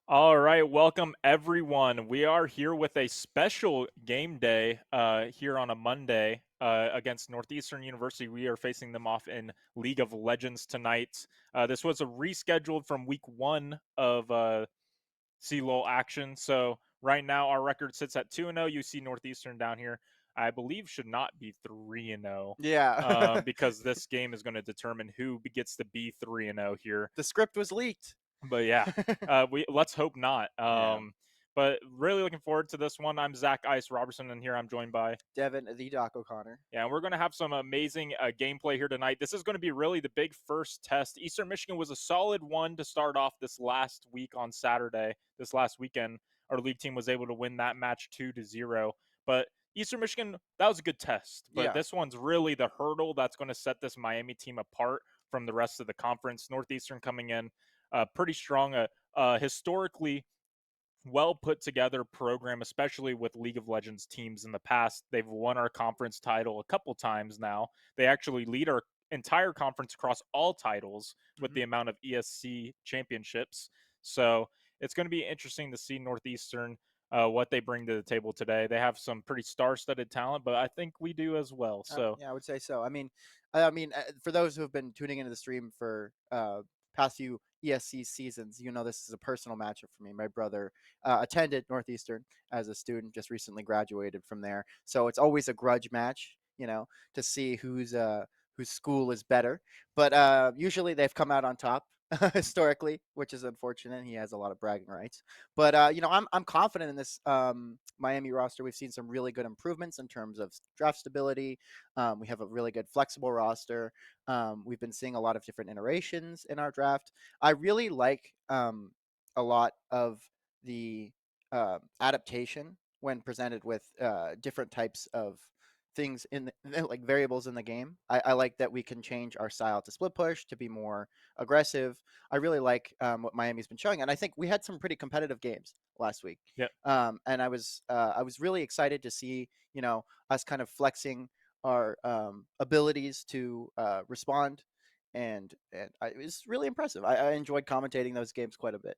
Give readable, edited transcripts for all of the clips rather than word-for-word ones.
All right, welcome everyone. We are here with a special game day here on a Monday against Northeastern University. We are facing them off in League of Legends tonight. This was a rescheduled from week 1 of CLOL action. So right now our record sits at 2-0. You see Northeastern down here. I believe should not be 3-0. Yeah. Because this game is going to determine who gets to be 3-0 here. The script was leaked. But yeah, let's hope not. But really looking forward to this one. I'm Zach Ice Robertson, and here I'm joined by Devin, the Doc O'Connor. Yeah, and we're going to have some amazing gameplay here tonight. This is going to be really the big first test. Eastern Michigan was a solid one to start off this last week on Saturday. This last weekend, our league team was able to win that match 2-0. But Eastern Michigan, that was a good test. But this one's really the hurdle that's going to set this Miami team apart from the rest of the conference. Northeastern coming in pretty strong, historically well put together program, especially with League of Legends teams in the past. They've won our conference title a couple times now. They actually lead our entire conference across all titles with the amount of ESC championships. So it's going to be interesting to see Northeastern what they bring to the table today. They have some pretty star-studded talent, but I think we do as well. So yeah, I would say so. I mean, for those who have been tuning into the stream for past few ESC seasons, you know this is a personal matchup for me. My brother attended Northeastern as a student, just recently graduated from there, so it's always a grudge match, you know, to see whose school is better. But usually they've come out on top historically, which is unfortunate. He has a lot of bragging rights, but you know, I'm confident in this Miami roster. We've seen some really good improvements in terms of draft stability. We have a really good flexible roster. We've been seeing a lot of different iterations in our draft. I really like a lot of the adaptation when presented with different types of things in like variables in the game. I like that we can change our style to split push to be more aggressive. I really like what Miami's been showing, and I think we had some pretty competitive games last week. Yep. And I was really excited to see, you know, us kind of flexing our abilities to respond, and it was really impressive. I enjoyed commentating those games quite a bit.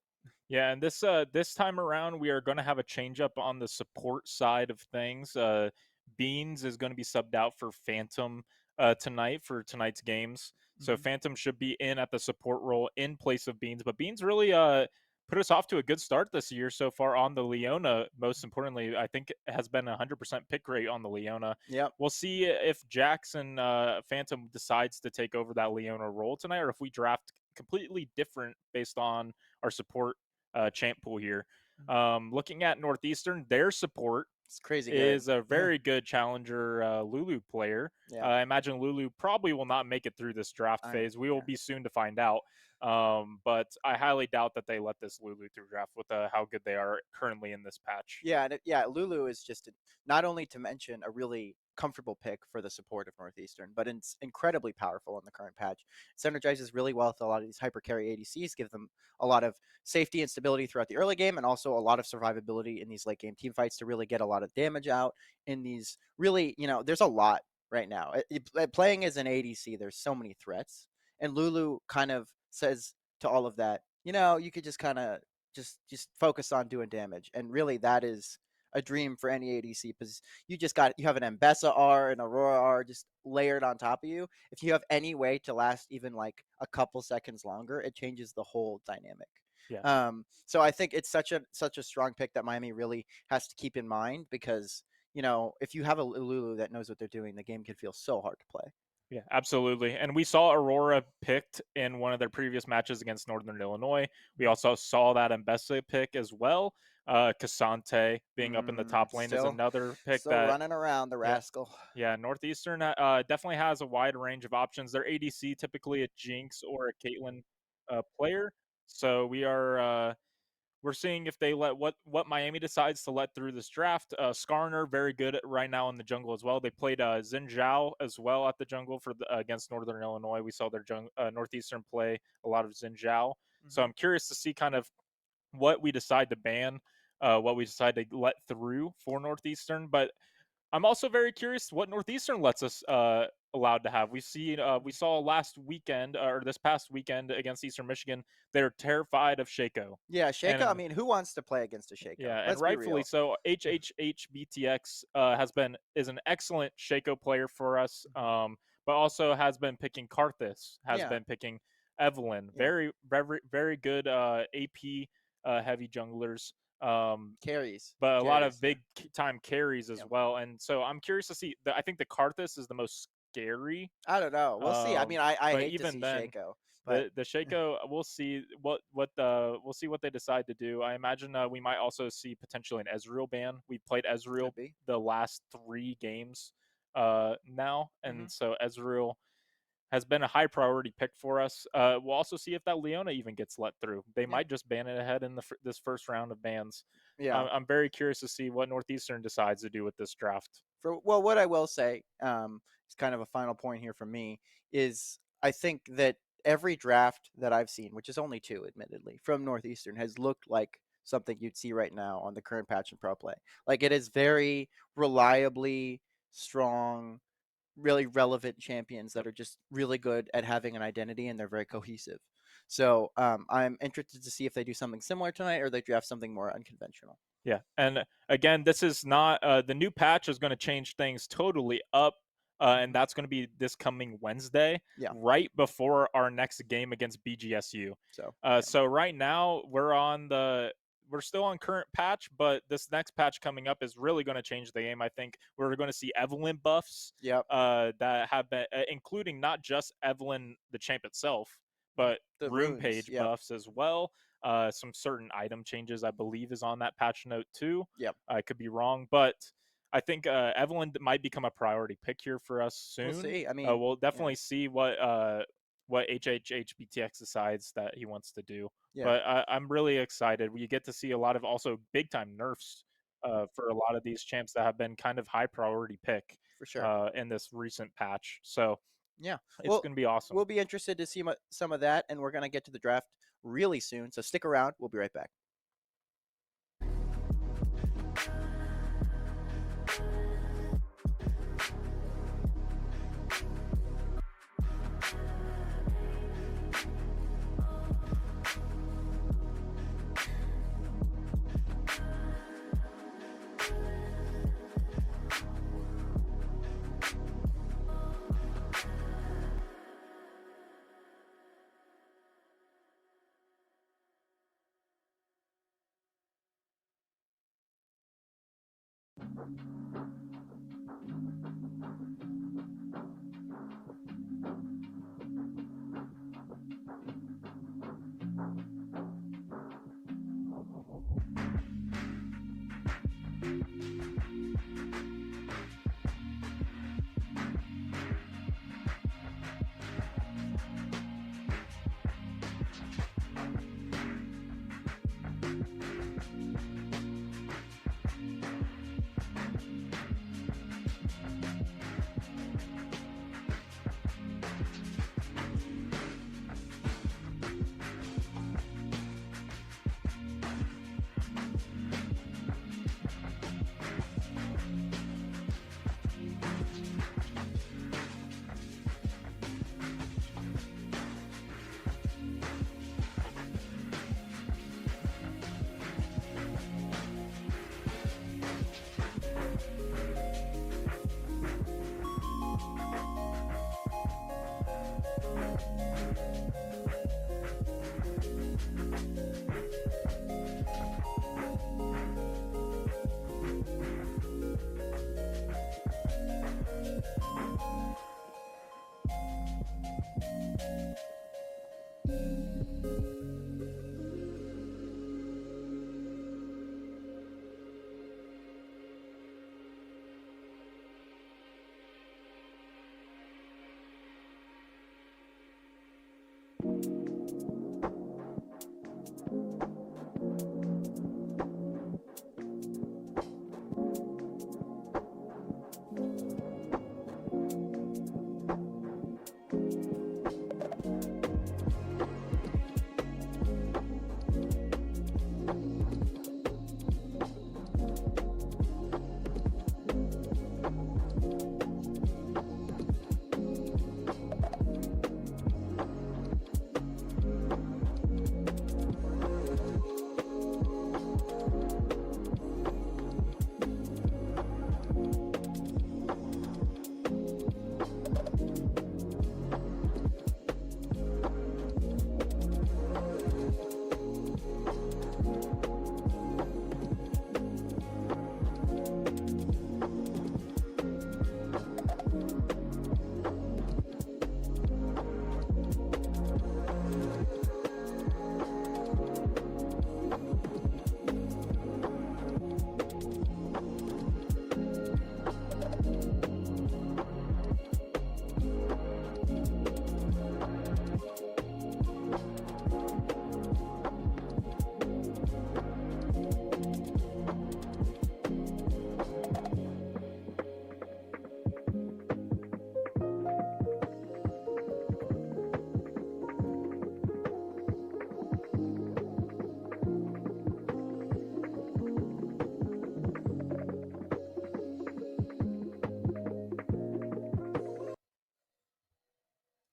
Yeah, and this time around, we are going to have a change up on the support side of things. Beans is going to be subbed out for Phantom tonight for tonight's games. So Phantom should be in at the support role in place of Beans. But Beans really put us off to a good start this year so far on the Leona. Most importantly, I think it has been 100% pick rate on the Leona. Yep. We'll see if Jackson Phantom decides to take over that Leona role tonight, or if we draft completely different based on our support champ pool here. Looking at Northeastern, their support It's crazy good. is a very good challenger Lulu player. Yeah, I imagine Lulu probably will not make it through this draft phase. We will yeah. be soon to find out. But I highly doubt that they let this Lulu through draft with how good they are currently in this patch. Yeah, yeah, Lulu is just not only to mention a really comfortable pick for the support of Northeastern, but it's incredibly powerful in the current patch. It synergizes really well with a lot of these hyper carry ADCs, give them a lot of safety and stability throughout the early game, and also a lot of survivability in these late game team fights to really get a lot of damage out in these. Really, there's a lot right now. Playing as an ADC, there's so many threats, and Lulu kind of says to all of that, you could just kind of just focus on doing damage. And really that is a dream for any ADC because you have an Ambessa R and Aurora R just layered on top of you. If you have any way to last even like a couple seconds longer, it changes the whole dynamic. Yeah. So I think it's such a strong pick that Miami really has to keep in mind because if you have a Lulu that knows what they're doing, the game can feel so hard to play. Yeah, absolutely. And we saw Aurora picked in one of their previous matches against Northern Illinois. We also saw that Mbessa pick as well. Casante being up in the top lane is Still, another pick still that, running around the yeah, rascal. yeah, Northeastern definitely has a wide range of options. Their ADC typically a Jinx or a Caitlyn player. So we're seeing if they let what Miami decides to let through this draft. Skarner very good right now in the jungle as well. They played Xin Zhao as well at the jungle for against Northern Illinois. We saw their Northeastern play a lot of Xin Zhao. So I'm curious to see kind of what we decide to ban, what we decide to let through for Northeastern. But I'm also very curious what Northeastern lets us allowed to have. We saw last weekend or this past weekend against Eastern Michigan. They're terrified of Shaco, Yeah, Shaco. I and mean, who wants to play against a Shaco? yeah, and Let's be rightfully real. so. HHHBTX is an excellent Shaco player for us, but also has been picking Karthus, has Yeah, been picking Evelyn. yeah. Very good AP heavy junglers. Carries, But a lot of Yeah, big time carries as yeah. well. And so I'm curious to see. I think the Karthus is the most scary. I don't know. We'll see. I Um, mean, I but hate to even see then, Shaco, but the Shaco, we'll see we'll see what they decide to do. I imagine we might also see potentially an Ezreal ban. We played Ezreal could be. the last 3 games now, Hmm. and so Ezreal has been a high priority pick for us. We'll also see if that Leona even gets let through. They Yeah, might just ban it ahead in this first round of bans. yeah. I'm very curious to see what Northeastern decides to do with this draft. Well, what I will say, is kind of a final point here from me, is I think that every draft that I've seen, which is only two, admittedly, from Northeastern, has looked like something you'd see right now on the current patch in Pro Play. Like it is very reliably strong, really relevant champions that Yep. are just really good at having an identity and they're very cohesive. So I'm interested to see if they do something similar tonight or they draft something more unconventional. Yeah, and again, this is not the new patch is going to change things totally up, and Hmm. that's going to be this coming Wednesday, Yeah. right before our next game against BGSU. So yeah. So right now we're still on current patch, but this next patch coming up is really going to change the game. I think we're going to see Evelyn buffs Yep. that have been including not just Evelyn the champ itself, but The room runes. page Yep. buffs as well. Some certain item changes, I believe, is on that patch note too. Yep. I could be wrong, but I think Evelyn might become a priority pick here for us We'll soon. see. I mean, We'll yeah. definitely see what HHHBTX decides that he wants to do. Yeah. But I'm really excited. We get to see a lot of also big time nerfs for a lot of these champs that have been kind of high priority pick For sure. in this recent patch. So Yeah. it's Well, going to be awesome. we'll be interested to see some of that, and we're going to get to the draft really soon. So stick around. We'll be right back.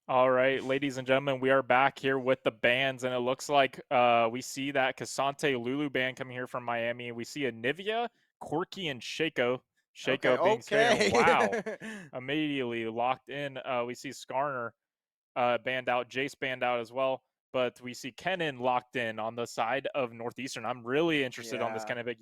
All right, ladies and gentlemen, we are back here with the bands, and it looks like we see that Casante Lulu band coming here from Miami. We see a Nivea, Corky, and Shaco. Okay, Shaco being spared, and wow, okay. immediately locked in. We see Skarner banned out, Jace banned out as well. But we see Kennen locked in on the side of Northeastern. I'm really interested on this Yeah. kind of like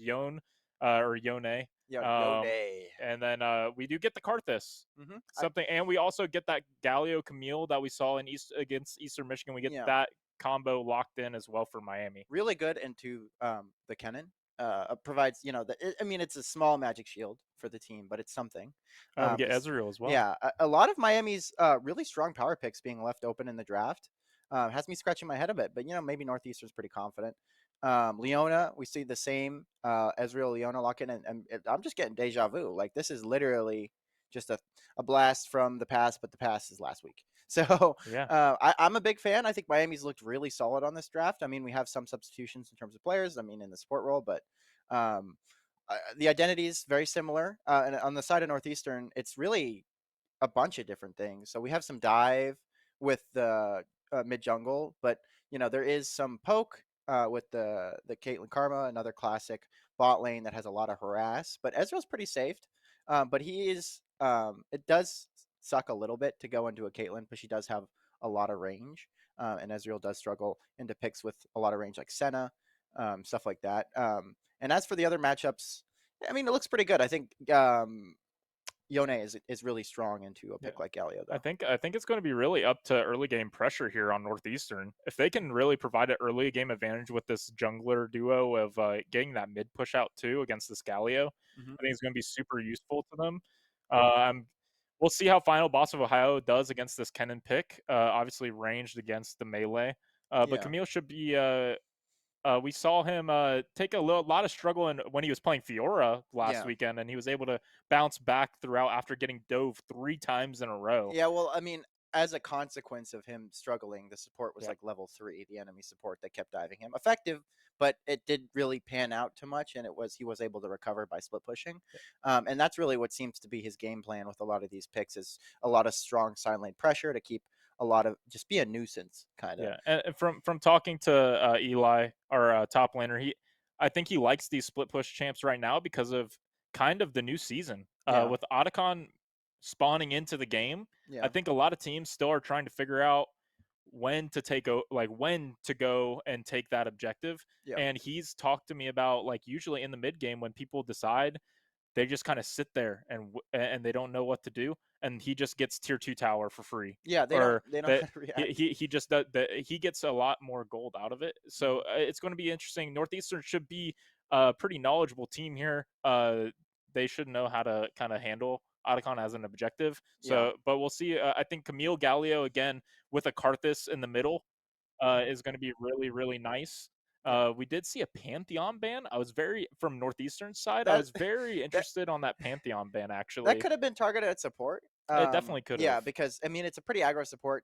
or Yone. Yo Um, day. and then we do get the Karthus I something, and we also get that Galio Camille that we saw in East against Eastern Michigan. We get yeah. that combo locked in as well for Miami. Really good into the Kennen. Provides I mean it's a small magic shield for the team, but it's something. We get 'Cause, Ezreal as well. yeah, a lot of Miami's really strong power picks being left open in the draft has me scratching my head a bit. But maybe Northeastern's pretty confident. Leona, we see the same Ezreal Leona lock in, and I'm just getting deja vu. Like this is literally just a blast from the past, but the past is last week. So Yeah, I'm a big fan. I think Miami's looked really solid on this draft. I mean, we have some substitutions in terms of players. I mean, in the support role, but um, the identity is very similar. And on the side of Northeastern, it's really a bunch of different things. So we have some dive with the mid jungle, but there is some poke with the Caitlyn Karma, another classic bot lane that has a lot of harass. But Ezreal's pretty safe. But he is. It does suck a little bit to go into a Caitlyn, but she does have a lot of range, and Ezreal does struggle into picks with a lot of range, like Senna, stuff like that. And as for the other matchups, I mean, it looks pretty good. I think Yone is really strong into a yeah. pick like Galio, I though. think I think it's going to be really up to early game pressure here on Northeastern. If they can really provide an early game advantage with this jungler duo of getting that mid push out too against this Galio, Hmm. I think it's going to be super useful to them. I'm We'll see how Final Boss of Ohio does against this Kennen pick. Obviously ranged against the melee, but Yeah, Camille should be. We saw him take lot of struggle when he was playing Fiora last yeah. weekend, and he was able to bounce back throughout after getting dove 3 times in a row. Yeah, well, I mean, as a consequence of him struggling, the support was Yep. like level 3, the enemy support that kept diving him. Effective, but it didn't really pan out too much, and he was able to recover by split pushing. And that's really what seems to be his game plan with a lot of these picks is a lot of strong side lane pressure to keep a lot of just be a nuisance kind of. Yeah, and from talking to Eli, our top laner, I think he likes these split push champs right now because of kind of the new season. Yeah, With Otacon spawning into the game, I yeah, think a lot of teams still are trying to figure out when to go and take that objective. yeah, And he's talked to me about like usually in the mid game when people decide they just kind of sit there and they don't know what to do, and he just gets tier 2 tower for free, yeah. or They don't know that how to react. he just does that. He gets a lot more gold out of it, so Hmm. it's going to be interesting. Northeastern should be a pretty knowledgeable team here. They should know how to kind of handle Otacon as an objective. Yeah, So but we'll see. I think Camille Galio again with a Karthus in the middle is going to be really, really nice. yeah. We did see a Pantheon ban. I was very from Northeastern side. I That was very that interested on that Pantheon ban. That Actually, could have been targeted at support. it definitely could Yeah, have. because I mean it's a pretty aggro support.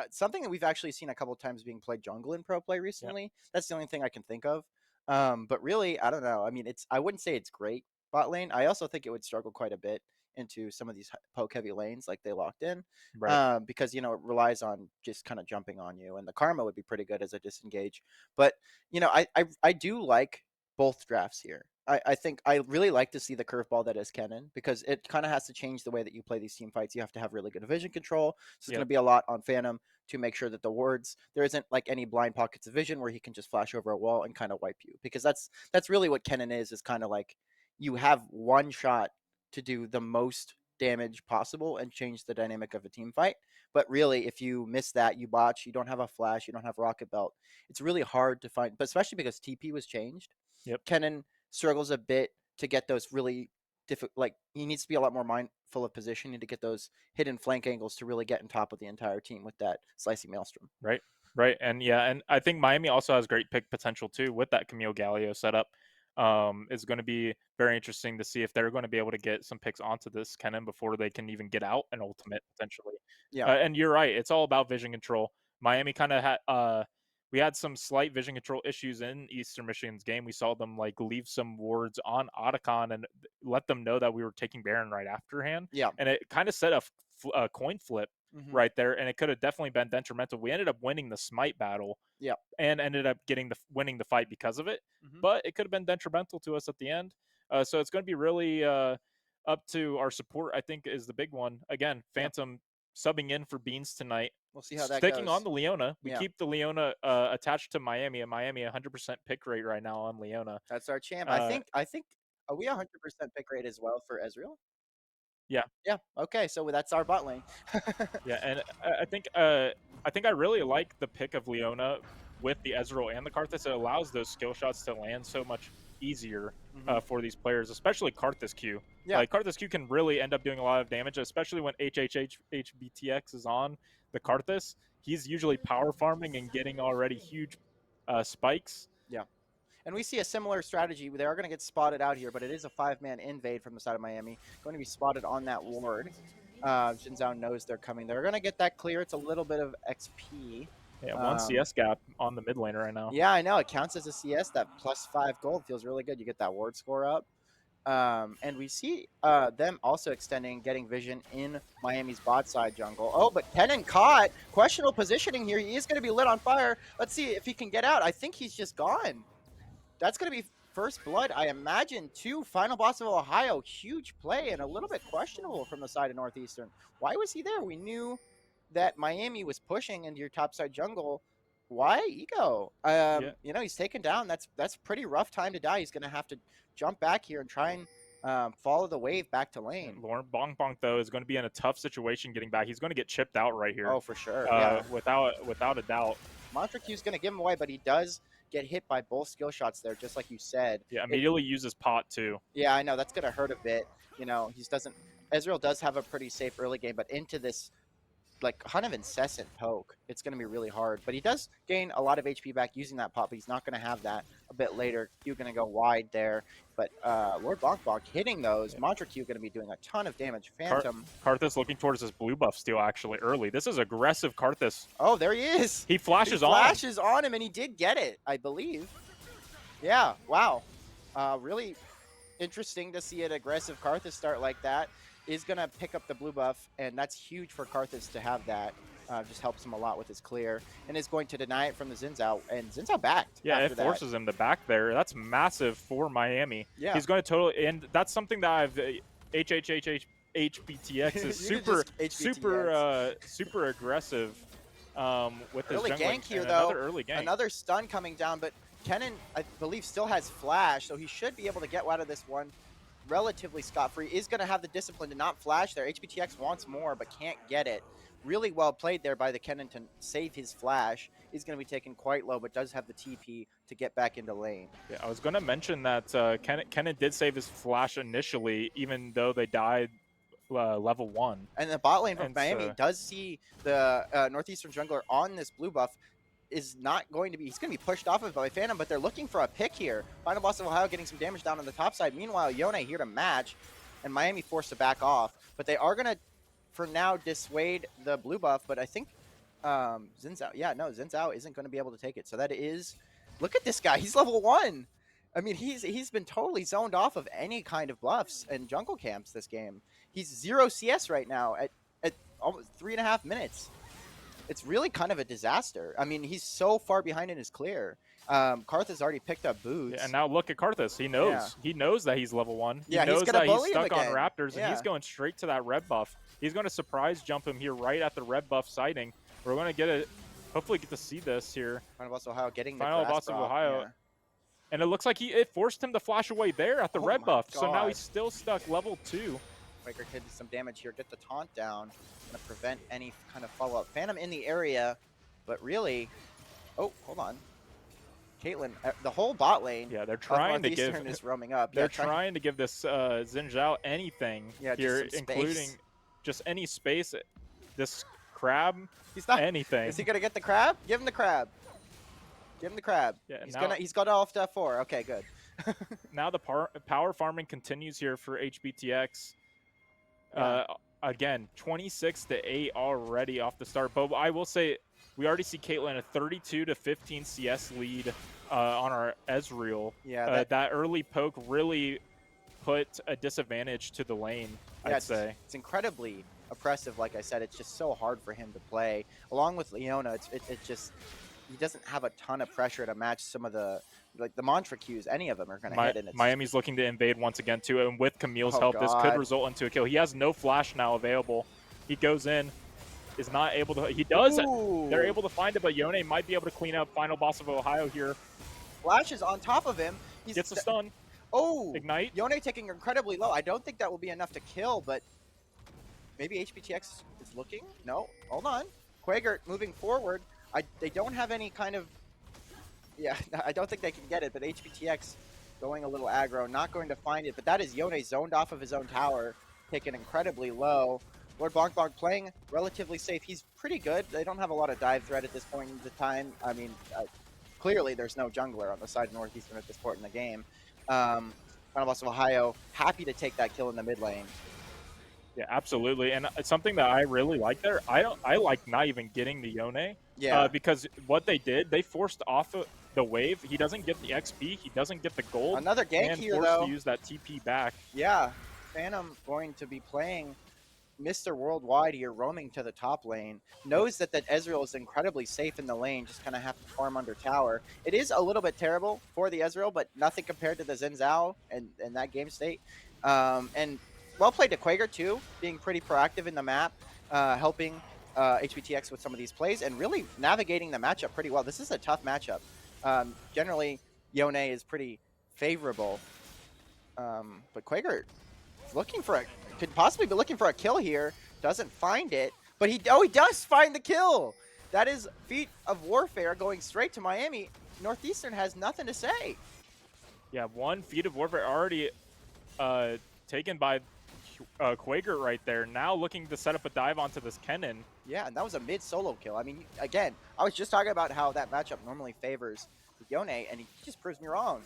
Something that we've actually seen a couple times being played jungle in pro play Yeah, recently. That's the only thing I can think of. But really, I don't know. I mean, I wouldn't say it's great bot lane. I also think it would struggle quite a bit into some of these poke heavy lanes like they locked in, right. because it relies on just kind of jumping on you, and the karma would be pretty good as a disengage. But I do like both drafts here. I think I really like to see the curveball that is Kennen because it kind of has to change the way that you play these team fights. You have to have really good vision control. So it's going to Yep. be a lot on Phantom to make sure that the wards there isn't like any blind pockets of vision where he can just flash over a wall and kind of wipe you because that's really what Kennen is kind of like you have one shot to do the most damage possible and change the dynamic of a team fight. But really, if you miss that, you botch, you don't have a flash, you don't have rocket belt, it's really hard to find. But especially because TP was changed, Yep. Kennen struggles a bit to get those really difficult. Like he needs to be a lot more mindful of positioning to get those hidden flank angles to really get on top of the entire team with that slicing maelstrom. Right. Right. And yeah, and I think Miami also has great pick potential too with that Camille Galio setup. It's going to be very interesting to see if they're going to be able to get some picks onto this Kennen before they can even get out an ultimate potentially. Yeah, And you're right, it's all about vision control. Miami kind of had we had some slight vision control issues in Eastern Michigan's game. We saw them like leave some wards on Otacon and let them know that we were taking Baron right afterhand, yeah, and it kind of set a coin flip Hmm. right there, and it could have definitely been detrimental. We ended up winning the smite battle Yep. and ended up getting winning the fight because of it, Hmm. but it could have been detrimental to us at the end. So it's going to be really up to our support. I think is the big one. Again, Yeah. Phantom subbing in for Beans tonight. We'll see how that Sticking on goes. the Leona, we Yeah. keep the Leona attached to Miami, and Miami 100% pick rate right now on Leona. That's our champ. I Uh, think. I think. Are we 100% pick rate as well for Ezreal? yeah, Yeah. Okay. So that's our bot lane. yeah, and I think I really like the pick of Leona with the Ezreal and the Karthus. It allows those skill shots to land so much easier Hmm. for these players, especially Karthus Q. Yeah. Like Karthus Q can really end up doing a lot of damage, especially when HBTX is on the Karthus. He's usually power farming and getting already huge spikes. Yeah. And we see a similar strategy. They are going to get spotted out here, but it is a 5-man invade from the side of Miami. Going to be spotted on that ward. Xin Zhao knows they're coming. They're going to get that clear. It's a little bit of XP. Yeah, one Um, CS gap on the mid lane right now. yeah, I know. It counts as a CS. That +5 gold feels really good. You get that ward score up. And we see them also extending, getting vision in Miami's bot side jungle. Oh, but Kennen caught. Questionable positioning here. He is going to be lit on fire. Let's see if he can get out. I think he's just gone. That's going to be first blood, I imagine, too. Final boss of Ohio. Huge play and a little bit questionable from the side of Northeastern. Why was he there? We knew that Miami was pushing into your topside jungle. Why ego? Yeah, You know, he's taken down. That's pretty rough time to die. He's going to have to jump back here and try and follow the wave back to lane. Lauren Bong Bong though is going to be in a tough situation getting back. He's going to get chipped out right here, Oh, for sure. Yeah. without a doubt. Mantra Q's going to give him away, but he does get hit by both skill shots there, just like you said. Yeah, immediately uses pot too. Yeah, I know that's gonna hurt a bit. You know, he doesn't. Ezreal does have a pretty safe early game, but into this like kind of incessant poke, it's gonna be really hard. But he does gain a lot of HP back using that pop, but he's not gonna have that a bit later. Q gonna go wide there, but Lord Bonk Bonk hitting those. Mantra Q gonna be doing a ton of damage. Phantom. Karthus looking towards his blue buff steal actually early. This is aggressive Karthus. Oh, there he is. He flashes He on. flashes on him, and he did get it, I believe. Yeah. Wow. Really interesting to see an aggressive Karthus start like that. Is going to pick up the blue buff, and that's huge for Karthus to have that. Just helps him a lot with his clear, and is going to deny it from the Xin Zhao, and Xin Zhao backed. Yeah, after it forces him to back there. That's massive for Miami. Yeah. He's going to totally, and that's something that I've HBTX is super aggressive with his early jungling. gank here, and though. Another early gank. Another stun coming down, but Kennen, I believe, still has flash, so he should be able to get out of this one relatively scot-free. Is going to have the discipline to not flash there. HBTX wants more, but can't get it. Really well played there by the Kennen to save his flash. He's going to be taken quite low, but does have the TP to get back into lane. Yeah, I was going to mention that Kennen did save his flash initially, even though they died level 1. And the bot lane from And Miami so- does see the Northeastern jungler on this blue buff. Is not going to be, he's going to be pushed off of by Phantom, but they're looking for a pick here. Final boss of Ohio getting some damage down on the top side. Meanwhile, Yone here to match, and Miami forced to back off. But they are going to, for now, dissuade the blue buff. But I think Xin Zhao, yeah, no, Xin Zhao isn't going to be able to take it. So that is, look at this guy. He's level 1. I mean, he's been totally zoned off of any kind of bluffs and jungle camps this game. He's 0 CS right now at almost 3.5 minutes. It's really kind of a disaster. I mean, he's so far behind in his clear. Karthus already picked up boots. Yeah, and now look at Karthus. He knows. Yeah. He knows that he's level 1. He Yeah, he's knows gonna that he's bully him stuck on again. Raptors, Yeah. and he's going straight to that red buff. He's going to surprise jump him here right at the red buff sighting. We're going to hopefully get to see this here. Final boss of Ohio getting the Final grass boss of drop, Ohio. yeah. And it looks like it forced him to flash away there at the Oh red my buff. So now God. he's still stuck level 2. Quaker did some damage here. Get the taunt down. Gonna prevent any kind of follow-up. Phantom in the area, but really... Oh, hold on. Caitlyn, the whole bot lane Yeah, they're trying to give... Northeastern is roaming up. They're Yeah, trying to give this Xin Zhao anything Yeah, just here, some including space. just any space. This crab, He's not... anything. Is he gonna get the crab? Give him the crab. Give him the crab. Yeah, He's got all stuff 4. Okay, good. Now the power farming continues here for HBTX. Yeah. Again, 26-8 already off the start. But I will say, we already see Caitlyn a 32-15 CS lead on our Ezreal. Yeah, that early poke really put a disadvantage to the lane, Yeah, I'd say. It's incredibly oppressive. Like I said, it's just so hard for him to play. Along with Leona, it just he doesn't have a ton of pressure to match some of the like the mantra cues. Any of them are going to hit, and it's Miami's looking to invade once again too, and with Camille's oh help, this could god. result into a kill. He has no flash now available. He goes in, is not able to. He does. They're Ooh, able to find it, but Yone might be able to clean up final boss of Ohio here. flashes on top of him. He's Gets a stun. oh, Ignite. Yone taking incredibly low. I don't think that will be enough to kill, but maybe HBTX is looking. No, hold on. Quager moving forward. They don't have any kind of yeah. I don't think they can get it, but HBTX going a little aggro, not going to find it. But that is Yone zoned off of his own tower, taken incredibly low. Lord Bonk Bonk playing relatively safe. He's pretty good. They don't have a lot of dive threat at this point in the time. I mean, clearly there's no jungler on the side of Northeastern at this point in the game. Final Boss of Ohio, happy to take that kill in the mid lane. Yeah, absolutely. And it's something that I really like there. I like not even getting the Yone. Yeah. Because what they did, they forced off the wave. He doesn't get the XP. He doesn't get the gold. Another gank and here, forced though. to use that TP back. Yeah. Phantom going to be playing Mr. Worldwide here, roaming to the top lane. Knows that Ezreal is incredibly safe in the lane, just kind of have to farm under tower. It is a little bit terrible for the Ezreal, but nothing compared to the Xin Zhao and that game state. And well played to Quager, too, being pretty proactive in the map, helping HBTX with some of these plays, and really navigating the matchup pretty well. This is a tough matchup. Generally, Yone is pretty favorable, but Quager looking for could possibly be looking for a kill here. Doesn't find it, but he does find the kill. That is feat of warfare going straight to Miami. Northeastern has nothing to say. Yeah, one feat of warfare already taken by Quager right there. Now looking to set up a dive onto this Kennen. Yeah, and that was a mid solo kill. I mean, again, I was just talking about how that matchup normally favors Yone, and he just proves me wrong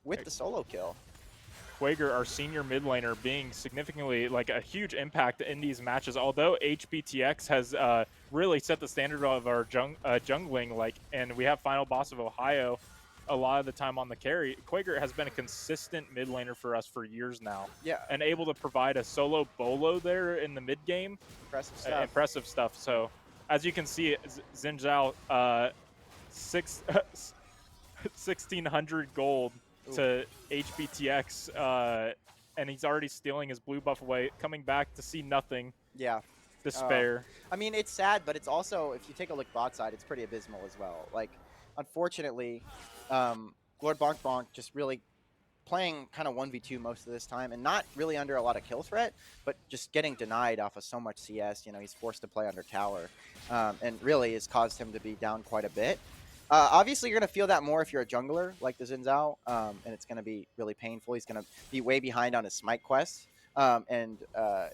with the solo kill. Quager, our senior mid laner, being significantly like a huge impact in these matches. Although HBTX has really set the standard of our jungling, like, and we have final boss of Ohio a lot of the time on the carry. Quager has been a consistent mid laner for us for years now. Yeah, and able to provide a solo bolo there in the mid game. Impressive stuff. Impressive stuff. So as you can see, Xin Zhao, 1,600 gold to HBTX, and he's already stealing his blue buff away, coming back to see nothing. Yeah. Despair. I mean, it's sad, but it's also, if you take a look bot side, it's pretty abysmal as well. Like, unfortunately, Lord Bonk Bonk just really playing kind of 1v2 most of this time and not really under a lot of kill threat, but just getting denied off of so much CS. You know, he's forced to play under tower, and really has caused him to be down quite a bit. Obviously, you're going to feel that more if you're a jungler like the Xin Zhao, and it's going to be really painful. He's going to be way behind on his smite quest, and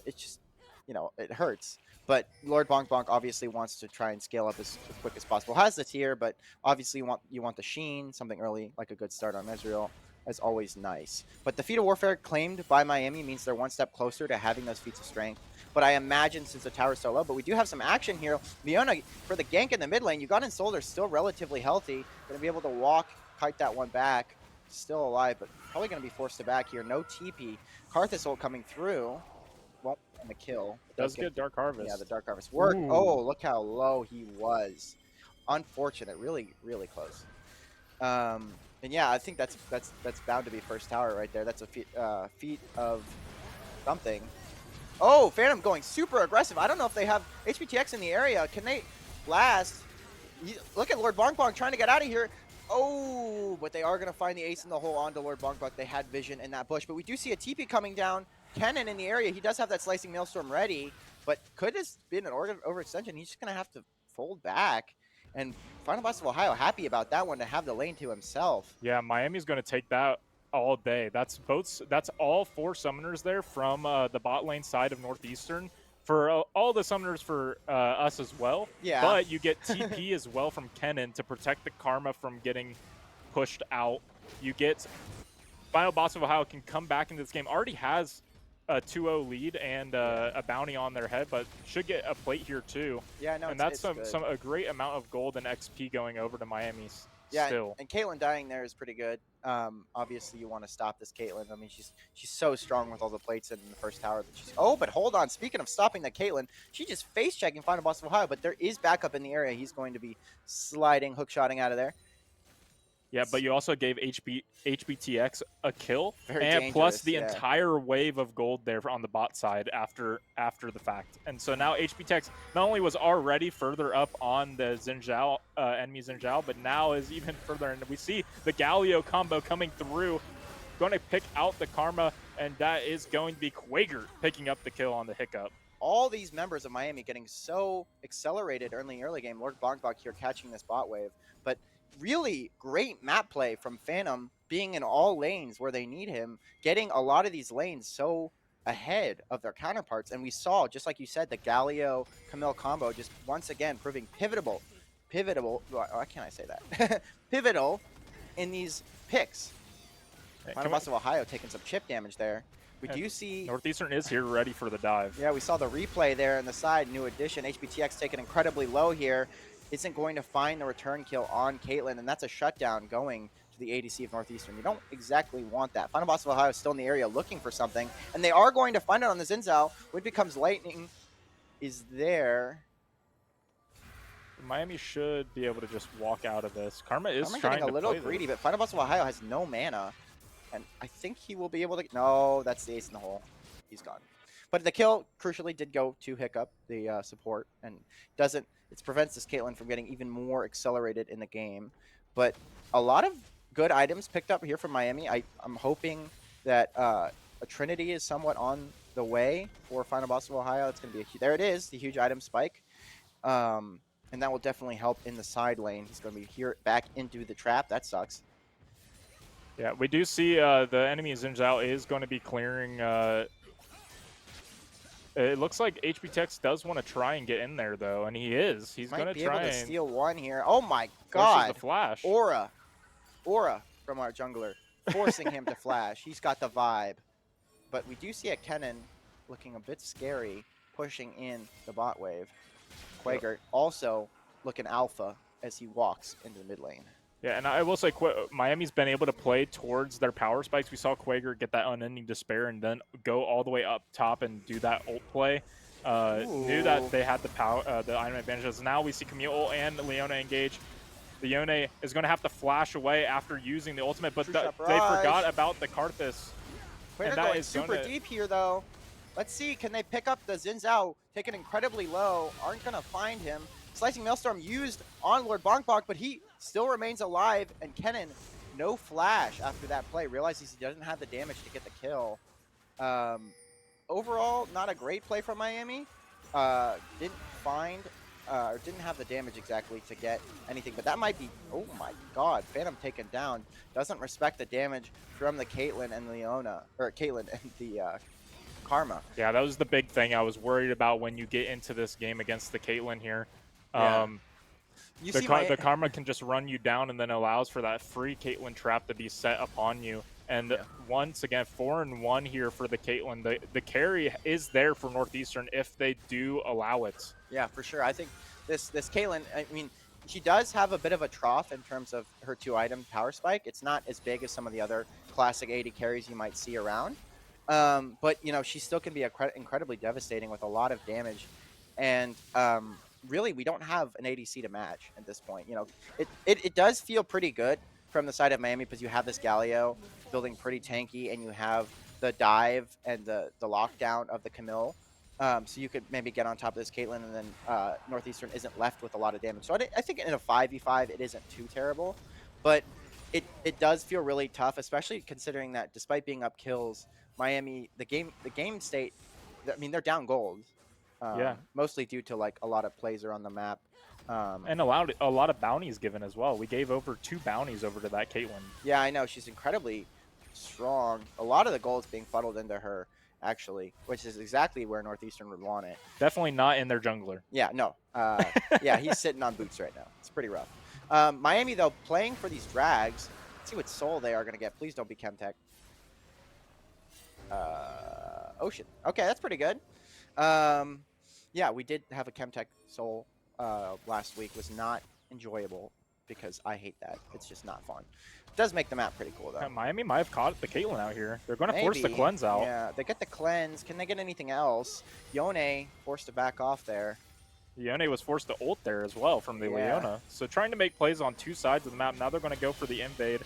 it's just, you know, it hurts. But Lord Bonk Bonk obviously wants to try and scale up as quick as possible. Has the tier, but obviously you want the Sheen, something early, like a good start on Ezreal, is always nice. But the feat of warfare claimed by Miami means they're one step closer to having those feats of strength. But I imagine since the tower's so low, but we do have some action here. Leona, for the gank in the mid lane, Uganda and Soldier still relatively healthy. Going to be able to walk, kite that one back. Still alive, but probably going to be forced to back here. No TP. Karthus ult coming through. Won't find the kill. Does get Dark Harvest. Yeah, the Dark Harvest work. Ooh. Oh, look how low he was. Unfortunate. Really, really close. And yeah, I think that's bound to be first tower right there. That's a feat of something. Oh, Phantom going super aggressive. I don't know if they have HBTX in the area. Can they blast? Look at Lord Bonk Bonk trying to get out of here. Oh, but they are going to find the ace in the hole onto Lord Bonk Bonk. They had vision in that bush. But we do see a TP coming down. Kennen in the area. He does have that Slicing Maelstrom ready, but could have been an overextension. He's just going to have to fold back. And Final Boss of Ohio happy about that one to have the lane to himself. Yeah, Miami's going to take that all day. That's all 4 summoners there from the bot lane side of Northeastern. For all the summoners for us as well. Yeah. But you get TP as well from Kennen to protect the Karma from getting pushed out. You get Final Boss of Ohio can come back into this game. Already has a 2-0 lead and a bounty on their head, but should get a plate here too. Yeah, no, and that's a great amount of gold and XP going over to Miami's. Yeah, still. and Caitlyn dying there is pretty good. Obviously you want to stop this Caitlyn. I mean, she's so strong with all the plates in the first tower that she's. Oh, but hold on. Speaking of stopping the Caitlyn, she just face checking Final Boss of Ohio, but there is backup in the area. He's going to be sliding, hook shotting out of there. Yeah, but you also gave HBTX a kill, Very and plus dangerous. the Yeah. entire wave of gold there on the bot side after the fact. And so now HBTX not only was already further up on the Xinjiao enemy Xinjiao, but now is even further. And we see the Galio combo coming through, going to pick out the Karma, and that is going to be Quager picking up the kill on the Hiccup. All these members of Miami getting so accelerated early game. Lord Bongbok here catching this bot wave, but really great map play from Phantom, being in all lanes where they need him, getting a lot of these lanes so ahead of their counterparts. And we saw, just like you said, the Galio Camille combo just once again proving pivotal. Why can't I say that? Pivotal in these picks. Final Boss of Ohio taking some chip damage there. We do see Northeastern is here ready for the dive. Yeah, we saw the replay there on the side. New addition. HBTX taken incredibly low here. Isn't going to find the return kill on Caitlyn, and that's a shutdown going to the ADC of Northeastern. You don't exactly want that. Final Boss of Ohio is still in the area looking for something, and they are going to find it on the Zinzao, which becomes lightning is there. Miami should be able to just walk out of this. Karma is trying getting a to little play greedy, this. but Final Boss of Ohio has no mana, and I think he will be able to. No, that's the ace in the hole. He's gone. But the kill, crucially, did go to Hiccup, the support, and it prevents this Caitlyn from getting even more accelerated in the game. But a lot of good items picked up here from Miami. I'm hoping that a Trinity is somewhat on the way for Final Boss of Ohio. It's going to be there it is, the huge item spike. And that will definitely help in the side lane. He's going to be here back into the trap. That sucks. Yeah, we do see the enemy Xinjiao is going to be clearing. It looks like HBTX does want to try and get in there, though, and he is. He's going to be try able to and steal one here. Oh my god! the flash. Aura from our jungler, forcing him to flash. He's got the vibe. But we do see a Kennen looking a bit scary, pushing in the bot wave. Quager also looking alpha as he walks into the mid lane. Yeah, and I will say Miami's been able to play towards their power spikes. We saw Quager get that unending despair and then go all the way up top and do that ult play. Knew that they had the power, the item advantages. Now we see Camille ult and Leona engage. Leona is going to have to flash away after using the ultimate, but they forgot about the Karthus. Quager going super deep here, though. Let's see, can they pick up the Zinzao? Taken incredibly low, aren't going to find him. Slicing Maelstrom used on Lord Bongbok, but he still remains alive, and Kennen, no flash after that play. Realizes he doesn't have the damage to get the kill. Overall, not a great play from Miami. Didn't find, or didn't have the damage exactly to get anything, but that might be, oh my god, Phantom taken down. Doesn't respect the damage from the Caitlyn and Leona, or Caitlyn and the Karma. Yeah, that was the big thing I was worried about when you get into this game against the Caitlyn here. Yeah. The Karma can just run you down and then allows for that free Caitlyn trap to be set upon you. And once again, 4-1 here for the Caitlyn. The carry is there for Northeastern if they do allow it. Yeah, for sure. I think this Caitlyn, I mean, she does have a bit of a trough in terms of her 2-item power spike. It's not as big as some of the other classic 80 carries you might see around. But, you know, she still can be incredibly devastating with a lot of damage. And really, we don't have an ADC to match at this point. You know, it does feel pretty good from the side of Miami because you have this Galio building pretty tanky, and you have the dive and the lockdown of the Camille. So you could maybe get on top of this Caitlyn, and then Northeastern isn't left with a lot of damage. So I think in a 5v5, it isn't too terrible. But it does feel really tough, especially considering that despite being up kills, Miami, the game state, I mean, they're down gold. Mostly due to like a lot of plays around the map. And a lot of bounties given as well. We gave over 2 bounties over to that Caitlyn. Yeah, I know. She's incredibly strong. A lot of the gold is being funneled into her, actually, which is exactly where Northeastern would want it. Definitely not in their jungler. Yeah, no. Yeah, he's sitting on boots right now. It's pretty rough. Miami, though, playing for these drags. Let's see what soul they are going to get. Please don't be Chemtech. Ocean. Okay, that's pretty good. Yeah, we did have a Chemtech soul last week. Was not enjoyable because I hate that. It's just not fun. It does make the map pretty cool though. Miami might have caught the Caitlyn out here. They're going to force the Maybe. cleanse out. Yeah, they get the cleanse. Can they get anything else? Yone forced to back off there. Leone was forced to ult there as well from the Leona. So trying to make plays on two sides of the map. Now they're going to go for the invade.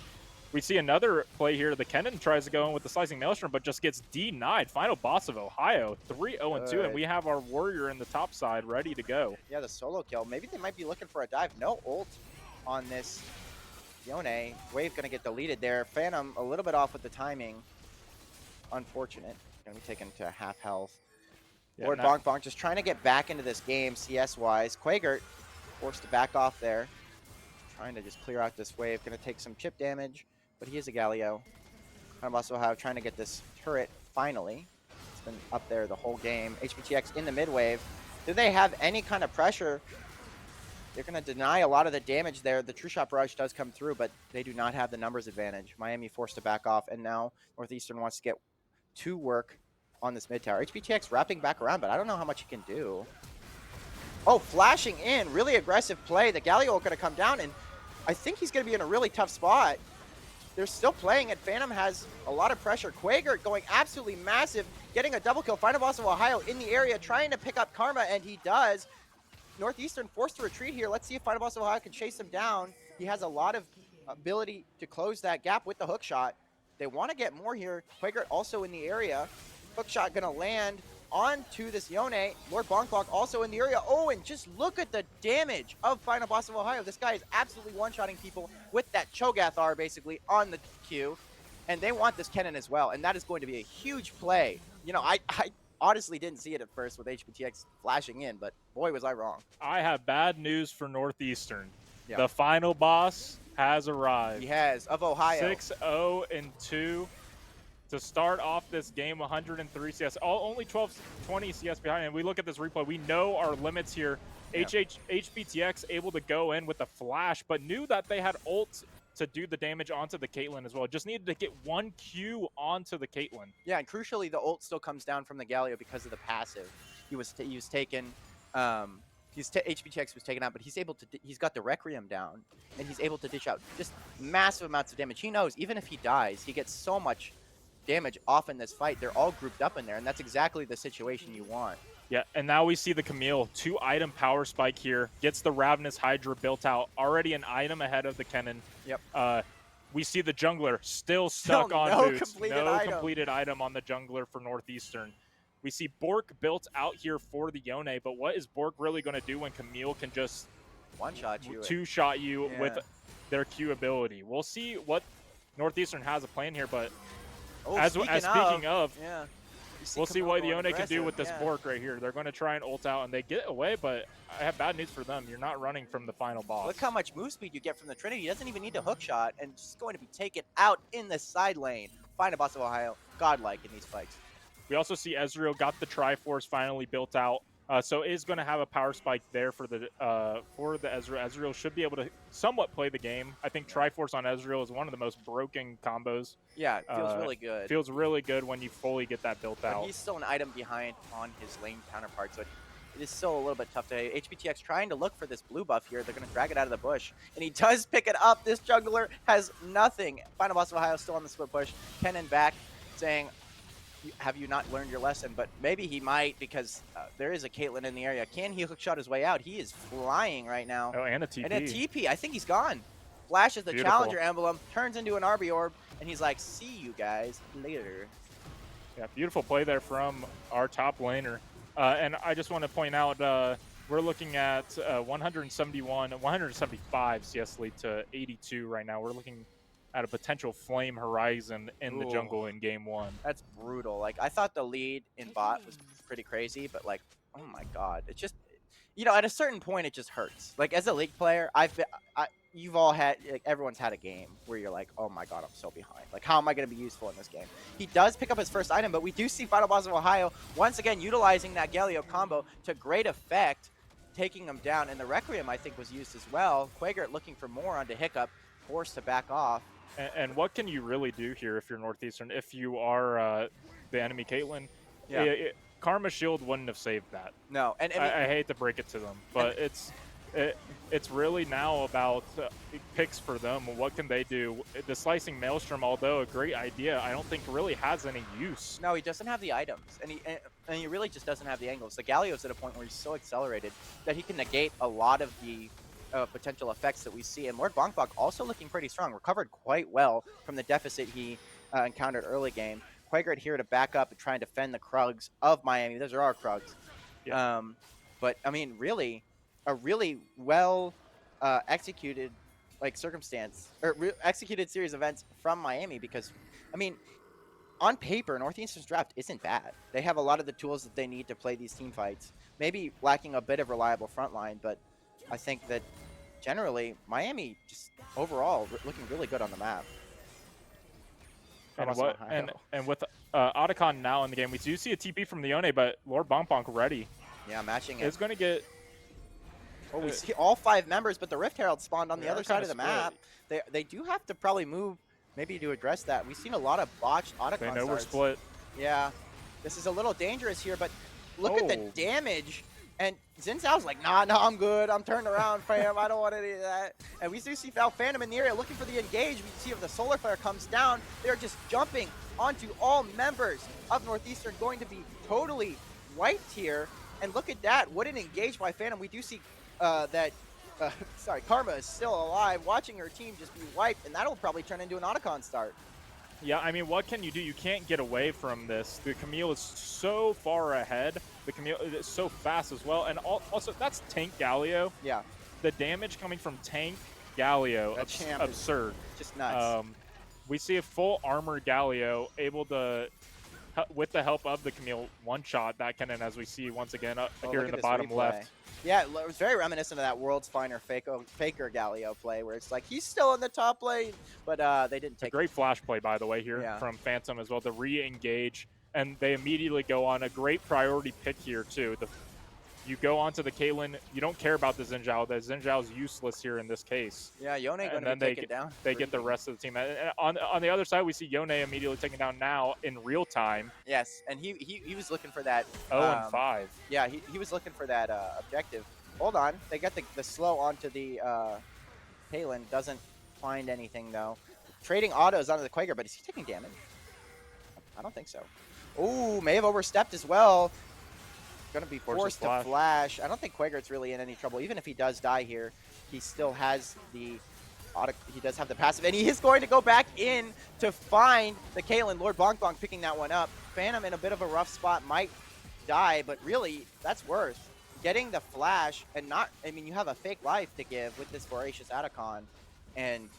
We see another play here. The Kennen tries to go in with the Slicing Maelstrom, but just gets denied. Final boss of Ohio, 3-0-2, and we have our Warrior in the top side ready to go. Yeah, the solo kill. Maybe they might be looking for a dive. No ult on this Yone. Wave going to get deleted there. Phantom a little bit off with the timing. Unfortunate. Going to be taken to half health. Yeah, Lord Bonk Bonk just trying to get back into this game CS-wise. Quagert forced to back off there. Trying to just clear out this wave. Going to take some chip damage, but he is a Galio. I'm also trying to get this turret finally. It's been up there the whole game. HBTX in the mid wave. Do they have any kind of pressure? They're going to deny a lot of the damage there. The True Shot Barrage does come through, but they do not have the numbers advantage. Miami forced to back off, and now Northeastern wants to get to work on this mid tower. HBTX wrapping back around, but I don't know how much he can do. Oh, flashing in. Really aggressive play. The Galio going to come down, and I think he's going to be in a really tough spot. They're still playing it. Phantom has a lot of pressure. Quagert going absolutely massive, getting a double kill. Final boss of Ohio in the area, trying to pick up Karma, and he does. Northeastern forced to retreat here. Let's see if Final boss of Ohio can chase him down. He has a lot of ability to close that gap with the hook shot. They want to get more here. Quagert also in the area. Hook shot going to land onto this Yone. Lord Bonk Bonk also in the area. Oh, and just look at the damage of Final Boss of Ohio. This guy is absolutely one-shotting people with that Cho'Gath basically on the Q. And they want this Kennen as well. And that is going to be a huge play. You know, I honestly didn't see it at first with HBTX flashing in, but boy, was I wrong. I have bad news for Northeastern. Yeah. The final boss has arrived. He has, of Ohio. 6-0-2. To start off this game, 103 CS, only 20 CS behind. And we look at this replay, we know our limits here. Yeah. HBTX able to go in with the flash, but knew that they had ult to do the damage onto the Caitlyn as well. Just needed to get one Q onto the Caitlyn. Yeah, and crucially, the ult still comes down from the Galio because of the passive. He was taken. HBTX was taken out, but he's got the Requiem down, and he's able to dish out just massive amounts of damage. He knows even if he dies, he gets so much damage off in this fight. They're all grouped up in there, and that's exactly the situation you want. Yeah, and now we see the Camille 2-item power spike here. Gets the Ravenous Hydra built out. Already an item ahead of the Kennen. Yep. We see the jungler still stuck on no boots. Completed item on the jungler for Northeastern. We see Bork built out here for the Yone, but what is Bork really going to do when Camille can just one-shot you, two-shot you with their Q ability? We'll see what Northeastern has a plan here, but speaking of, we'll see what the Yone can do with this Bork right here. They're going to try and ult out, and they get away, but I have bad news for them. You're not running from the final boss. Look how much move speed you get from the Trinity. He doesn't even need a hook shot, and just going to be taken out in the side lane. Final boss of Ohio, godlike in these fights. We also see Ezreal got the Triforce finally built out. So is going to have a power spike there for the Ezreal. Ezreal should be able to somewhat play the game. I think Triforce on Ezreal is one of the most broken combos. Yeah, it feels really good. Feels really good when you fully get that built out. But he's still an item behind on his lane counterpart, so it is still a little bit tough to HBTX trying to look for this blue buff here. They're going to drag it out of the bush, and he does pick it up. This jungler has nothing. Final boss of Ohio still on the split push. Kennen back saying, have you not learned your lesson? But maybe he might, because there is a Caitlyn in the area. Can he hookshot his way out? He is flying right now. Oh, and a TP. And a TP. I think he's gone. Flashes the challenger emblem, turns into an RB orb, and he's like, see you guys later. Yeah, beautiful play there from our top laner. And I just want to point out, we're looking at 175 CS lead to 82 right now. We're looking at a potential flame horizon in the jungle in game one. That's brutal. Like, I thought the lead in bot was pretty crazy, but like, oh my god, it just, you know, at a certain point it just hurts. Like, as a League player, you've all had, like, everyone's had a game where you're like, oh my god, I'm so behind. Like, how am I going to be useful in this game? He does pick up his first item, but we do see Final Boss of Ohio once again utilizing that Galio combo to great effect, taking him down. And the Requiem, I think, was used as well. Quagert looking for more onto Hiccup, forced to back off. And what can you really do here if you're Northeastern? If you are the enemy Caitlyn, Karma Shield wouldn't have saved that. No, and I hate to break it to them, but it, it's really now about picks for them. What can they do? The slicing maelstrom, although a great idea, I don't think really has any use. No, he doesn't have the items, and he really just doesn't have the angles. The Galio's at a point where he's so accelerated that he can negate a lot of the potential effects that we see. And Lord Bonk also looking pretty strong, recovered quite well from the deficit he encountered early game. Quaker here to back up and try and defend the Krugs of Miami. Those are our Krugs. Yeah. But I mean, really, a really well executed like circumstance or executed series of events from Miami because, I mean, on paper, Northeastern's draft isn't bad. They have a lot of the tools that they need to play these team fights. Maybe lacking a bit of reliable front line, but I think that generally Miami just overall looking really good on the map. And with Otacon now in the game, we do see a TP from the Yone, but Lord Bonk Bonk ready. Yeah, matching it. It's going to get. Oh, we see all 5 members, but the Rift Herald spawned on the other side of the map. They do have to probably move, maybe to address that. We've seen a lot of botched Otacon They know starts. we're split. Yeah, this is a little dangerous here, but look at the damage. And Xin Zhao's like, nah, I'm good. I'm turned around, fam. I don't want any of that. And we do see Val Phantom in the area looking for the engage. We see if the Solar Flare comes down. They're just jumping onto all members of Northeastern, going to be totally wiped here. And look at that. What an engage by Phantom. We do see Karma is still alive, watching her team just be wiped, and that'll probably turn into an Otacon start. Yeah, I mean, what can you do? You can't get away from this. The Camille is so far ahead. The Camille is so fast as well. And also, that's Tank Galio. Yeah. The damage coming from Tank Galio, absurd. Just nuts. We see a full armor Galio able to, with the help of the Camille, one-shot that cannon, as we see once again here in the bottom left. Yeah, it was very reminiscent of that World's Finer Faker Galio play, where it's like, he's still in the top lane, but they didn't take a great flash play, by the way, here from Phantom as well, to re-engage, and they immediately go on a great priority pick here, too. You go onto the Caitlyn, you don't care about the Xin Zhao. The Xin Zhao's useless here in this case. Yeah, Yone going to take it down. They get the rest of the team. And on the other side, we see Yone immediately taken down now in real time. Yes, and he was looking for that. 0-5. Yeah, he was looking for that objective. Hold on. They got the slow onto the Caitlyn. Doesn't find anything, though. Trading autos onto the Quaker, but is he taking damage? I don't think so. Ooh, may have overstepped as well. Going to be forced to flash. I don't think Quaker's really in any trouble. Even if he does die here, he still has he does have the passive, and he is going to go back in to find the Caitlyn. Lord Bonk Bonk picking that one up. Phantom in a bit of a rough spot, might die, but really, that's worth getting the flash and not, I mean, you have a fake life to give with this Voracious Otacon, and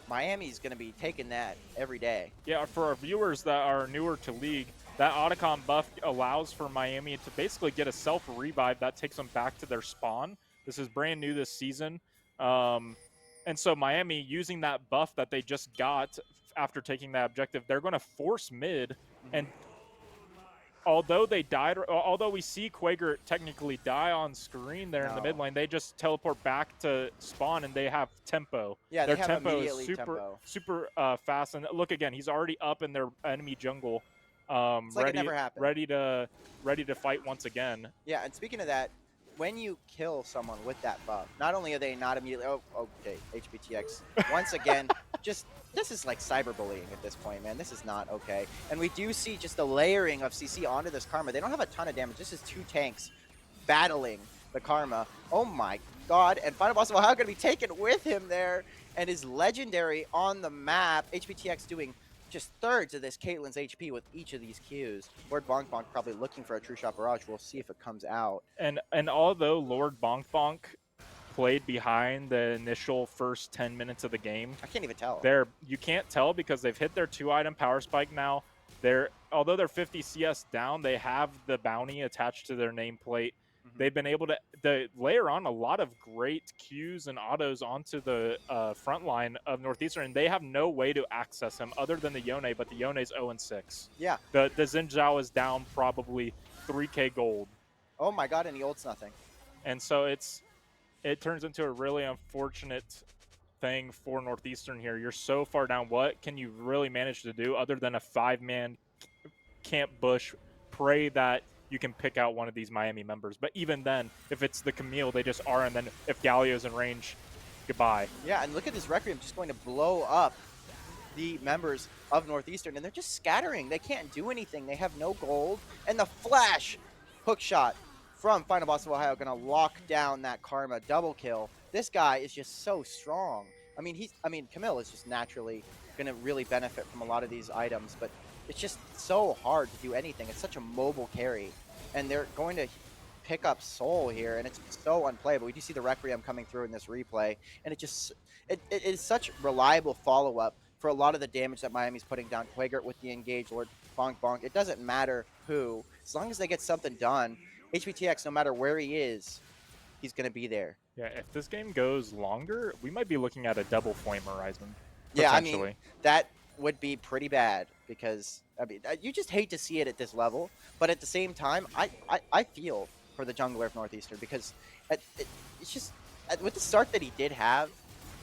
Miami's going to be taking that every day. Yeah, for our viewers that are newer to League, that Otacon buff allows for Miami to basically get a self-revive that takes them back to their spawn. This is brand new this season. And so Miami, using that buff that they just got after taking that objective, they're going to force mid. And although they died, although we see Quaker technically die on screen there in the mid lane, they just teleport back to spawn and they have tempo. Yeah, their they have tempo is super fast. And look again, he's already up in their enemy jungle. Like it never happened. Ready to fight once again. Yeah, and speaking of that, when you kill someone with that buff, not only are they not immediately, okay, HBTX, once again, this is like cyberbullying at this point, man. This is not okay. And we do see just the layering of CC onto this Karma. They don't have a ton of damage. This is 2 tanks battling the Karma. Oh my god. And Final Boss of Ohio going to be taken with him there, and is legendary on the map. HBTX doing just thirds of this Caitlyn's HP with each of these Qs. Lord Bonk Bonk probably looking for a True Shot Barrage. We'll see if it comes out. And although Lord Bonk Bonk played behind the initial first 10 minutes of the game, I can't even tell. You can't tell because they've hit their 2-item power spike now. Although they're 50 CS down, they have the bounty attached to their nameplate. They've been able to layer on a lot of great Qs and autos onto the front line of Northeastern, and they have no way to access him other than the Yone, but the Yone's 0-6. Yeah. The Xin Zhao is down probably 3k gold. Oh my god, and he ults nothing. And so it turns into a really unfortunate thing for Northeastern here. You're so far down. What can you really manage to do other than a 5-man camp bush, pray that you can pick out one of these Miami members. But even then, if it's the Camille, they just are, and then if Galio's in range, goodbye. Yeah, and look at this Requiem just going to blow up the members of Northeastern, and they're just scattering. They can't do anything. They have no gold. And the flash hook shot from Final Boss of Ohio going to lock down that Karma double kill. This guy is just so strong. I mean, Camille is just naturally going to really benefit from a lot of these items, but it's just so hard to do anything. It's such a mobile carry, and they're going to pick up Soul here, and it's so unplayable. We do see the Requiem coming through in this replay, and it is such reliable follow-up for a lot of the damage that Miami's putting down. Quagert with the engage, Lord Bonk Bonk. It doesn't matter who. As long as they get something done, HBTX, no matter where he is, he's going to be there. Yeah, if this game goes longer, we might be looking at a double Flame Horizon. Yeah, I mean, that would be pretty bad because, I mean, you just hate to see it at this level. But at the same time, I feel for the jungler of Northeastern because it's just, with the start that he did have,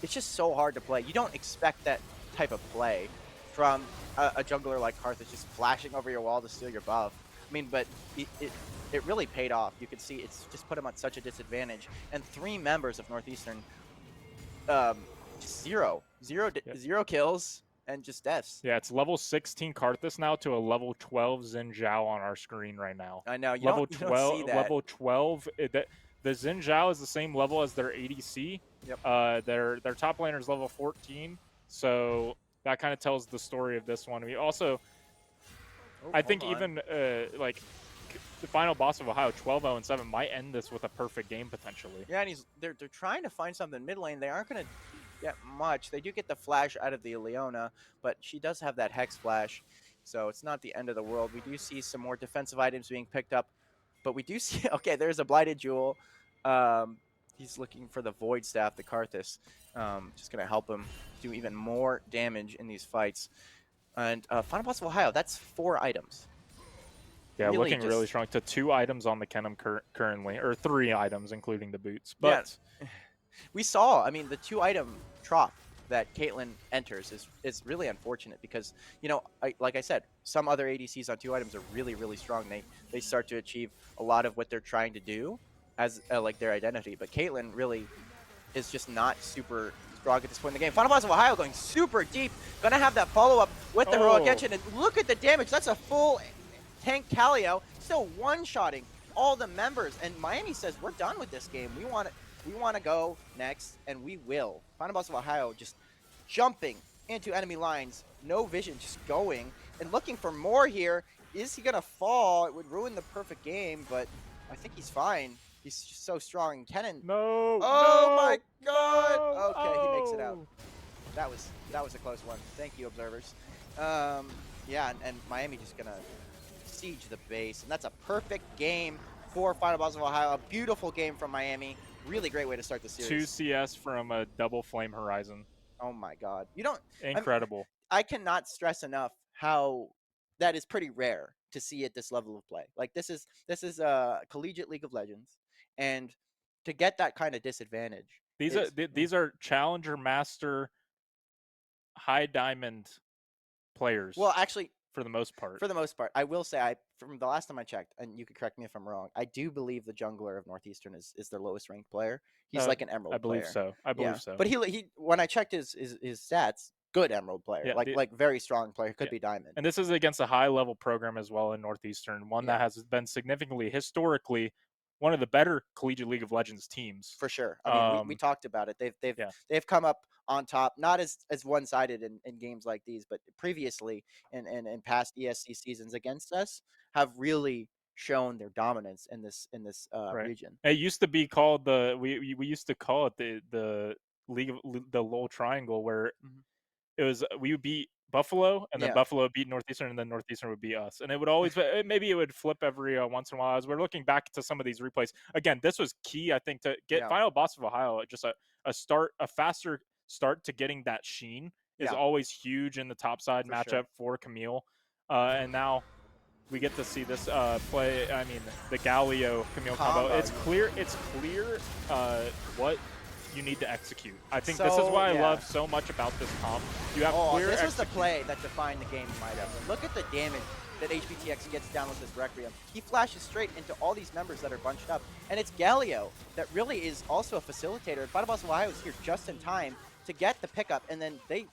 it's just so hard to play. You don't expect that type of play from a jungler like Karthus just flashing over your wall to steal your buff. I mean, but it really paid off. You could see it's just put him at such a disadvantage. And 3 members of Northeastern, zero kills and just deaths. Yeah, it's level 16 Karthus now to a level 12 Xin Zhao on our screen right now. I know. You level don't see that. Level 12. The Xin Zhao is the same level as their ADC. Yep. Their top laner is level 14. So that kind of tells the story of this one. We also, I think even like the final boss of Ohio, 12-0-7, might end this with a perfect game potentially. Yeah, and they're trying to find something mid lane. They aren't going to get much. They do get the flash out of the Leona, but she does have that Hex flash, so it's not the end of the world. We do see some more defensive items being picked up, but we do see, okay, there's a Blighted Jewel. He's looking for the Void Staff, the Karthus. Just going to help him do even more damage in these fights. And Final Boss of Ohio, that's 4 items. Yeah, really looking really strong. To 2 items on the Kenem currently, or 3 items, including the boots. But yeah. We saw, I mean, the 2-item trop that Caitlyn enters is really unfortunate because, you know, like I said, some other ADCs on 2 items are really, really strong. They start to achieve a lot of what they're trying to do as like their identity. But Caitlyn really is just not super strong at this point in the game. Final Boss of Ohio going super deep. Gonna have that follow-up with the Heroic Engine. And look at the damage. That's a full tank Calio. Still one-shotting all the members. And Miami says, we're done with this game. We want to go next, and we will. Final Boss of Ohio just jumping into enemy lines. No vision, just going. And looking for more here. Is he going to fall? It would ruin the perfect game, but I think he's fine. He's just so strong. Kennen. No. Oh no, my god. No, okay, he makes it out. That was a close one. Thank you, observers. Yeah, and Miami just gonna siege the base, and that's a perfect game for Final Boss of Ohio. A beautiful game from Miami. Really great way to start the series. 2 CS from a double Flame Horizon. Oh my god. You don't. Incredible. I cannot stress enough how that is pretty rare to see at this level of play. Like this is collegiate League of Legends. And to get that kind of disadvantage, these are Challenger Master high diamond players. Well, actually, for the most part. For the most part, I will say, from the last time I checked, and you could correct me if I'm wrong, I do believe the jungler of Northeastern is their lowest ranked player. He's like an Emerald. I believe player. So. I believe so. But he when I checked his stats, good Emerald player, yeah, like very strong player, could be Diamond. And this is against a high level program as well in Northeastern, one that has been significantly historically one of the better collegiate League of Legends teams. For sure. I mean, we talked about it. They've come up on top, not as one-sided in games like these, but previously in past ESC seasons against us have really shown their dominance in this region. It used to be called we used to call it the League of the Lowell Triangle, where it was we would beat Buffalo, and then Buffalo beat Northeastern, and then Northeastern would beat us. And it would always maybe it would flip every once in a while. As we're looking back to some of these replays, again, this was key, I think, to get Final Boss of Ohio. Just a faster start to getting that sheen is always huge in the top side matchup for Camille. And now we get to see this play. I mean, the Galio Camille combo. It's clear what you need to execute. I think this is why I love so much about this comp. You have clear this was the play that defined the game in my opinion. Look at the damage that HBTX gets down with this Requiem. He flashes straight into all these members that are bunched up, and it's Galio that really is also a facilitator. Final Boss of Ohio is here just in time to get the pickup, and then they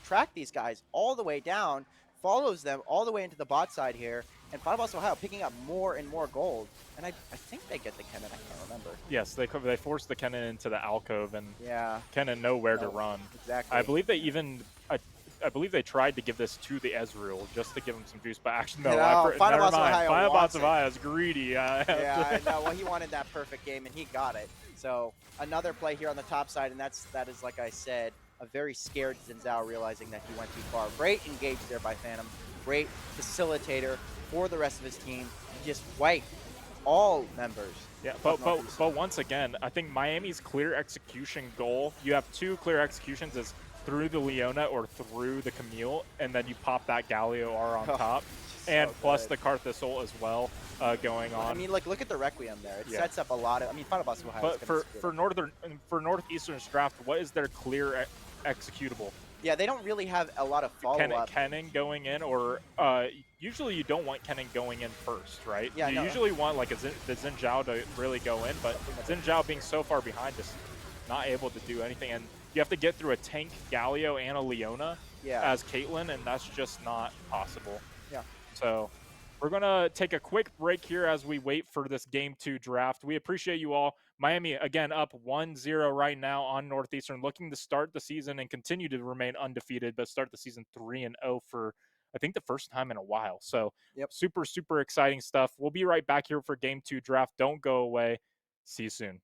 track these guys all the way down, follows them all the way into the bot side here, and Final Boss of Ohio picking up more and more gold. And I think they get the Kennen, I can't remember. Yes, they forced the Kennen into the alcove, and yeah, Kennen nowhere to run. Exactly. I believe they even I believe they tried to give this to the Ezreal just to give him some juice, but actually, no. Final Boss of Ohio Final Boss wants of Ohio is greedy. Yeah, I know. Well, he wanted that perfect game, and he got it. So another play here on the top side, and that is, like I said, a very scared Zhao realizing that he went too far. Great engage there by Phantom. Great facilitator for the rest of his team. He just wiped all members. Yeah, but once again, I think Miami's clear execution goal, you have two clear executions, is through the Leona or through the Camille, and then you pop that Galio R on top, and so plus good. the Carthusol as well going on. I mean, like, look at the Requiem there. It sets up a lot of. I mean, Final Boss of Ohio. But for Northeastern's draft, what is their clear executable? Yeah, they don't really have a lot of follow-up. Kennen going in, or usually you don't want Kennen going in first, right? Yeah, you usually want like the Xin Zhao to really go in, but Xin Zhao being so far behind, just not able to do anything, and you have to get through a tank Galio and a Leona as Caitlyn, and that's just not possible. Yeah. So we're going to take a quick break here as we wait for this Game 2 draft. We appreciate you all. Miami, again, up 1-0 right now on Northeastern, looking to start the season and continue to remain undefeated, but start the season 3-0 for, I think, the first time in a while. So super, super exciting stuff. We'll be right back here for Game 2 draft. Don't go away. See you soon.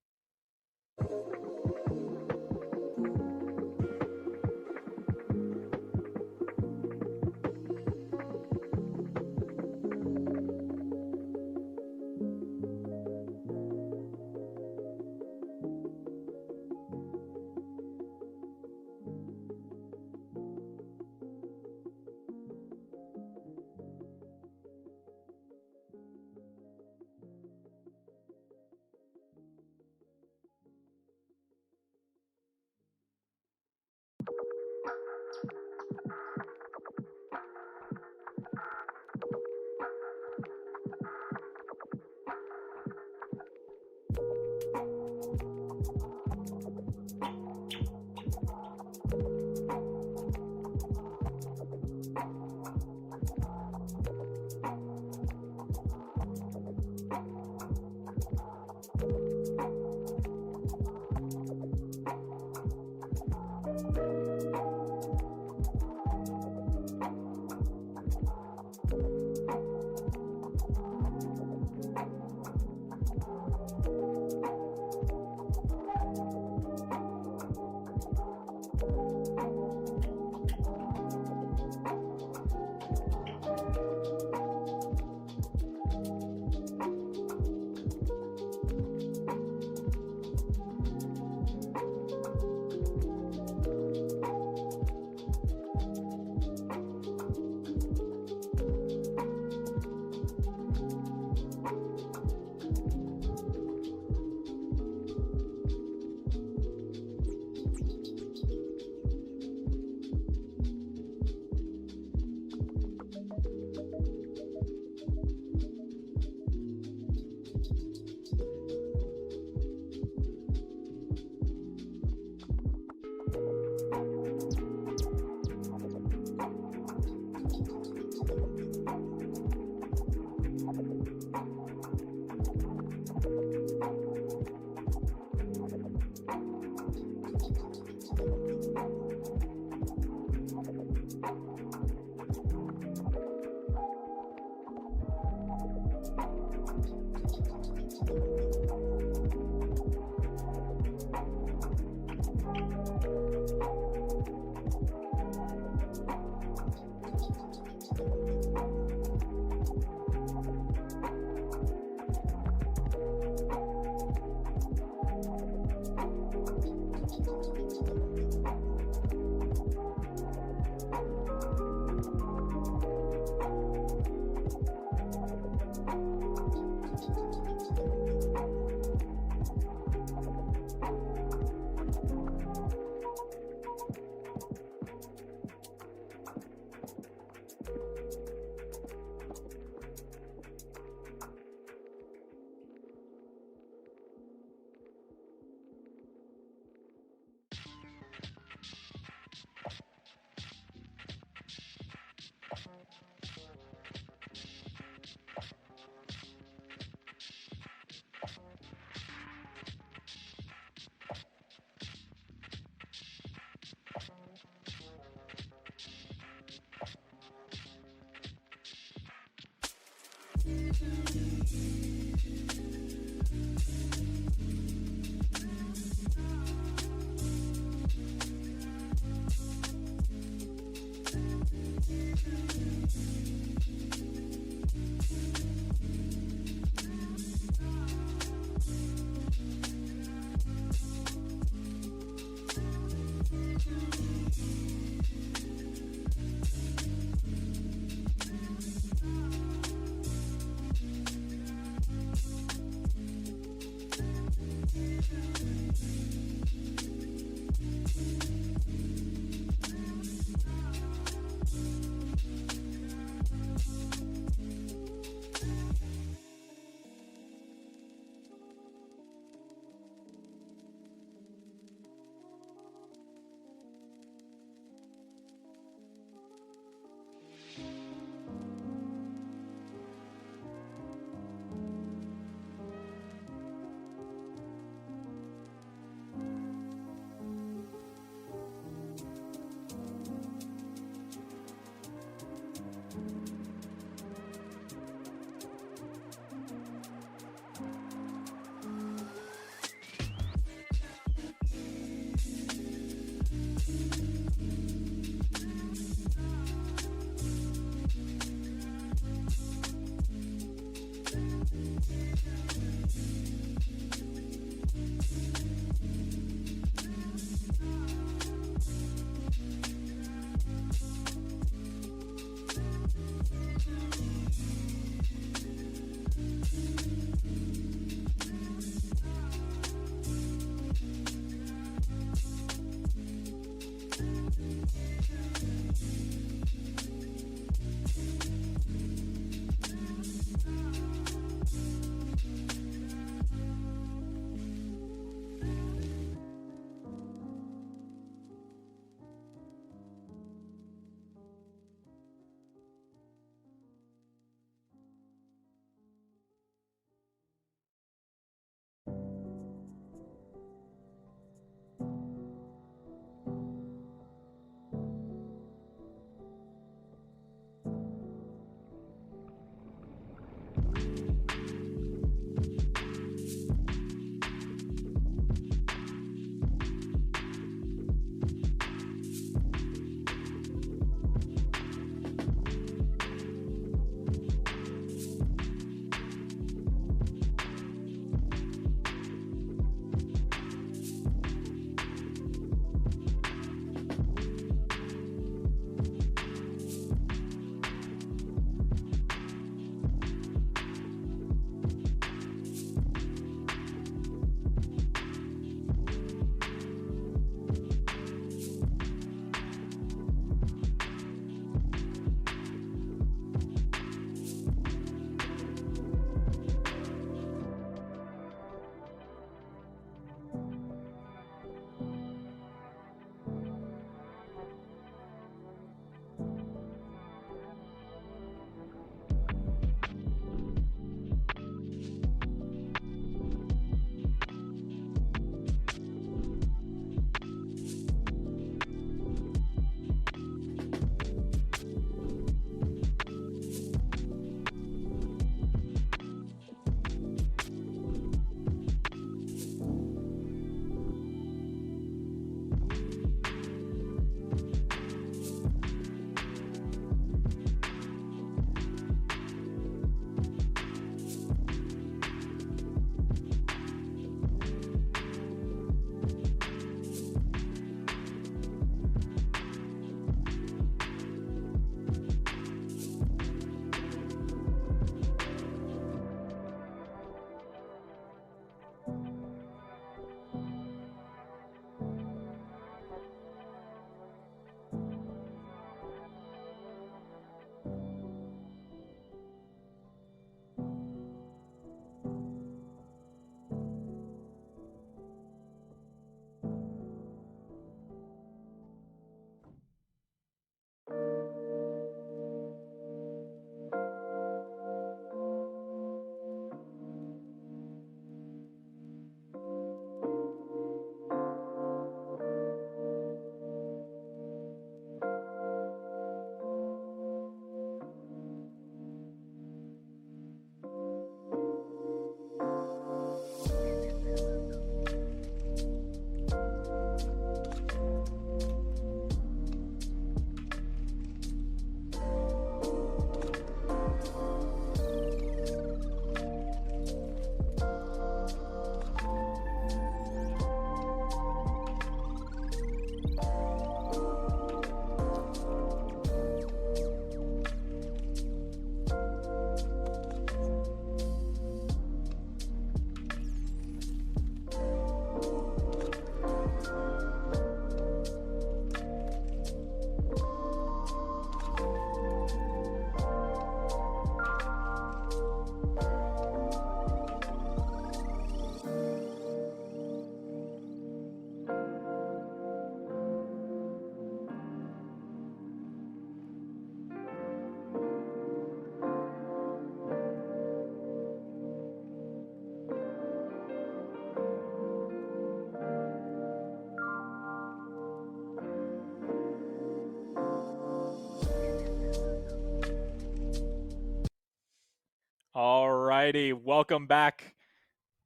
righty, welcome back.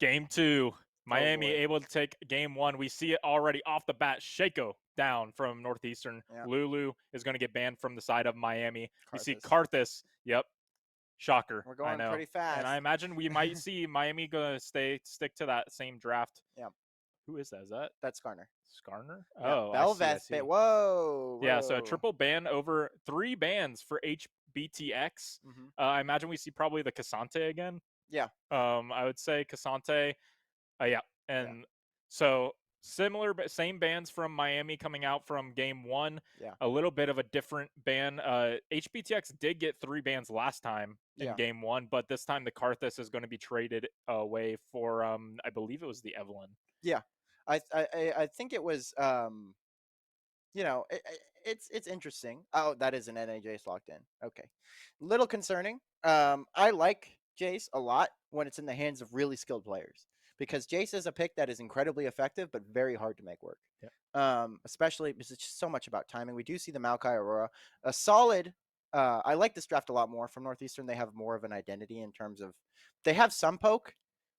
Game two. Oh Miami boy. able to take game one. We see it already off the bat. Shako down from Northeastern. Yeah. Lulu is going to get banned from the side of Miami. We see Carthus. Karthus. Yep. Shocker. We're I going know. pretty And I fast. imagine we might see Miami going to stick to that same draft. Yeah. Who is that? Is that That's Garner. Skarner? Yeah. Oh, I see. I Belveth. see. Whoa. Yeah, so a Whoa. triple ban over 3 bans for HBTX. Hmm. I imagine we see probably the Casante again. Yeah. I would say Casante. Yeah, Yeah. and so similar, but same bands from Miami coming out from game one. Yeah. A little bit of a different ban. HBTX did get 3 bans last time in Yeah. game one, but this time the Karthus is going to be traded away for I believe it was the Evelyn. Yeah. I think it was it's interesting. Oh, that is an NA Jace locked in. Okay, little concerning. I like Jace a lot when it's in the hands of really skilled players because Jace is a pick that is incredibly effective but very hard to make work. Yeah. Especially because it's just so much about timing. We do see the Maokai Aurora, a solid. I like this draft a lot more from Northeastern. They have more of an identity in terms of they have some poke.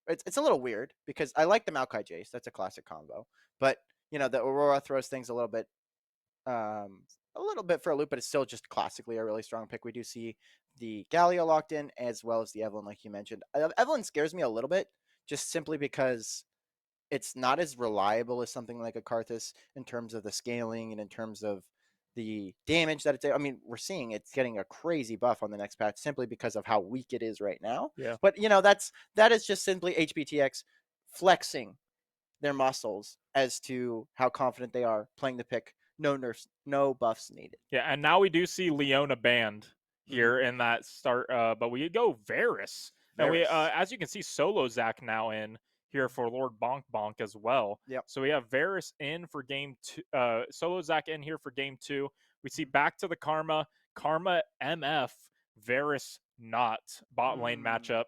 It's a little weird because I like the Maokai Jace. That's a classic combo, but the Aurora throws things a little bit for a loop, but it's still just classically a really strong pick. We do see the Galio locked in as well as the Evelyn, like you mentioned. Evelyn scares me a little bit just simply because it's not as reliable as something like a Karthus in terms of the scaling and in terms of the damage that it's. I mean, we're seeing it's getting a crazy buff on the next patch simply because of how weak it is right now. Yeah. But that is just simply HBTX flexing their muscles as to how confident they are playing the pick. No nerfs, no buffs needed. Yeah, and now we do see Leona banned here in that start, but we go Varus. And we, Varus. as you can see, Solo Zach now in here for Lord Bonk Bonk as well. Yep. So we have Varus in for game two, Solo Zach in here for game two. We see Mhm. back to the Karma, Karma MF, Varus not bot lane Mm.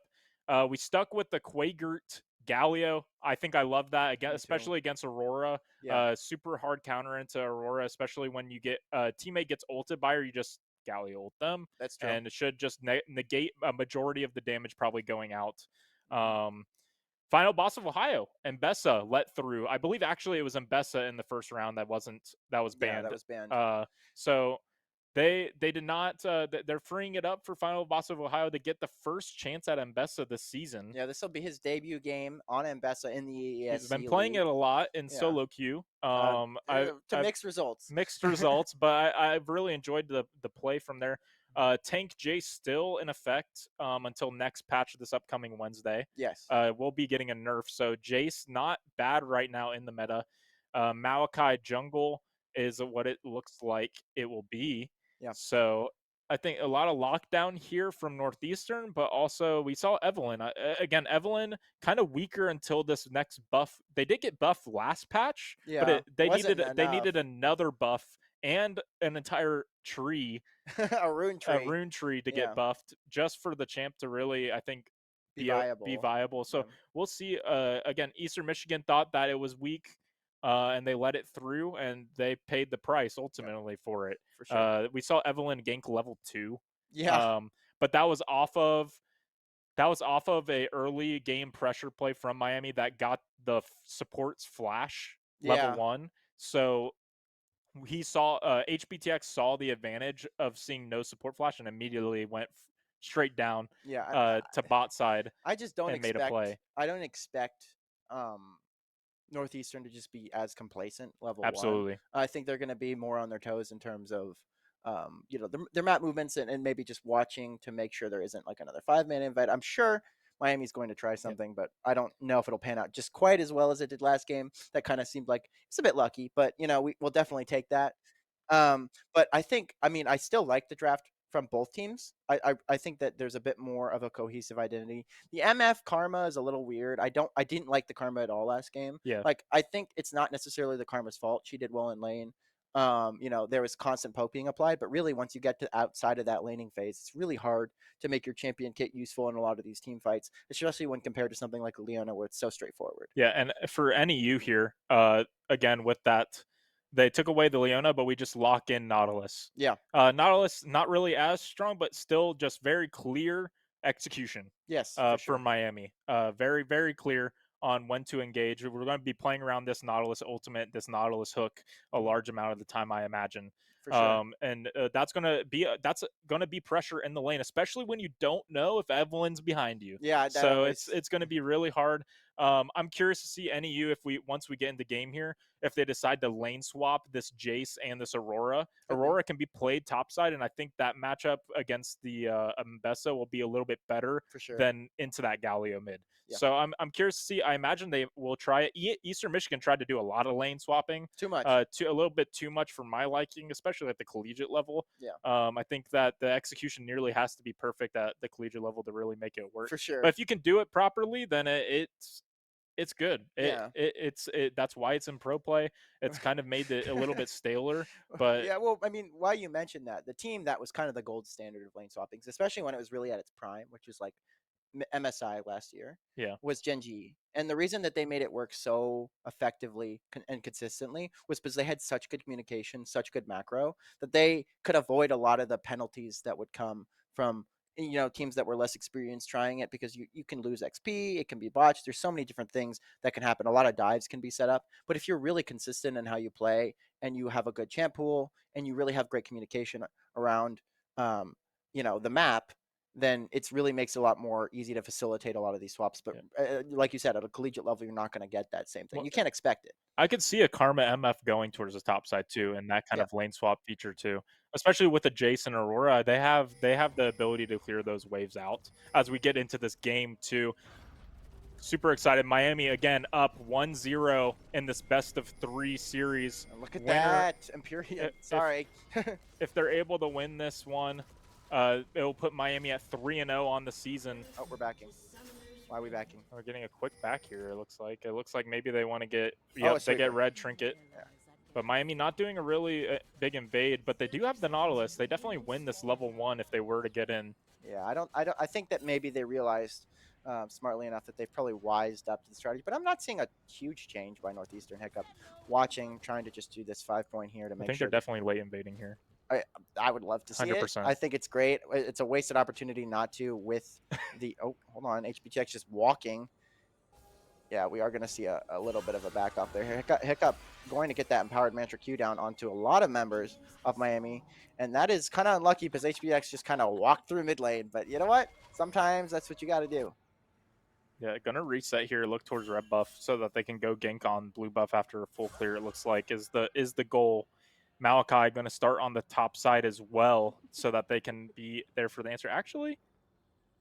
matchup. We stuck with the Quagert Galio. I think I love that again, Me too. especially against Aurora. Yeah, Super hard counter into Aurora, especially when you get teammate gets ulted by her, you just Galio ult them, that's true. and it should just negate a majority of the damage probably going out. Mhm. Final boss of Ohio, Mbessa let through. I believe actually it was Mbessa in the first round that was Yeah, that banned. was banned. So they did not. They're freeing it up for Final Boss of Ohio to get the first chance at Mbessa this season. Yeah, this will be his debut game on Mbessa in the ESC He's been playing league. it a lot in Yeah. solo queue. To I've mixed results. mixed results, but I've really enjoyed the play from there. Tank J still in effect until next patch this upcoming Wednesday. Yes. We'll be getting a nerf, so Jace not bad right now in the meta. Maokai Jungle is what it looks like it will be. Yeah. So I think a lot of lockdown here from Northeastern, but also we saw Evelyn. Again, Evelyn kind of weaker until this next buff. They did get buff last patch, but Yeah. Wasn't they enough. needed another buff and an entire tree, A rune a tree. rune tree to Yeah. get buffed just for the champ to really, I think, Be viable. be viable. So Yeah. we'll see. Again, Eastern Michigan thought that it was weak, and they let it through, and they paid the price ultimately for it. For sure. We saw Evelyn gank level 2, Yeah. but that was off of a early game pressure play from Miami that got the supports flash level Yeah. 1. So he saw HBTX saw the advantage of seeing no support flash and immediately went straight down Yeah. to bot side I just don't and made a play. I don't expect Northeastern to just be as complacent level 1. Absolutely. I think they're going to be more on their toes in terms of their map movements and maybe just watching to make sure there isn't like another 5-man invite. I'm sure Miami's going to try something, but I don't know if it'll pan out just quite as well as it did last game. That kind of seemed like it's a bit lucky, but we'll definitely take that. But I still like the draft from both teams. I think that there's a bit more of a cohesive identity. The MF Karma is a little weird. I didn't like the Karma at all last game. Yeah. Like I think it's not necessarily the Karma's fault. She did well in lane. There was constant poke being applied, but really once you get to outside of that laning phase, it's really hard to make your champion kit useful in a lot of these team fights, especially when compared to something like Leona where it's so straightforward. Yeah, and for NEU here, again with that, they took away the Leona, but we just lock in Nautilus. Yeah. Nautilus not really as strong, but still just very clear execution Yes, for for sure. Miami. Very, very clear on when to engage. We're going to be playing around this Nautilus ultimate, this Nautilus hook a Mhm. large amount of the time, I imagine. For sure. And that's going to be pressure in the lane, especially when you don't know if Evelyn's behind you. Yeah, that So always. it's going to be really hard. I'm curious to see NEU if we once we get into game here, if they decide to lane swap this Jace and this Aurora. Could be Aurora can be played topside, and I think that matchup against the Mbessa will be a little bit better for sure. than into that Galio mid. Yeah. So I'm curious to see. I imagine they will try it. Eastern Michigan tried to do a lot of lane swapping, Too much. to a little bit too much for my liking, especially at the collegiate level. Yeah. I think that the execution nearly has to be perfect at the collegiate level to really make it work. For But sure. if you can do it properly, then it's good. Yeah. That's why it's in pro play. It's kind of made it a little bit staler, but Yeah, well, I mean, why you mentioned that, the team that was kind of the gold standard of lane swappings, especially when it was really at its prime, which was like MSI last year, yeah, was Gen G. And the reason that they made it work so effectively and consistently was because they had such good communication, such good macro, that they could avoid a lot of the penalties that would come from teams that were less experienced trying it, because you can lose XP, it can be botched. There's so many different things that can happen. A lot of dives can be set up. But if you're really consistent in how you play and you have a good champ pool and you really have great communication around um, the map, then it's really makes it a lot more easy to facilitate a lot of these swaps. But yeah. like you said, at a collegiate level, you're not going to get that same thing. Well, You can't expect it. I could see a Karma MF going towards the top side too, and that kind Yeah. of lane swap feature too. Especially with the Jason Aurora, they have the ability to clear those waves out as we get into this game too. Super excited. Miami again up 1-0 in this best of 3 series. And look at Winner that. Empyrean. if Sorry. if they're able to win this one, it'll put Miami at 3-0 on the season. Oh, we're backing. Why are we backing? We're getting a quick back here. It looks like. It looks like maybe they want to get. Oh, Yep, a they get sweeper. red trinket. Yeah. But Miami not doing a really big invade, but they do have the Nautilus. They definitely win this level 1 if they were to get in. Yeah, I think that maybe they realized smartly enough that they've probably wised up to the strategy. But I'm not seeing a huge change by Northeastern. Hiccup, watching, trying to just do this 5 point here to I make think they're sure. definitely late invading here. I I would love to see it. 100%. I think it's great. It's a wasted opportunity not to with the. Oh, hold on. HBTX just walking. Yeah, we are going to see a little bit of a back off there. Hiccup going to get that empowered mantra Q down onto a lot of members of Miami. And that is kind of unlucky because HBX just kind of walked through mid lane. But you know what? Sometimes that's what you got to do. Yeah, gonna reset here, look towards red buff so that they can go gank on blue buff after a full clear. It looks like is the goal. Malachi gonna start on the top side as well so that they can be there for the answer. Actually, it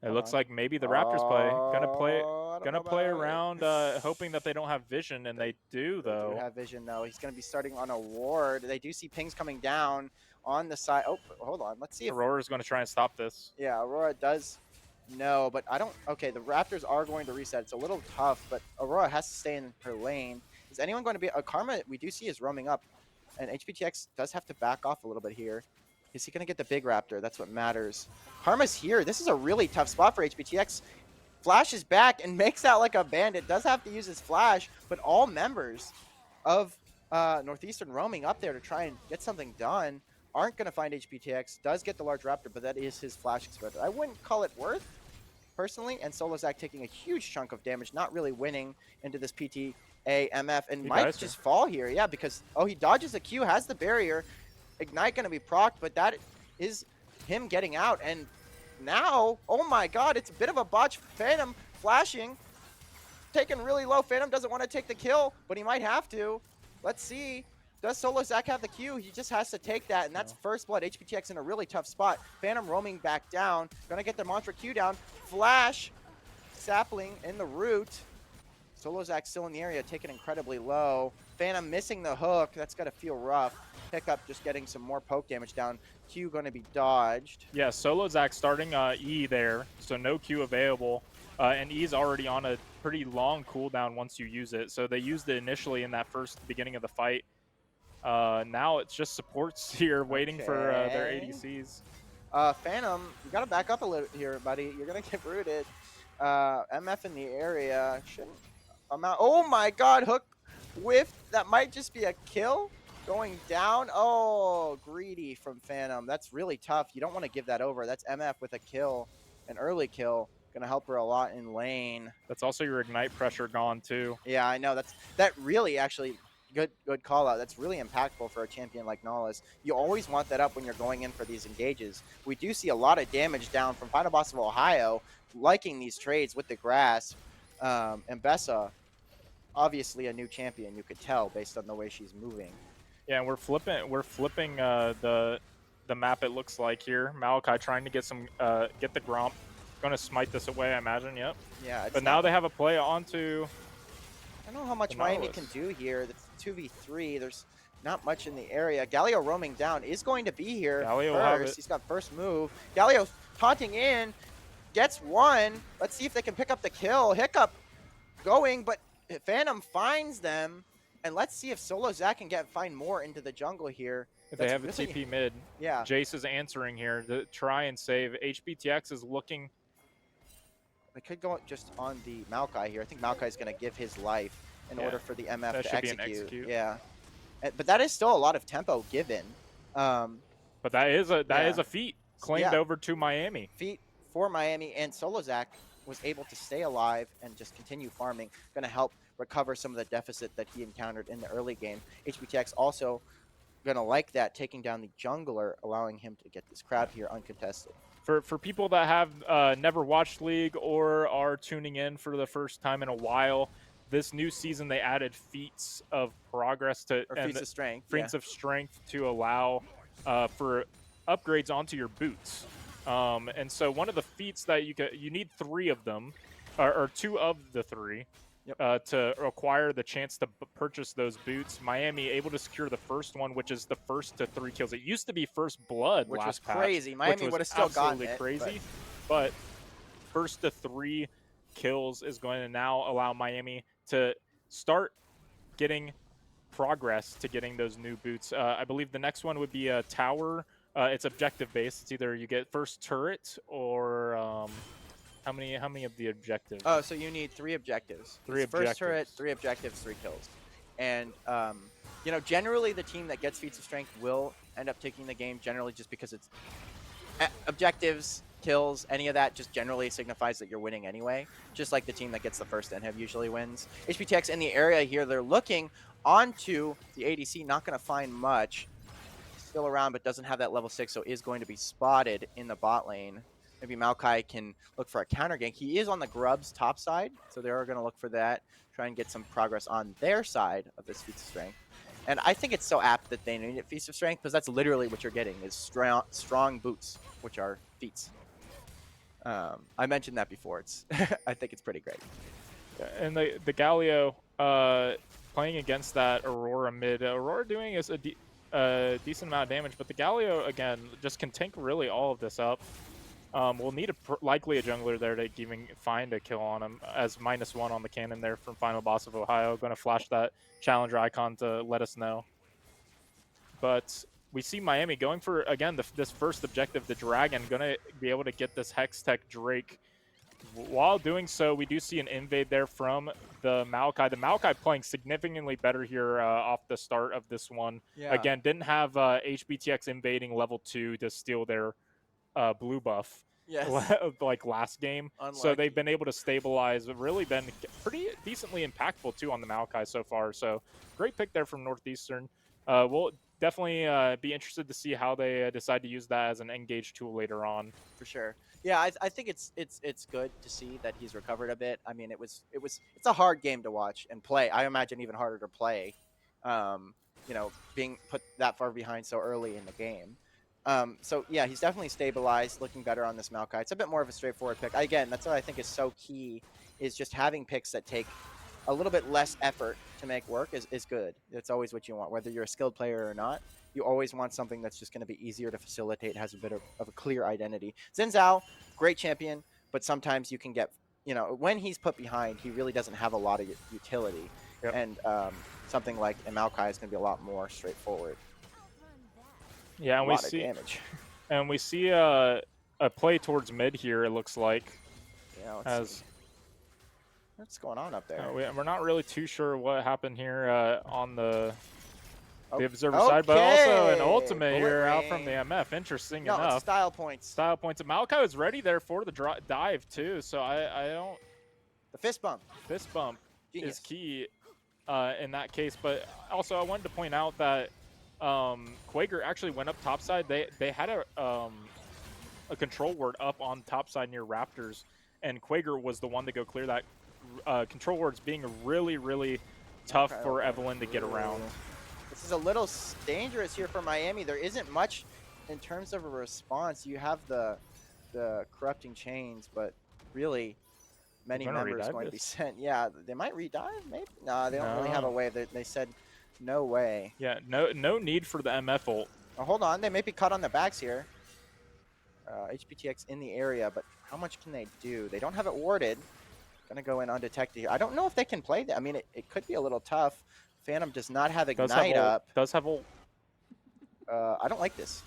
Hold looks on. like maybe the Raptors play. Oh, I don't know Gonna play about it. around, hoping that they don't have vision, and They, they do they do though. have vision, though. He's going to be starting on a ward. They do see pings coming down on the side. Oh, hold on. Let's see if. Aurora's gonna try and stop this. Yeah, Aurora does. No, but I don't. Okay, the Raptors are going to reset. It's a little tough, but Aurora has to stay in her lane. Is anyone going to be. Karma, we do see, is roaming up, and HPTX does have to back off a little bit here. Is he going to get the big Raptor? That's what matters. Karma's here. This is a really tough spot for HPTX. Flashes back and makes out like a bandit. Does have to use his flash, but all members of Northeastern roaming up there to try and get something done aren't going to find HPTX. Does get the large Raptor, but that is his flash exploder. I wouldn't call it worth, personally, and Solo Zach taking a huge chunk of damage, not really winning into this PTA MF, and He might dies just here. fall here. Yeah, because, oh, he dodges a Q, has the barrier. Ignite going to be procced, but that is him getting out, and now, oh my god, it's a bit of a botch. Phantom flashing, taken really low. Phantom doesn't want to take the kill, but he might have to. Let's see. Does Solo Zach have the Q? He just has to take that, and that's first blood. HPTX in a really tough spot. Phantom roaming back down. Gonna get the Mantra Q down. Flash. Sapling in the root. Solo Zach still in the area, taken incredibly low. Phantom missing the hook. That's got to feel rough. Hiccup just getting some more poke damage down. Q going to be dodged. Yeah, Solo Zach starting E there, so no Q available. And E's already on a pretty long cooldown once you use it. So they used it initially in that first beginning of the fight. Now it's just supports here waiting for their Okay. ADCs. Phantom, you got to back up a little here, buddy. You're going to get rooted. MF in the area. Shouldn't amount. Oh my god, hook whiff. That might just be a kill. Going down. Oh, greedy from Phantom. That's really tough. You don't want to give that over. That's MF with a kill. an early kill. Gonna help her a lot in lane. That's also your ignite pressure gone too. Yeah, I know. That really actually good call out. That's really impactful for a champion like Nollis. You always want that up when you're going in for these engages. We do see a lot of damage down from Final Boss of Ohio, liking these trades with the grasp. And Bessa, obviously a new champion, you could tell based on the way she's moving. Yeah, and we're flipping the map. It looks like here. Malachi trying to get the Gromp. Gonna smite this away, I imagine. Yep. Yeah, But now they have a play onto. I don't know how much the Miami Nautilus. can do here. That's 2v3. There's not much in the area. Galio roaming down is going to be here Galio will have first. it. He's got first move. Galio taunting in, gets one. Let's see if they can pick up the kill. Hiccup going, but Phantom finds them. And let's see if Solo Zach can find more into the jungle here. They have a TP mid. Yeah. Jace is answering here to try and save. HBTX is looking. They could go just on the Maokai here. I think Maokai is going to give his life in order for the MF That to should be an execute. execute. Yeah. But that is still a lot of tempo given. But that is a feat claimed over to Miami. Feat for Miami, and Solozak was able to stay alive and just continue farming. Going to help recover some of the deficit that he encountered in the early game. HBTX also going to like that, taking down the jungler, allowing him to get this crowd here uncontested. For people that have never watched League or are tuning in for the first time in a while, this new season they added feats of progress Feats of strength. Feats of strength to allow for upgrades onto your boots. And so one of the feats that you need 3 of them, or 2 of the 3. Yep. To acquire the chance to purchase those boots. Miami able to secure the first one, which is the first to 3 kills. It used to be first blood, which last was crazy. Patch, Miami would have still gotten it. Crazy, but first to 3 kills is going to now allow Miami to start getting progress to getting those new boots. I believe the next one would be a tower. It's objective based. It's either you get first turret or how many of the objectives? Oh, so you need 3 objectives. 3 objectives. First turret, 3 objectives, 3 kills. And you know, generally the team that gets feats of strength will end up taking the game. Generally, just because it's objectives, kills, any of that just generally signifies that you're winning anyway. Just like the team that gets the first NHEV usually wins. HBTX in the area here, they're looking onto the ADC. Not going to find much. Still around, but doesn't have that level 6, so is going to be spotted in the bot lane. Maybe Maokai can look for a counter gank. He is on the Grubs top side, so they are going to look for that. Try and get some progress on their side of this Feats of Strength. And I think it's so apt that they need Feats of Strength, because that's literally what you're getting, is strong boots, which are feats. I mentioned that before. It's I think it's pretty great. And the Galio playing against that Aurora mid. Aurora doing is a decent amount of damage, but the Galio, again, just can tank really all of this up. We'll need likely a jungler there to even find a kill on him, as -1 on the cannon there from Final Boss of Ohio. Going to flash that challenger icon to let us know. But we see Miami going for, again, this first objective, the Dragon, going to be able to get this Hextech Drake. While doing so, we do see an invade there from the Maokai. The Maokai playing significantly better here off the start of this one. Yeah. Again, didn't have HBTX invading level 2 to steal their blue buff like last game. Unlucky. So they've been able to stabilize, really been pretty decently impactful too on the Maokai so far. So great pick there from Northeastern. We'll definitely be interested to see how they decide to use that as an engage tool later on. For sure. Yeah, I think it's good to see that he's recovered a bit. I mean, it's a hard game to watch and play. I imagine even harder to play. You know, being put that far behind so early in the game. So yeah, he's definitely stabilized, looking better on this Maokai. It's a bit more of a straightforward pick. Again, that's what I think is so key, is just having picks that take a little bit less effort to make work is good. It's always what you want, whether you're a skilled player or not. You always want something that's just going to be easier to facilitate, has a bit of a clear identity. Xin Zhao, great champion, but sometimes you can get, you know, when he's put behind, he really doesn't have a lot of utility. Yep. And something like a Maokai is going to be a lot more straightforward. Yeah, and we see damage. And we see a play towards mid here. It looks like. Yeah. Let's see. What's going on up there? We're not really too sure what happened here on the. the observer side, but also an Okay, ultimate bullet here out from the ring. MF. Interesting No, it's enough. style points. Style points. Malachi was ready there for the dive too, so I don't. The fist bump. Fist bump is Genius. key in that case, but also I wanted to point out that Quaker actually went up topside. They had a control word up on topside near Raptors, and Quaker was the one to go clear that control words, being really tough Okay, for okay. Evelyn to get around. This is a little dangerous here for Miami. There isn't much in terms of a response. You have the corrupting chains, but really many Gonna members redive going to be this. sent. Yeah, they might redive. Maybe no, they don't really have a No. way. They said no way. Yeah, no need for the MF ult. Oh, hold on, they may be caught on the backs here. HPTX in the area, but how much can they do? They don't have it warded. Gonna go in undetected here. I don't know if they can play that. I mean, it could be a little tough. Phantom does not have Ignite up. Does have ult. I don't like this.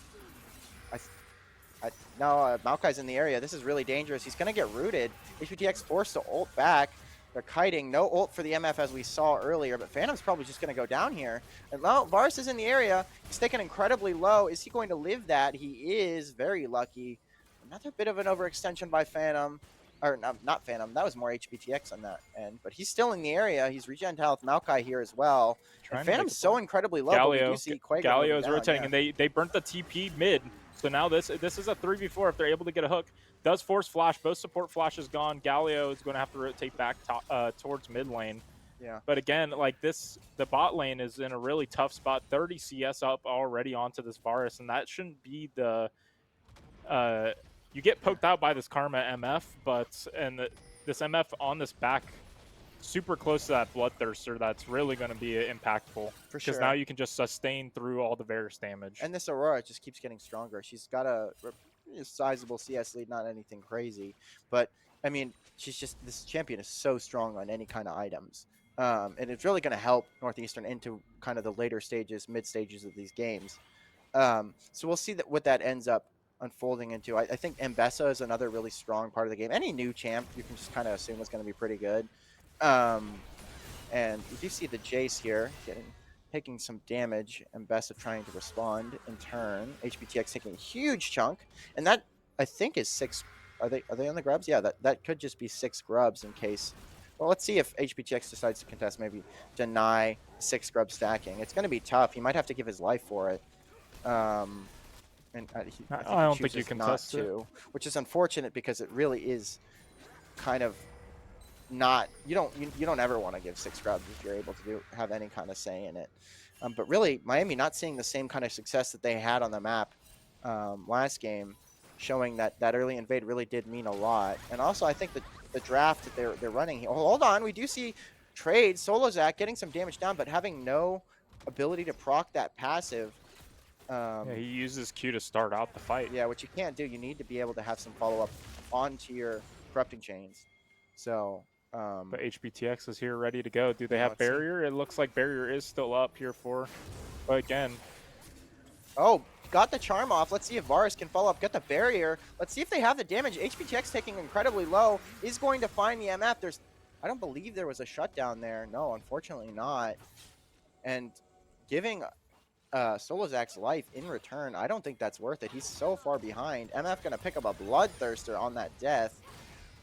No, Maokai's in the area. This is really dangerous. He's going to get rooted. HPTX forced to ult back. They're kiting. No ult for the MF as we saw earlier, but Phantom's probably just going to go down here. And now Vars is in the area. He's taken incredibly low. Is he going to live that? He is very lucky. Another bit of an overextension by Phantom. Or not Phantom. That was more HPTX on that end. But he's still in the area. He's regen health. Maokai here as well. And Phantom's so incredibly low, but we do see Quaker Galio is down, rotating, yeah. and they burnt the TP mid. So now this is a 3v4 if they're able to get a hook. Does force flash. Both support flashes gone. Galio is going to have to rotate back towards mid lane. Yeah. But again, like this, the bot lane is in a really tough spot. 30 CS up already onto this Varus, and that shouldn't be the... you get poked out by this Karma MF, but this MF on this back, super close to that Bloodthirster, that's really going to be impactful. For sure. Because now you can just sustain through all the Varus damage. And this Aurora just keeps getting stronger. She's got a sizable CS lead, not anything crazy. But, I mean, this champion is so strong on any kind of items. And it's really going to help Northeastern into kind of the later stages, mid stages of these games. So we'll see what that ends up unfolding into. I think Mbessa is another really strong part of the game. Any new champ, you can just kind of assume is going to be pretty good. And you do see the Jace here taking some damage. Mbessa trying to respond in turn. HPTX taking a huge chunk, and that I think is 6. Are they on the grubs? Yeah, that could just be 6 grubs in case. Well, let's see if HPTX decides to contest. Maybe deny 6 grub stacking. It's going to be tough. He might have to give his life for it. And I don't think you can test it, which is unfortunate because it really is kind of not. You don't ever want to give 6 grubs if you're able to have any kind of say in it. But really, Miami not seeing the same kind of success that they had on the map last game, showing that early invade really did mean a lot. And also, I think that the draft that they're running here. Hold on, we do see trade Solozak getting some damage down, but having no ability to proc that passive. Yeah, he uses Q to start out the fight. Yeah, which you can't do. You need to be able to have some follow-up onto your corrupting chains. So, but HPTX is here ready to go. Do they have barrier? It looks like barrier is still up here for, but again. Oh, got the charm off. Let's see if Varus can follow up. Get the barrier. Let's see if they have the damage. HPTX taking incredibly low. Is going to find the MF. I don't believe there was a shutdown there. No, unfortunately not. And giving Solozak's life in return, I don't think that's worth it. He's so far behind. MF gonna pick up a Bloodthirster on that death.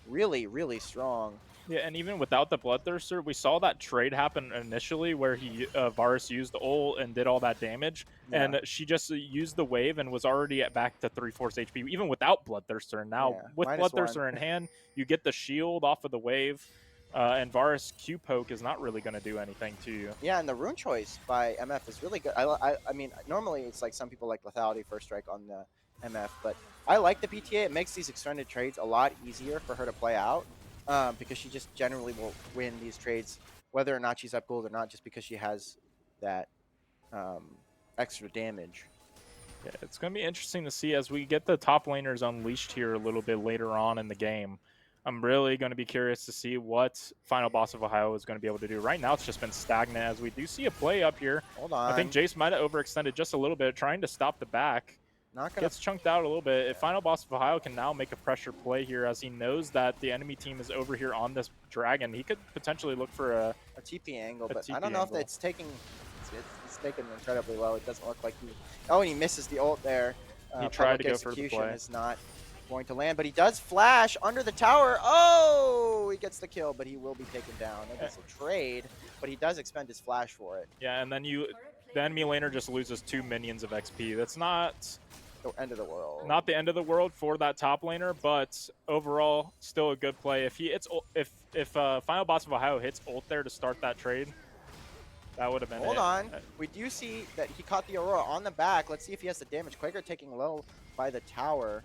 Really, really strong. Yeah, and even without the Bloodthirster, we saw that trade happen initially where he Varus used ult and did all that damage, and she just used the wave and was already back to 3/4 HP, even without Bloodthirster. And now with Bloodthirster in hand, you get the shield off of the wave. And Varus Q poke is not really going to do anything to you. Yeah, and the rune choice by MF is really good. I mean, normally it's like some people like lethality first strike on the MF, but I like the PTA. It makes these extended trades a lot easier for her to play out because she just generally will win these trades, whether or not she's up gold or not, just because she has that extra damage. Yeah, it's going to be interesting to see as we get the top laners unleashed here a little bit later on in the game. I'm really going to be curious to see what Final Boss of Ohio is going to be able to do. Right now, it's just been stagnant as we do see a play up here. Hold on. I think Jace might have overextended just a little bit, trying to stop the back. Gets chunked out a little bit. If Final Boss of Ohio can now make a pressure play here as he knows that the enemy team is over here on this dragon, he could potentially look for a TP angle, but I don't know if it's taking It's taken incredibly low. It doesn't look like he. Oh, and he misses the ult there. He tried to Public go for the execution play. is not going to land, but he does flash under the tower. Oh, he gets the kill, but he will be taken down. It Eh, is a trade, but he does expend his flash for it. Yeah, and then the enemy laner just loses 2 minions of XP. That's The end of the world. not the end of the world for that top laner, but overall still a good play. If he hits if Final Boss of Ohio hits ult there to start that trade, that would have been Hold it. on. We do see that he caught the Aurora on the back. Let's see if he has the damage. Quaker taking low by the tower.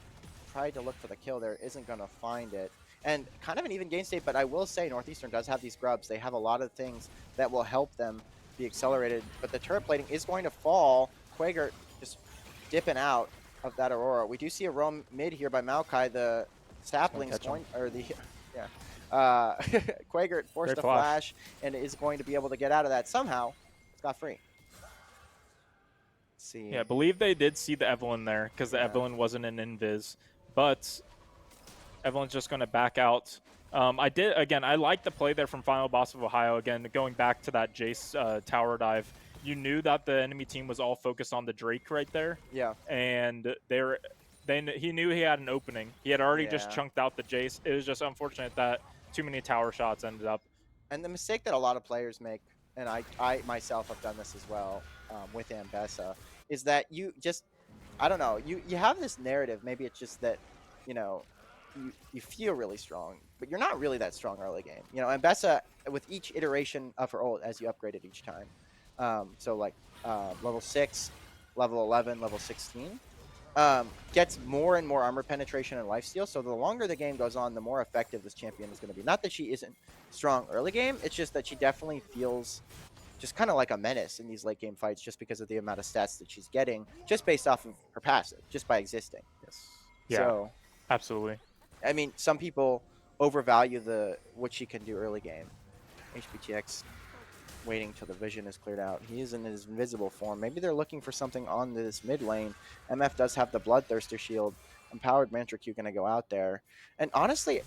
Tried to look for the kill there. Isn't going to find it. And kind of an even game state, but I will say Northeastern does have these grubs. They have a lot of things that will help them be accelerated. But the turret plating is going to fall. Quaker just dipping out of that Aurora. We do see a roam mid here by Maokai. The sapling's going, or the, yeah. Quaker forced Great a flash and is going to be able to get out of that somehow. Scot-free. Let's see. Yeah, I believe they did see the Evelyn there because the Evelyn wasn't an invis, but Evelyn's just going to back out. I like the play there from Final Boss of Ohio. Again, going back to that Jace tower dive, you knew that the enemy team was all focused on the Drake right there. Yeah. And he knew he had an opening. He had already just chunked out the Jace. It was just unfortunate that too many tower shots ended up. And the mistake that a lot of players make, and I myself have done this as well with Ambessa, is that you just, I don't know, you have this narrative. Maybe it's just that, you feel really strong, but you're not really that strong early game. Ambessa, with each iteration of her ult, as you upgrade it each time, so like level 6, level 11, level 16, gets more and more armor penetration and lifesteal. So the longer the game goes on, the more effective this champion is going to be. Not that she isn't strong early game, it's just that she definitely feels just kind of like a menace in these late game fights just because of the amount of stats that she's getting just based off of her passive, just by existing. Yes. Yeah, so, absolutely. I mean, some people overvalue what she can do early game. HBTX waiting till the vision is cleared out. He is in his invisible form. Maybe they're looking for something on this mid lane. MF does have the Bloodthirster shield. Empowered Mantra Q going to go out there. And honestly,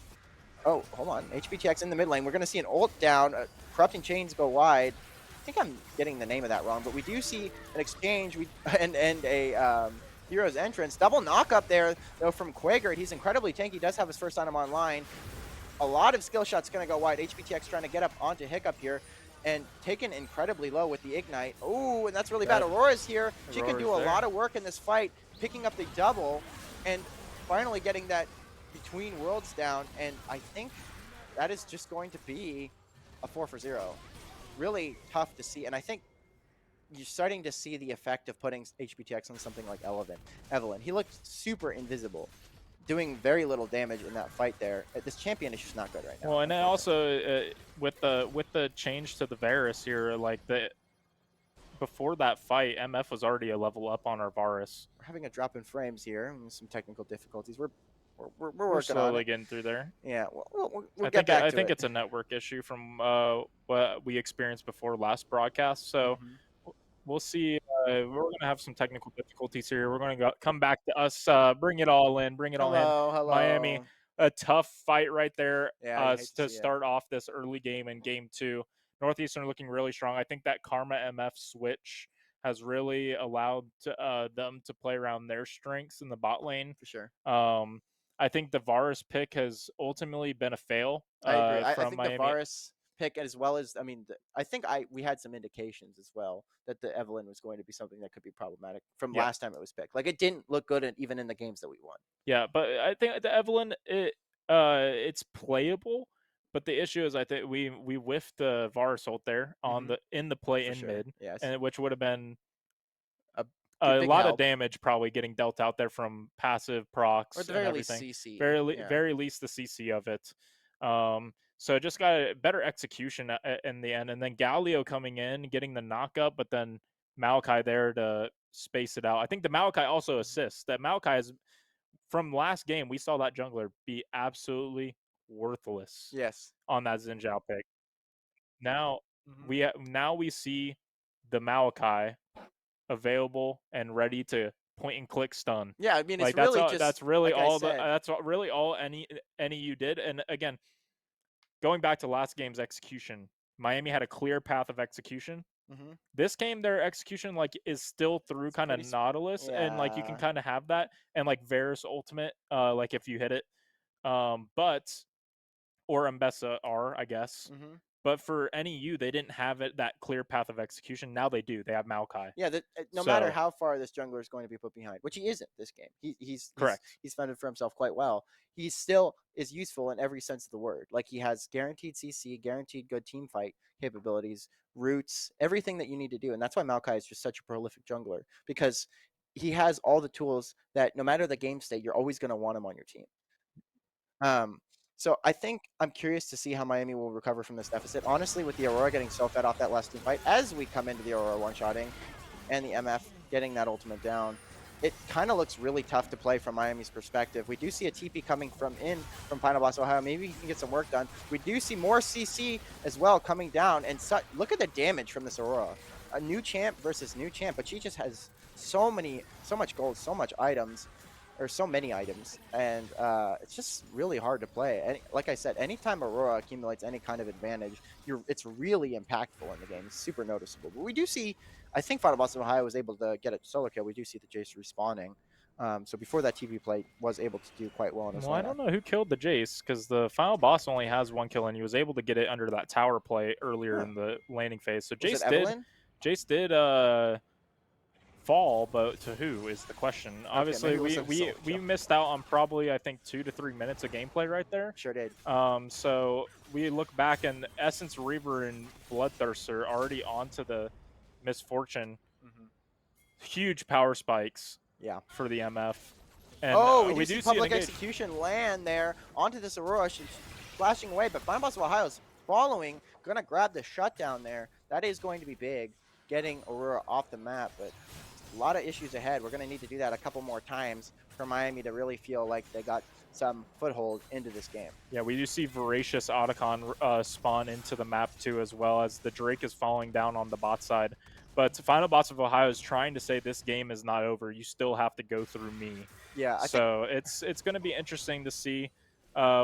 oh, hold on. HBTX in the mid lane. We're going to see an ult down. Corrupting Chains go wide. I think I'm getting the name of that wrong, but we do see an exchange and a Hero's entrance. Double knock up there, though, from Quaker. He's incredibly tanky. He does have his first item online. A lot of skill shots going to go wide. HBTX trying to get up onto Hiccup here and taken incredibly low with the Ignite. Oh, and that's really bad. Aurora's here. She can do a lot of work in this fight, picking up the double and finally getting that between worlds down. And I think that is just going to be a 4-for-0. Really tough to see. And I think you're starting to see the effect of putting HBTX on something like Evelyn. He looked super invisible, doing very little damage in that fight there. This champion is just not good right now. Well, and then also with the change to the Varus here, like before that fight, MF was already a level up on our Varus. We're having a drop in frames here and some technical difficulties. We're working slowly on it. getting through there. Yeah, we'll get back to it. I think it's a network issue from what we experienced before last broadcast. So we'll see. We're going to have some technical difficulties here. We're going to come back to us. Bring it all in. Hello. Miami, a tough fight right there to start off this early game in game 2. Northeastern looking really strong. I think that Karma MF switch has really allowed them to play around their strengths in the bot lane. For sure. I think the Varus pick has ultimately been a fail. I agree. I think Miami. the Varus pick, as well as, I mean, I think we had some indications as well that the Evelyn was going to be something that could be problematic from last time it was picked. Like, it didn't look good even in the games that we won. Yeah, but I think the Evelyn, it's playable. But the issue is, I think we whiffed the Varus ult there on in the play in mid, and which would have been a lot of damage probably getting dealt out there from passive procs, or at the very least CC. Very least the CC of it. So just got a better execution in the end, and then Galio coming in, getting the knock up, but then Maokai there to space it out. I think the Maokai also assists. That Maokai is, from last game, we saw that jungler be absolutely worthless. Yes. On that Xin Zhao pick. Now we see the Maokai available and ready to point and click stun. Yeah, I mean, it's like really that's really all any you did. And again, going back to last game's execution, Miami had a clear path of execution. Hmm. This game, their execution like is still through It's kind of pretty. Nautilus, and like you can Yeah. kind of have that, and like Varus ultimate, like if you hit it, but or Mbessa R, I guess. Hmm. But for NEU, they didn't have it that clear path of execution. Now they do. They have Maokai. Yeah, no matter So how far this jungler is going to be put behind, which he isn't this game, correct. he's fended for himself quite well. He still is useful in every sense of the word. Like he has guaranteed CC, guaranteed good team fight capabilities, roots, everything that you need to do, and that's why Maokai is just such a prolific jungler because he has all the tools that no matter the game state, you're always going to want him on your team. Um, so I think I'm curious to see how Miami will recover from this deficit. Honestly, with the Aurora getting so fed off that last team fight, as we come into the Aurora one-shotting, and the MF getting that ultimate down, it kind of looks really tough to play from Miami's perspective. We do see a TP coming from Final Boss, Ohio. Maybe he can get some work done. We do see more CC as well coming down. And look at the damage from this Aurora. A new champ versus new champ, but she just has so much gold, so much items, or so many items, and it's just really hard to play. And like I said, anytime Aurora accumulates any kind of advantage, it's really impactful in the game. It's super noticeable. But we do see, I think Final Boss of Ohio was able to get a solo kill. We do see the Jace respawning. So before that TV play, was able to do quite well in his Well, I lineup. don't know who killed the Jace because the final boss only has one kill, and he was able to get it under that tower play earlier Huh. in the landing phase. So Was it Jace did fall, but to who is the question. Okay, maybe Obviously, it was we a we solo we kill. missed out on probably I think 2 to 3 minutes of gameplay right there. Sure did. So we look back, and Essence Reaver and Bloodthirster already onto the misfortune. Hmm. Huge power spikes Yeah. for the MF, and Oh, we do we see do see an public engage. execution land there onto this Aurora. She's flashing away, but Final Boss of Ohio's following. Gonna grab the shutdown there. That is going to be big, getting Aurora off the map, but a lot of issues ahead. We're gonna need to do that a couple more times for Miami to really feel like they got some foothold into this game. Yeah, we do see Voracious Otacon spawn into the map too, as well as the Drake is falling down on the bot side. But Final Boss of Ohio is trying to say this game is not over. You still have to go through me. Yeah, I think. So it's going to be interesting to see.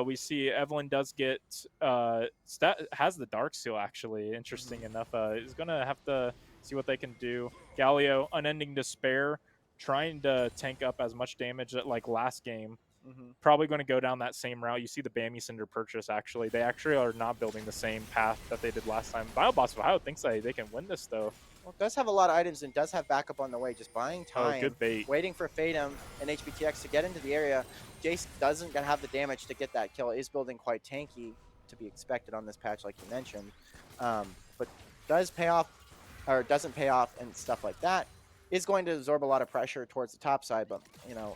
We see Evelyn does get has the Dark Seal actually. Interesting Mhm, enough, is going to have to see what they can do. Galio, Unending Despair, trying to tank up as much damage like last game. mhm. Probably going to go down that same route. You see the Bammy Cinder purchase, actually. They actually are not building the same path that they did last time. BioBoss of Ohio thinks they can win this, though. Well, it does have a lot of items and does have backup on the way. Just buying Oh, time, good bait. waiting for Fatum and HBTX to get into the area. Jace doesn't gonna have the damage to get that kill. Is building quite tanky to be expected on this patch, like you mentioned, but does pay off or doesn't pay off and stuff like that. Is going to absorb a lot of pressure towards the top side, but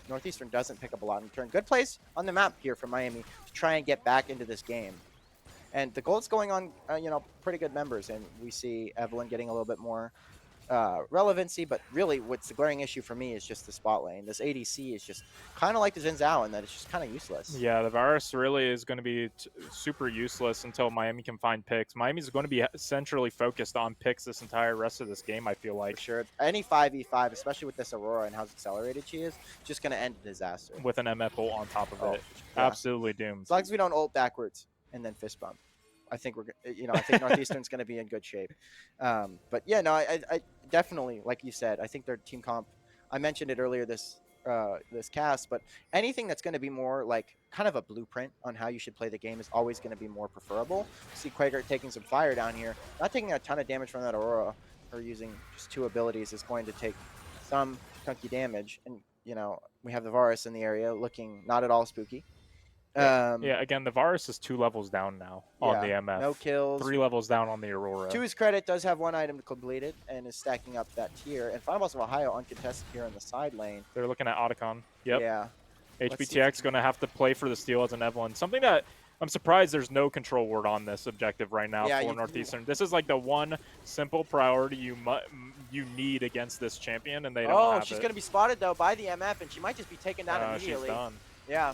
Northeastern doesn't pick up a lot in turn. Good place on the map here for Miami to try and get back into this game. And the gold's going on, pretty good members, and we see Evelyn getting a little bit more relevancy, but really what's the glaring issue for me is just the spot lane. This ADC is just kind of like the Xin Zhao in that it's just kind of useless. Yeah, the virus really is going to be super useless until Miami can find picks. Miami's going to be centrally focused on picks this entire rest of this game, I feel For like, sure. Any 5v5, especially with this Aurora and how accelerated she is, just going to end in disaster. with an MF ult on top of it. Yeah. Absolutely doomed. As long as we don't ult backwards and then fist bump. I think I think Northeastern's going to be in good shape. But yeah, no, I definitely, like you said, I think their team comp. I mentioned it earlier this cast, but anything that's going to be more like kind of a blueprint on how you should play the game is always going to be more preferable. See Quaker taking some fire down here, not taking a ton of damage from that Aurora. Her using just 2 abilities is going to take some chunky damage, and we have the Varus in the area looking not at all spooky. Yeah, again, the virus is 2 levels down now on the Yeah, MF. no kills. 3 levels down on the Aurora. To his credit, does have 1 item completed and is stacking up that tier. And Final Boss of Ohio uncontested here in the side lane. They're looking at Otacon. Yep. Yeah. HBTX going to have to play for the steal as an Evelyn. Something that I'm surprised there's no control word on this objective right now for Northeastern. This is like the one simple priority you need against this champion, and they don't have it. Oh, she's going to be spotted, though, by the MF, and she might just be taken down immediately. She's done. Yeah.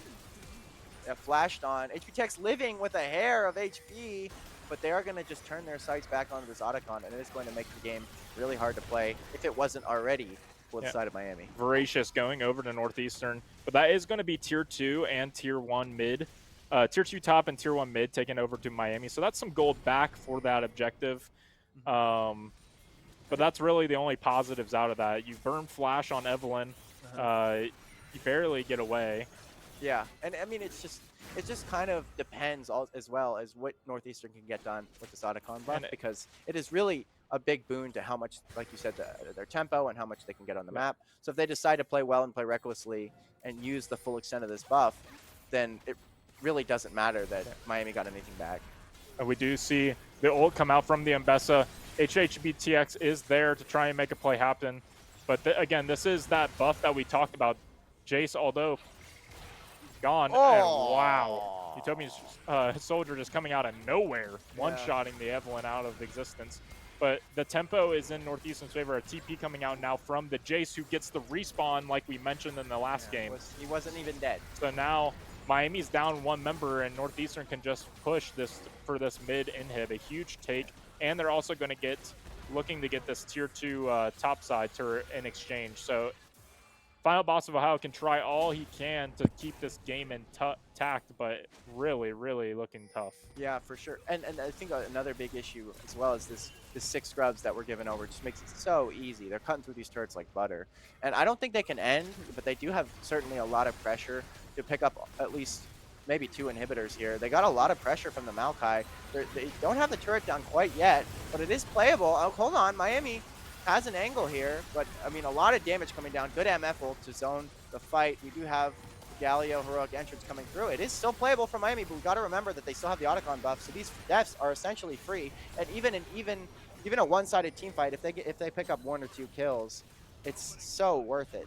Flashed on. HBTX living with a hair of HP, but they are going to just turn their sights back onto this Otacon, and it is going to make the game really hard to play if it wasn't already for the side of Miami. Voracious going over to Northeastern, but that is going to be Tier 2 and Tier 1 mid. Tier 2 top and Tier 1 mid taken over to Miami, so that's some gold back for that objective. but that's really the only positives out of that. You burn flash on Evelyn, Uh-huh. uh, you barely get away. Yeah, and I mean it just kind of depends as well as what Northeastern can get done with this Otacon buff, And because it is really a big boon to how much, like you said, their tempo and how much they can get on the yeah, map. So if they decide to play well and play recklessly and use the full extent of this buff, then it really doesn't matter that yeah. Miami got anything back. And we do see the ult come out from the Mbessa. HHBTX is there to try and make a play happen. But again, this is that buff that we talked about. Jace, although gone, and wow. Oh, Utopian's soldier just coming out of nowhere, yeah, one-shotting the Evelyn out of existence. But the tempo is in Northeastern's favor. A TP coming out now from the Jace, who gets the respawn like we mentioned in the last yeah. game. He wasn't even dead. So now Miami's down one member, and Northeastern can just push this for this mid inhib, a huge take. And they're also going to get, looking to get this tier 2 topside turret in exchange. So Final Boss of Ohio can try all he can to keep this game intact, but really, really looking tough. Yeah, for sure. And I think another big issue as well is this 6 scrubs that we're giving over just makes it so easy. They're cutting through these turrets like butter. And I don't think they can end, but they do have certainly a lot of pressure to pick up at least maybe 2 inhibitors here. They got a lot of pressure from the Maokai. They don't have the turret down quite yet, but it is playable. Oh, hold on. Miami has an angle here, but I mean, a lot of damage coming down. Good MF ult to zone the fight. We do have Galio heroic entrance coming through. It is still playable for Miami, but we got to remember that they still have the Otacon buff, so these deaths are essentially free. And even a one-sided team fight, if they pick up 1 or 2 kills, it's so worth it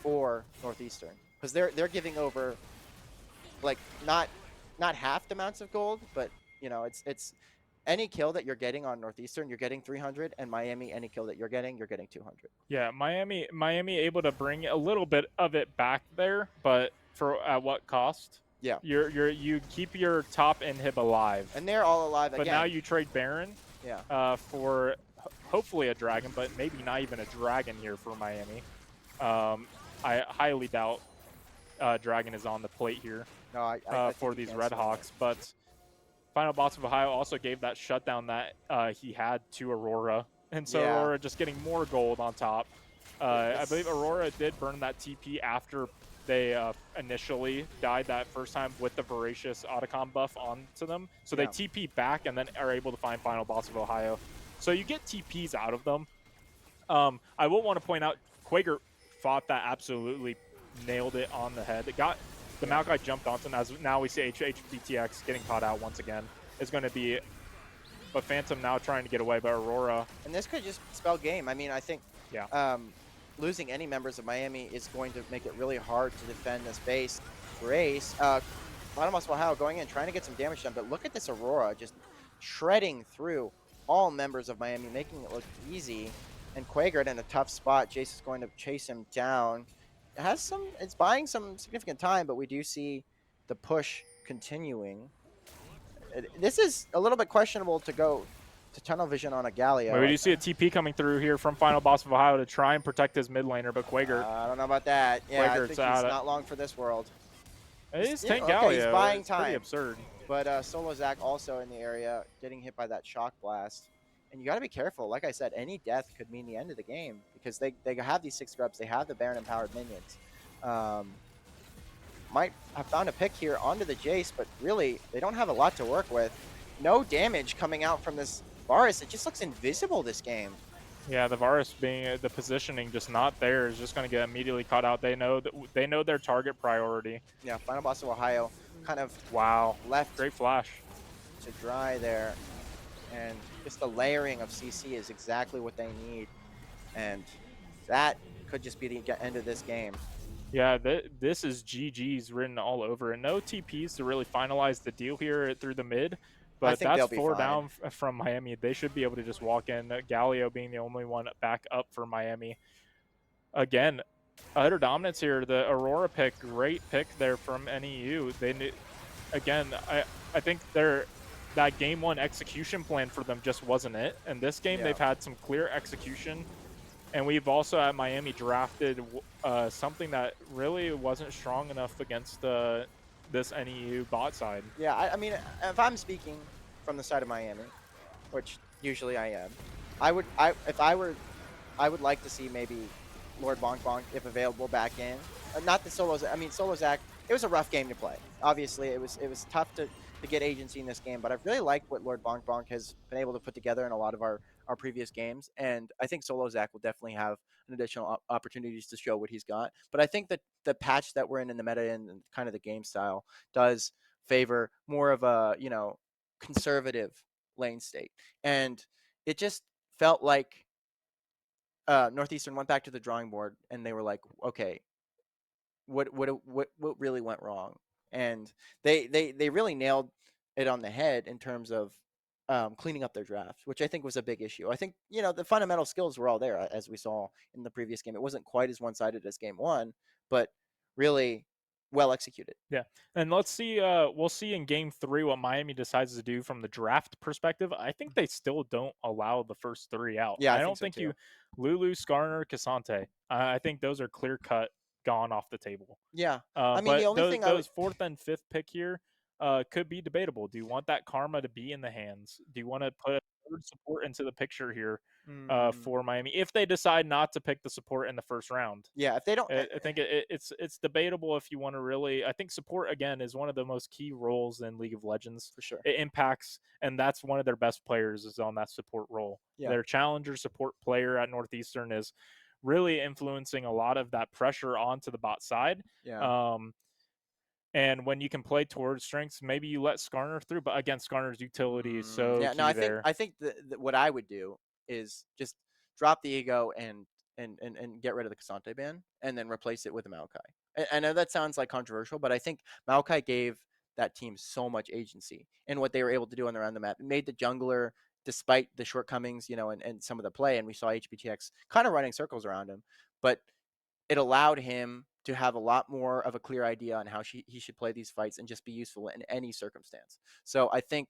for Northeastern, because they're giving over like not half the amounts of gold, but you know, it's any kill that you're getting on Northeastern, you're getting 300, and Miami, any kill that you're getting 200. Yeah, Miami able to bring a little bit of it back there, but for at what cost? Yeah, You keep your top inhib alive, and they're all alive but again. now you trade Baron Yeah, for hopefully a dragon, but maybe not even a dragon here for Miami. I highly doubt dragon is on the plate here no, I for think you these can Red see Hawks, but Final Boss of Ohio also gave that shutdown that he had to Aurora, and so Yeah. Aurora just getting more gold on top. I believe It's- Aurora did burn that TP after they initially died that first time with the Voracious Otacon buff onto them. So they Yeah. TP back and then are able to find Final Boss of Ohio. So you get TPs out of them. I will want to point out, Quaker fought that absolutely, nailed it on the head. It got the Maokai jumped onto him, as now we see HHBTX getting caught out once again. Is going to be, but Phantom now trying to get away, but Aurora. And this could just spell game. I mean, I think Yeah. losing any members of Miami is going to make it really hard to defend this base. Grace, Bottomos Ohio going in, trying to get some damage done, but look at this Aurora just shredding through all members of Miami, making it look easy. And Quaker in a tough spot. Jace is going to chase him down. It's buying some significant time, but we do see the push continuing. This is a little bit questionable to go to tunnel vision on a Galio. We do see a TP coming through here from Final Boss of Ohio to try and protect his mid laner, but Quaker. I don't know about that. Yeah, I Quaker's think out he's of- not long for this world. It is Yeah, Tank okay, Galio. he's buying It's pretty time. absurd. But Solo Zach also in the area, getting hit by that shock blast. And you got to be careful. Like I said, any death could mean the end of the game, because they have these 6 scrubs. They have the Baron empowered minions. Might have found a pick here onto the Jace, but really, they don't have a lot to work with. No damage coming out from this Varus. It just looks invisible this game. Yeah, the Varus being the positioning just not there is just going to get immediately caught out. They know their target priority. Yeah, Final Boss of Ohio kind of Wow, left great flash. to dry there. And just the layering of CC is exactly what they need. And that could just be the end of this game. Yeah, this is GG's written all over, and no TPs to really finalize the deal here through the mid. But think they'll that's be 4 fine. down from Miami. They should be able to just walk in. Galio being the only one back up for Miami. Again, utter dominance here. The Aurora pick, great pick there from NEU. Again, I think that game 1 execution plan for them just wasn't it. And this game, they've had some clear execution. And we've also at Miami drafted something that really wasn't strong enough against this NEU bot side. Yeah, I mean, if I'm speaking from the side of Miami, which usually I am, if I were I would like to see maybe Lord Bonk Bonk, if available, back in. Not the solos. I mean, solo Zach. It was a rough game to play. Obviously, it was tough to get agency in this game. But I've really liked what Lord Bonk Bonk has been able to put together in a lot of our previous games, and I think solo Zach will definitely have an additional opportunities to show what he's got. But I think that the patch that we're in the meta and kind of the game style does favor more of a conservative lane state, and it just felt like Northeastern went back to the drawing board and they were like, okay, what really went wrong? And they really nailed it on the head in terms of cleaning up their draft, which I think was a big issue. I think the fundamental skills were all there as we saw in the previous game. It wasn't quite as one sided as game one, but really well executed. Yeah, and let's see. We'll see in Game 3 what Miami decides to do from the draft perspective. I think they still don't allow the first three out. Yeah, I I think don't so think you too. Lulu, Skarner, Casante. I think those are clear cut, gone off the table. Yeah, I mean the But only those thing I would. those fourth and fifth pick here could be debatable. Do you want that karma to be in the hands? Do you want to put a third support into the picture here Mm, for Miami if they decide not to pick the support in the first round? yeah, if they don't, I think it's debatable if you want to really. I think support again is one of the most key roles in League of Legends. for sure. It impacts, and that's one of their best players is on that support role. Yeah, Their challenger support player at Northeastern is really influencing a lot of that pressure onto the bot side. yeah. Um, and when you can play towards strengths, maybe you let Skarner through. But again, Skarner's utility is so Yeah, no, key I think there. I think what I would do is just drop the ego and get rid of the Kasante ban and then replace it with a Maokai. I know that sounds like controversial, but I think Maokai gave that team so much agency in what they were able to do on around the map. It made the jungler, despite the shortcomings, and some of the play, and we saw HBTX kind of running circles around him, but it allowed him to have a lot more of a clear idea on how he should play these fights and just be useful in any circumstance. So I think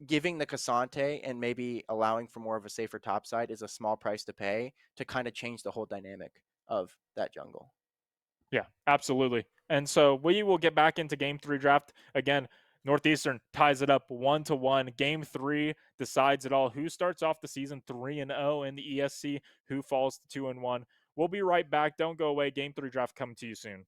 giving the Casante and maybe allowing for more of a safer top side is a small price to pay to kind of change the whole dynamic of that jungle. Yeah, absolutely. And so we will get back into Game 3 draft again. Northeastern ties it up 1-1. Game 3 decides it all. Who starts off the season 3-0 in the ESC? Who falls to 2-1? We'll be right back. Don't go away. Game 3 draft coming to you soon.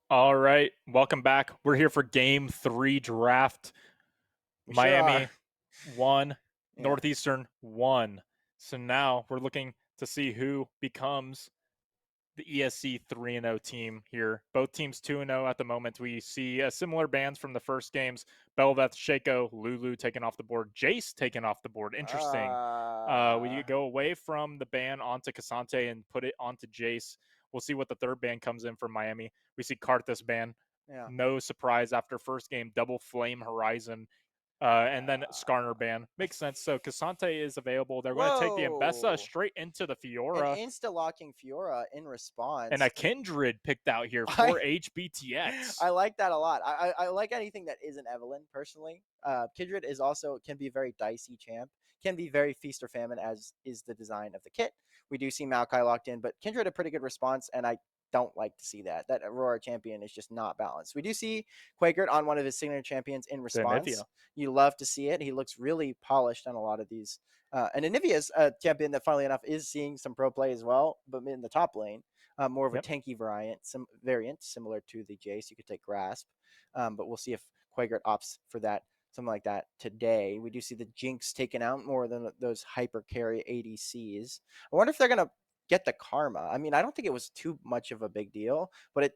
All right, welcome back. We're here for Game 3 draft. We sure are. Miami won, Yeah. Northeastern won. So now we're looking to see who becomes the ESC 3-0 team here. Both teams 2-0 at the moment. We see similar bans from the first games. Belveth, Shaco, Lulu taken off the board. Jace taken off the board. Interesting. We Uh, go away from the ban onto Casante and put it onto Jace. We'll see what the third ban comes in for Miami. We see Karthus ban. yeah. No surprise after first game, double Flame Horizon. And then Skarner ban. Makes sense. So Casante is available. They're going to take the Mbessa Whoa. straight into the And Fiora. insta locking Fiora in And a response. Kindred picked out here I for HBTX. I like that a lot. I like anything that isn't Evelyn personally. Kindred is also can be a very dicey champ, can be very feast or famine as is the design of the kit. We do see Maokai locked in, but Kindred a pretty good response, and I don't like to see that. That Aurora champion is just not balanced. We do see Quakert on one of his signature champions in The response. Anivia. You love to see it. He looks really polished on a lot of these. And Anivia's a champion that, funnily enough, is seeing some pro play as well, but in the top lane. More of a Yep. tanky variant, some variant similar to the Jace. You could take Grasp, but we'll see if Quagert opts for that, something like that today. We do see the Jinx taken out more than those hyper carry ADCs. I wonder if they're gonna get the karma. I mean, I don't think it was too much of a big deal, but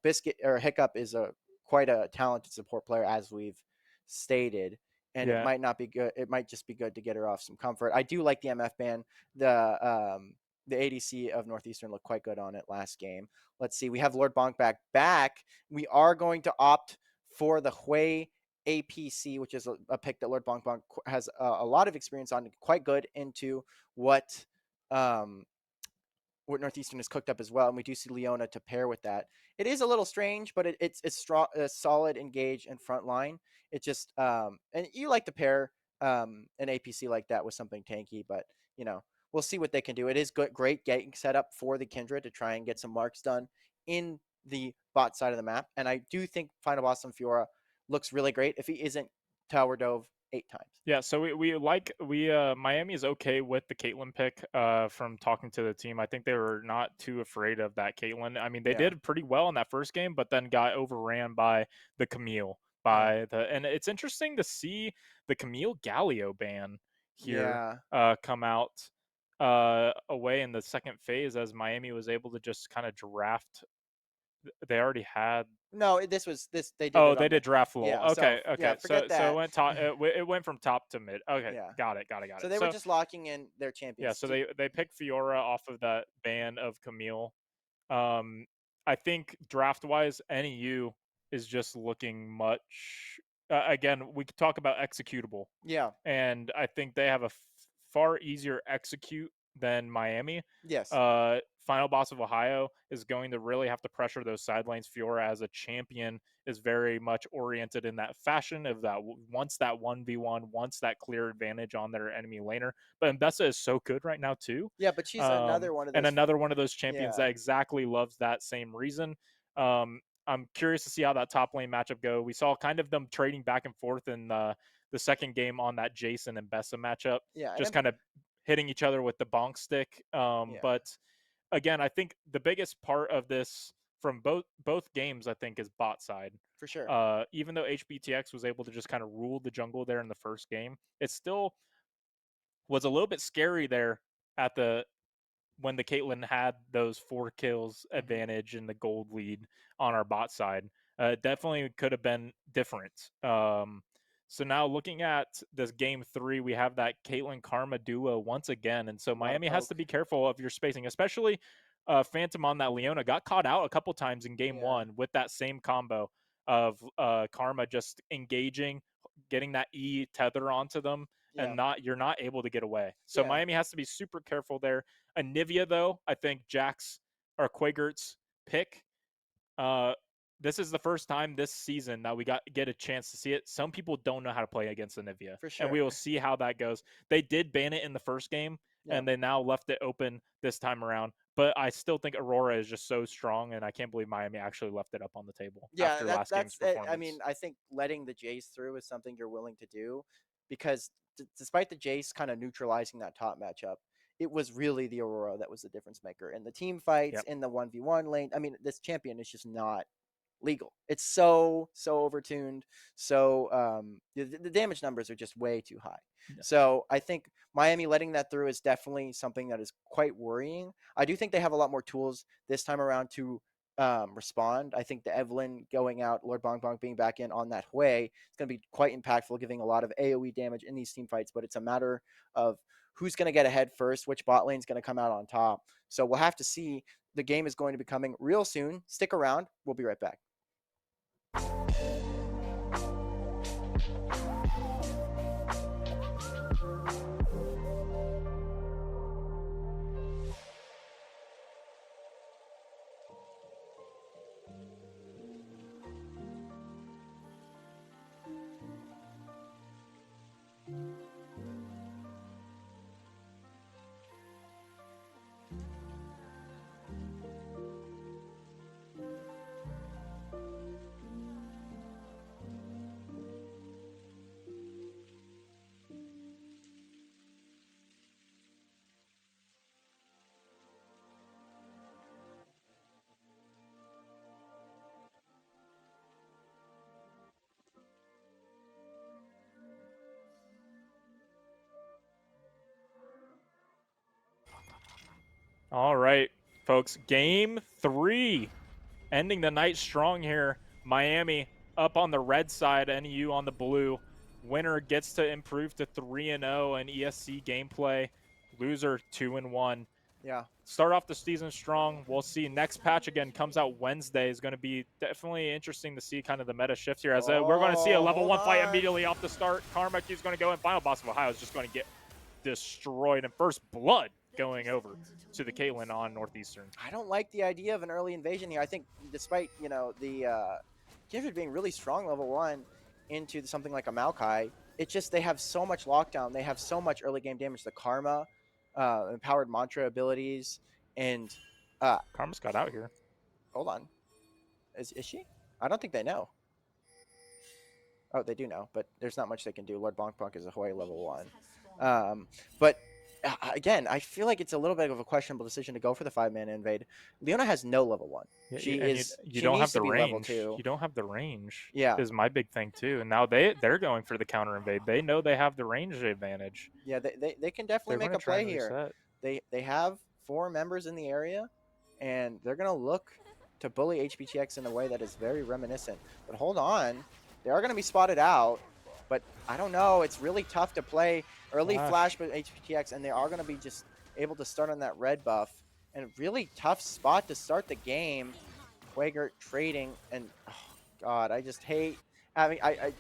Biscuit or Hiccup is a quite a talented support player, as we've stated. And it Yeah. might not be good. It might just be good to get her off some comfort. I do like the MF ban. The ADC of Northeastern looked quite good on it last game. Let's see. We have Lord Bonk back. We are going to opt for the Hui APC, which is a pick that Lord Bonk has a lot of experience on, quite good into what um, what Northeastern has cooked up as well, and we do see Leona to pair with that. It is a little strange, but it's strong, solid, engage, and front line. It just and you like to pair an APC like that with something tanky, but we'll see what they can do. It is good, great getting set up for the Kindred to try and get some marks done in the bot side of the map, and I do think Final Boss on Fiora looks really great if he isn't tower dove 8 times. Yeah, so we Miami is okay with the Caitlyn pick. From talking to the team, I think they were not too afraid of that Caitlyn. I mean, they Yeah, did pretty well in that first game, but then got overran by the Camille. yeah, And it's interesting to see the Camille Galio ban here yeah. come out away in the second phase as Miami was able to just kind of draft. They already had. No, this was this. They did Oh, it they on the. did draft full. Yeah. Okay, So okay. yeah, forget So it that. went top. It went from top to mid. Okay, Yeah. got it, got it, got So it. they were So just locking in their yeah, champions. so they picked Fiora off of that ban of Camille. Um, I think draft wise, NEU is just looking much. Again, we could talk about executable, Yeah. and I think they have a far easier execute than Miami. Yes. Final Boss of Ohio is going to really have to pressure those side lanes. Fiora as a champion is very much oriented in that fashion of that wants that 1v1, wants that clear advantage on their enemy laner. But Mbessa is so good right now too. Yeah, but she's another one of And those. another one of those champions Yeah. that exactly loves that same reason. I'm curious to see how that top lane matchup go. We saw kind of them trading back and forth in the second game on that Jason and Bessa matchup, Yeah. just kind of hitting each other with the bonk stick. Yeah. But again, I think the biggest part of this from both games, I think, is bot side. For sure. Even though HBTX was able to just kind of rule the jungle there in the first game, it still was a little bit scary there at the when the Caitlyn had those 4 kills Hmm. advantage and the gold lead on our bot side. Definitely could have been different. So now looking at this game 3, we have that Caitlyn Karma duo once again, and so A lot of Miami has poke. to be careful of your spacing, especially Phantom on that Leona got caught out a couple times in game Yeah. 1 with that same combo of Karma just engaging, getting that E tether onto them, Yeah. and you're not able to get away. So Yeah. Miami has to be super careful there. Anivia, though, I think Jack's or Quagert's pick. Uh, this is the first time this season that we get a chance to see it. Some people don't know how to play against Anivia, For and sure. we will see how that goes. They did ban it in the first game, Yeah. and they now left it open this time around. But I still think Aurora is just so strong, and I can't believe Miami actually left it up on the table Yeah, after last game's I performance. mean, I think letting the Jace through is something you're willing to do because despite the Jace kind of neutralizing that top matchup, it was really the Aurora that was the difference maker in the team fights, Yep. in the 1v1 lane. I mean, this champion is just not legal. It's so overtuned. So the damage numbers are just way too high. Yeah. So I think Miami letting that through is definitely something that is quite worrying. I do think they have a lot more tools this time around to respond. I think the Evelyn going out, Lord Bong Bong being back in on that Hui is going to be quite impactful, giving a lot of AoE damage in these team fights. But it's a matter of who's going to get ahead first, which bot lane is going to come out on top. So we'll have to see. The game is going to be coming real soon. Stick around. We'll be right back. All right, folks. Game 3, ending the night strong here. Miami up on the red side, NEU on the blue. Winner gets to improve to 3-0 in ESC gameplay. Loser 2-1. Yeah. Start off the season strong. We'll see. Next patch again comes out Wednesday. Is going to be definitely interesting to see kind of the meta shift here. As we're going to see a level 1 fight immediately off the start. Karma is going to go in. Final boss of Ohio is just going to get destroyed. And first blood going over to the Caitlyn on Northeastern. I don't like the idea of an early invasion here. I think despite, the Kindred being really strong level 1 into something like a Maokai, it's just they have so much lockdown. They have so much early game damage. The Karma, empowered mantra abilities, and Karma's got out here. hold on. Is she? I don't think they know. Oh, they do know, but there's not much they can do. Lord Bonk Bonk is a Hawaii level 1. But again, I feel like it's a little bit of a questionable decision to go for the 5-man invade. Leona has no level 1. Yeah, She and is. you She don't needs have to the be level range. 2. You don't have the range. Yeah. Is my big thing too. And now they're going for the counter invade. They know they have the range advantage. Yeah, they can definitely They're make going a to try play and here. reset. They have 4 members in the area, and they're gonna look to bully HBTX in a way that is very reminiscent. But hold on, they are gonna be spotted out. But I don't know. It's really tough to play early flash with HBTX, and they are gonna be just able to start on that red buff. And really tough spot to start the game. Quagert trading, and oh god, I just hate. I mean, I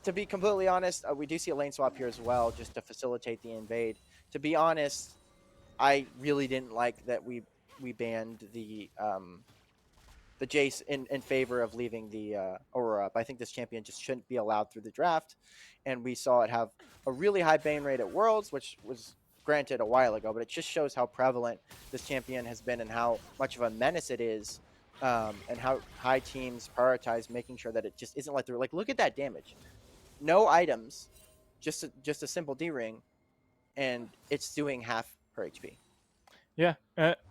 to be completely honest, we do see a lane swap here as well, just to facilitate the invade. To be honest, I really didn't like that we banned the Jace in favor of leaving the Aurora up. I think this champion just shouldn't be allowed through the draft, and we saw it have a really high ban rate at Worlds, which was granted a while ago, but it just shows how prevalent this champion has been and how much of a menace it is, and how high teams prioritize making sure that it just isn't let through. Like, look at that damage. No items, just a simple D ring, and it's doing half her HP. Yeah,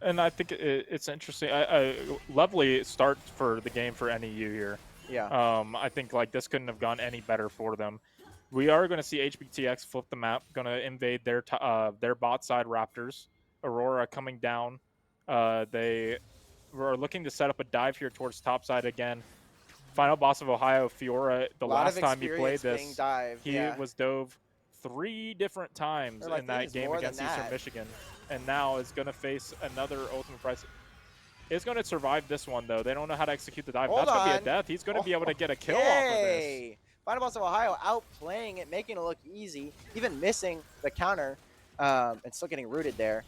and I think it's interesting. Lovely start for the game for NEU here. Yeah. I think like this couldn't have gone any better for them. We are going to see HBTX flip the map, going to invade their bot side Raptors. Aurora coming down. They were looking to set up a dive here towards top side again. Final boss of Ohio, Fiora. The last time he played this, he was dove 3 different times in that game against Eastern Michigan, and now is going to face another Ultimate Price. Is going to survive this one though. They don't know how to execute the dive. That's going to be a death. He's going to be able to get a kill off of this. Final Boss of Ohio outplaying it, making it look easy, even missing the counter, and still getting rooted there.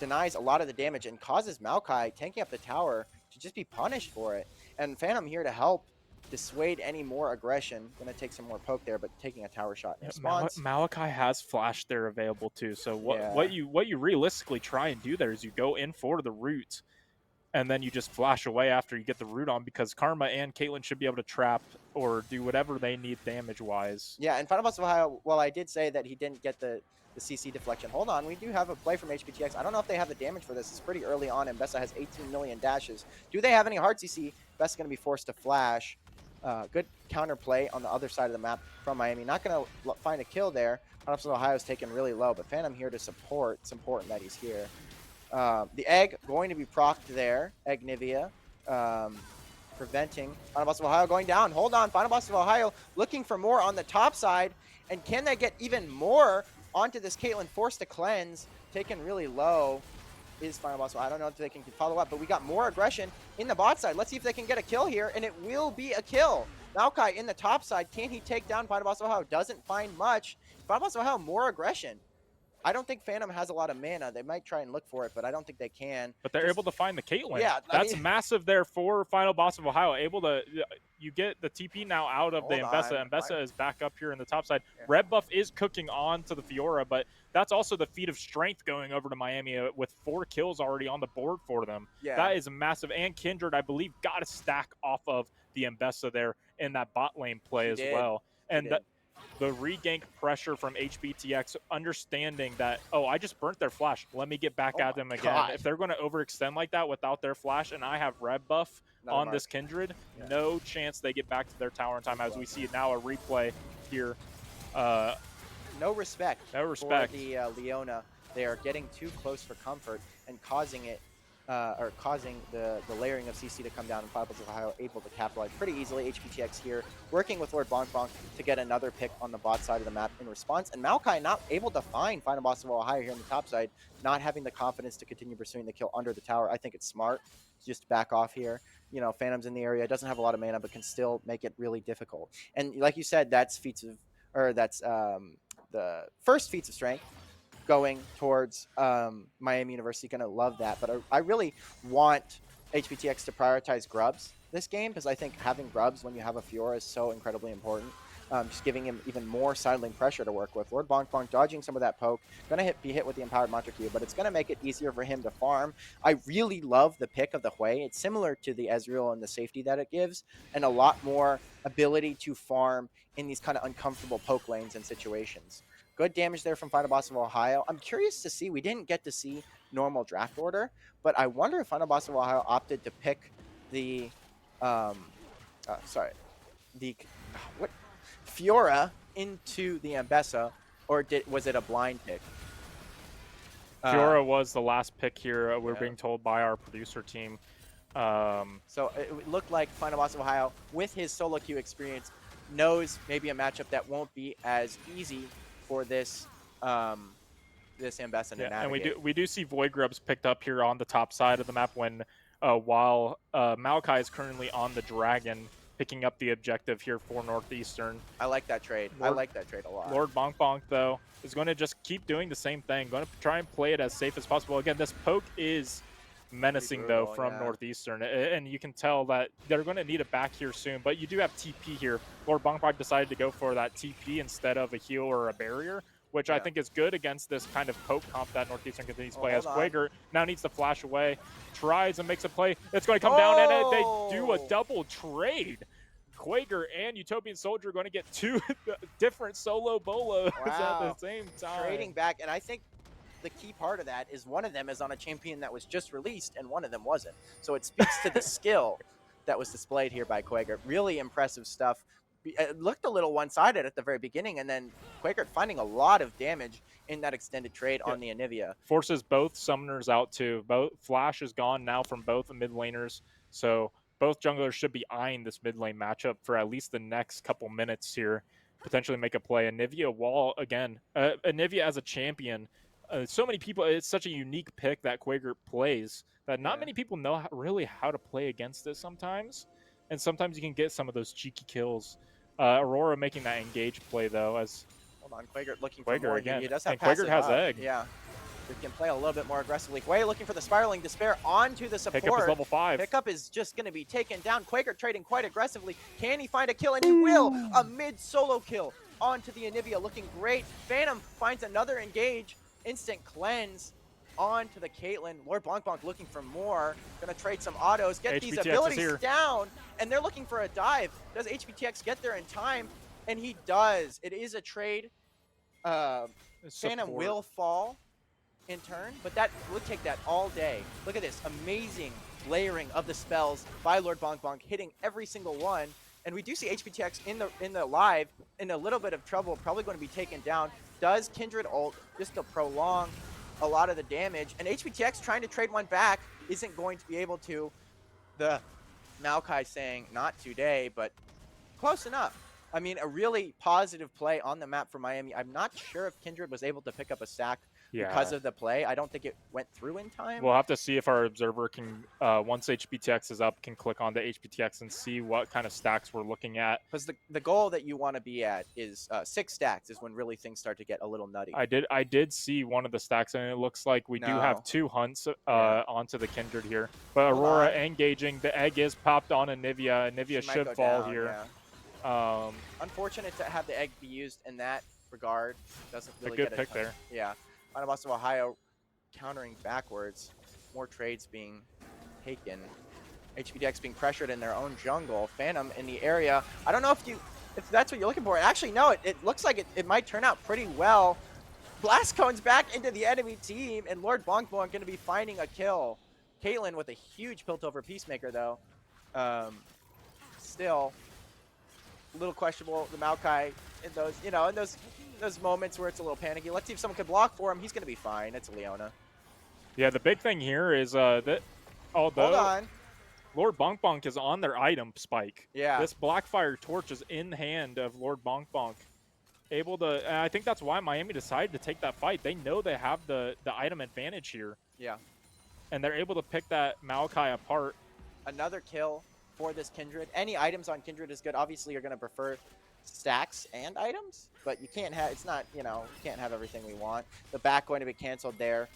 Denies a lot of the damage and causes Maokai tanking up the tower to just be punished for it. And Phantom here to help dissuade any more aggression. Gonna take some more poke there, but taking a tower shot in Yeah, response. Malachi has flash there available too. So Yeah. what you realistically try and do there is you go in for the root, and then you just flash away after you get the root on, because Karma and Caitlyn should be able to trap or do whatever they need damage wise. Yeah, and Final Boss of Ohio, well, I did say that he didn't get the CC deflection. Hold on, we do have a play from HPTX. I don't know if they have the damage for this. It's pretty early on, and Bessa has 18 million dashes. Do they have any hard CC? Bessa's going to be forced to flash. Good counter play on the other side of the map from Miami. Not going to find a kill there. Final Boss of Ohio is taken really low, but Phantom here to support. It's important that he's here. The egg going to be procced there. Egg Nivea. Preventing Final Boss of Ohio going down. Hold on, Final Boss of Ohio looking for more on the top side. And can they get even more onto this Caitlyn? Forced to cleanse, taken really low is Final Boss. I don't know if they can follow up, but we got more aggression in the bot side. Let's see if they can get a kill here, and it will be a kill. Maokai in the top side. Can he take down Final Boss of Ohio? Doesn't find much. Final Boss of Ohio, more aggression. I don't think Phantom has a lot of mana. They might try and look for it, but I don't think they can. But they're able to find the Caitlyn. Yeah, that's massive there for Final Boss of Ohio. Able to, you get the TP now out of the Mbessa. Mbessa is back up here in the top side. Yeah. Red buff is cooking on to the Fiora, but that's also the feat of strength going over to Miami with 4 kills already on the board for them. Yeah. That is massive. And Kindred, I believe, got a stack off of the Mbessa there in that bot lane play as well. And the regank pressure from HBTX, understanding that, oh, I just burnt their flash. Let me get back at them again. God. If they're going to overextend like that without their flash, and I have red buff on this Kindred, no chance they get back to their tower in time. As we see now a replay here. No respect. No respect. For the Leona. They are getting too close for comfort and causing it. Or causing the layering of CC to come down, and Final Boss of Ohio able to capitalize pretty easily. HPTX here working with Lord Bonk Bonk to get another pick on the bot side of the map in response, and Maokai not able to find Final Boss of Ohio here on the top side, not having the confidence to continue pursuing the kill under the tower. I think it's smart just to back off here. You know, Phantom's in the area, doesn't have a lot of mana, but can still make it really difficult. And like you said, that's feats of, or that's the first feats of strength going towards Miami University. Gonna love that, but I really want HPTX to prioritize grubs this game, because I think having grubs when you have a Fiora is so incredibly important. Just giving him even more side lane pressure to work with. Lord Bonk Bonk dodging some of that poke, gonna be hit with the Empowered Mantra Q, but it's gonna make it easier for him to farm. I really love the pick of the Hui. It's similar to the Ezreal and the safety that it gives, and a lot more ability to farm in these kind of uncomfortable poke lanes and situations. Good damage there from Final Boss of Ohio. I'm curious to see, we didn't get to see normal draft order, but I wonder if Final Boss of Ohio opted to pick the, Fiora into the Mbessa, or was it a blind pick? Fiora was the last pick here, we're being told by our producer team. So it looked like Final Boss of Ohio, with his solo queue experience, knows maybe a matchup that won't be as easy for this this Mbessa to navigate. And we do see Void Grubs picked up here on the top side of the map when while Maokai is currently on the Dragon, picking up the objective here for Northeastern. I like that trade. I like that trade a lot. Lord Bonk Bonk, though, is going to just keep doing the same thing. Going to try and play it as safe as possible. Again, this poke is menacing, brutal, though, from Northeastern. And you can tell that they're going to need it back here soon. But you do have TP here. Lord Bonk Bonk decided to go for that TP instead of a heal or a barrier, which I think is good against this kind of poke comp that Northeastern continues to play. As Quaker now needs to flash away, tries and makes a play. It's going to come down, and they do a double trade. Quaker and Utopian Soldier are going to get 2 different solo bolos at the same time. Trading back, and I think the key part of that is one of them is on a champion that was just released, and one of them wasn't. So it speaks to the skill that was displayed here by Quaker. Really impressive stuff. It looked a little one-sided at the very beginning, and then Quaker finding a lot of damage in that extended trade on the Anivia. Forces both summoners out too. Both Flash is gone now from both mid laners, so both junglers should be eyeing this mid lane matchup for at least the next couple minutes here. Potentially make a play. Anivia Wall again. Anivia as a champion. So many people, it's such a unique pick that Quaker plays that not many people know really how to play against it sometimes. And sometimes you can get some of those cheeky kills Aurora making that engage play though, as Hold on, Quaker looking for Quaker more here. again, He does have and Quaker passive has up. egg. Yeah. We can play a little bit more aggressively. Quay looking for the spiraling despair onto the support. Pickup is level 5. Pickup is just going to be taken down. Quaker trading quite aggressively. Can he find a kill? And he will. A mid solo kill onto the Anivia, looking great. Phantom finds another engage. Instant cleanse onto the Caitlyn. Lord Bonk Bonk looking for more. Gonna trade some autos, get these HBTX abilities down, and they're looking for a dive. Does HBTX get there in time? And he does. It is a trade. Phantom will fall in turn, but that would take that all day. Look at this amazing layering of the spells by Lord Bonk Bonk, hitting every single one. And we do see HPTX in the live in a little bit of trouble, probably going to be taken down. Does Kindred ult just to prolong a lot of the damage, and HPTX trying to trade one back isn't going to be able to. The Maokai saying not today, but close enough. I mean, a really positive play on the map for Miami. I'm not sure if Kindred was able to pick up a stack because of the play. I don't think it went through in time. We'll have to see if our observer can, once HBTX is up, can click on the HBTX and see what kind of stacks we're looking at. Because the goal that you want to be at is 6 stacks is when really things start to get a little nutty. I did see one of the stacks, and it looks like we do have 2 hunts onto the Kindred here. But Aurora engaging. The egg is popped on Anivia. Anivia should fall down, here. Unfortunate to have the egg be used in that regard. Doesn't really get a pick there. Yeah. Final Boss of Ohio countering backwards. More trades being taken. HBDX being pressured in their own jungle. Phantom in the area. I don't know if that's what you're looking for. Actually, no, it looks like it might turn out pretty well. Blast Cone's back into the enemy team, and Lord Bonk Bonk going to be finding a kill. Caitlyn with a huge Piltover Peacemaker, though. Still, a little questionable. The Maokai in those, in those moments where it's a little panicky. Let's see if someone can block for him. He's going to be fine. It's Leona. Yeah, the big thing here is that although hold on, Lord Bonk Bonk is on their item spike. Yeah. This Blackfire torch is in the hand of Lord Bonk Bonk. Able to, and I think that's why Miami decided to take that fight. They know they have the item advantage here. Yeah. And they're able to pick that Maokai apart. Another kill for this Kindred. Any items on Kindred is good. Obviously, you're going to prefer stacks and items, but you can't have, it's not, you can't have everything we want. The back going to be canceled there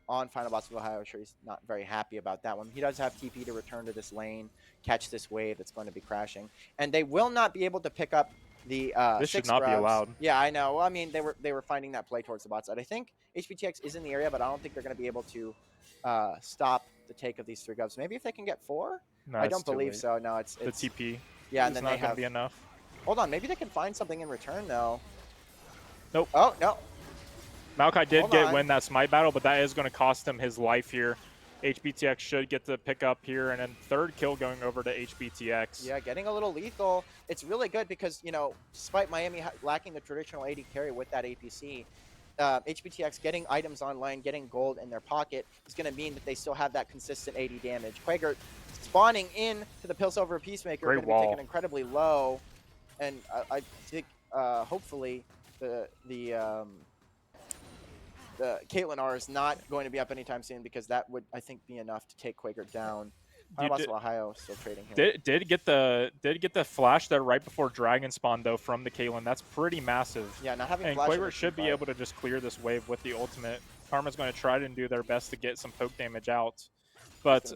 on Final Boss of Ohio. I'm sure he's not very happy about that one. He does have TP to return to this lane, catch this wave that's going to be crashing. And they will not be able to pick up the this 6 should not grubs. be allowed. Yeah, I know. Well, I mean, they were finding that play towards the bot side. I think HPTX is in the area, but I don't think they're going to be able to stop the take of these 3 grubs. Maybe if they can get 4? No, I don't believe so. No, it's the TP. Yeah, and then not they going have to be enough. Hold on, maybe they can find something in return though. Nope. Oh no. Maokai did win that smite battle, but that is going to cost him his life here. HBTX should get the pick up here, and then 3rd kill going over to HBTX. Yeah, getting a little lethal. It's really good because, despite Miami lacking the traditional AD carry with that APC, HBTX getting items online, getting gold in their pocket is going to mean that they still have that consistent AD damage. Quaker spawning in to the Piltover Peacemaker, going to be taken incredibly low, and I think hopefully the Caitlyn R is not going to be up anytime soon, because that would, I think, be enough to take Quaker down. Ohio still trading here. Did get the flash there right before Dragon Spawn though from the Caitlyn. That's pretty massive. Yeah, not having and flash. Quaker should be able to just clear this wave with the ultimate. Karma's going to try to do their best to get some poke damage out, but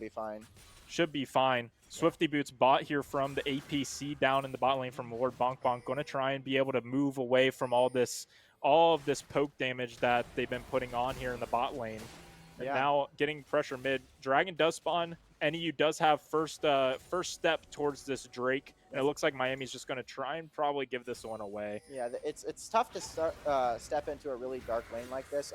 should be fine. Swifty Boots bot here from the APC down in the bot lane from Lord Bonk Bonk. Going to try and be able to move away from all of this poke damage that they've been putting on here in the bot lane. And now getting pressure mid. Dragon does spawn. NEU does have first step towards this Drake, and it looks like Miami's just going to try and probably give this one away. Yeah, it's tough to step into a really dark lane like this.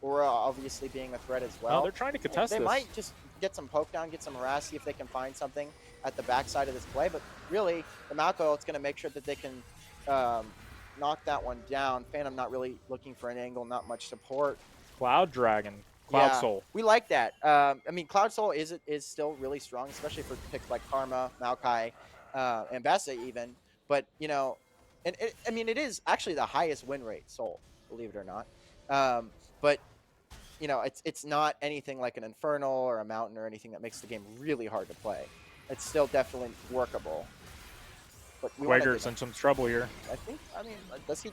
Aurora obviously being a threat as well. No, they're trying to contest this. They might just get some poke down, get some harass, see if they can find something at the backside of this play. But really, the Malco, it's going to make sure that they can knock that one down. Phantom not really looking for an angle, not much support. Cloud Dragon. Cloud Soul. We like that. I mean, Cloud Soul is still really strong, especially for picks like Karma, Maokai, and Bessa even. But, I mean, it is actually the highest win rate Soul, believe it or not. But, it's not anything like an Infernal or a Mountain or anything that makes the game really hard to play. It's still definitely workable. but we want to. Quager's in some trouble here. I mean, does he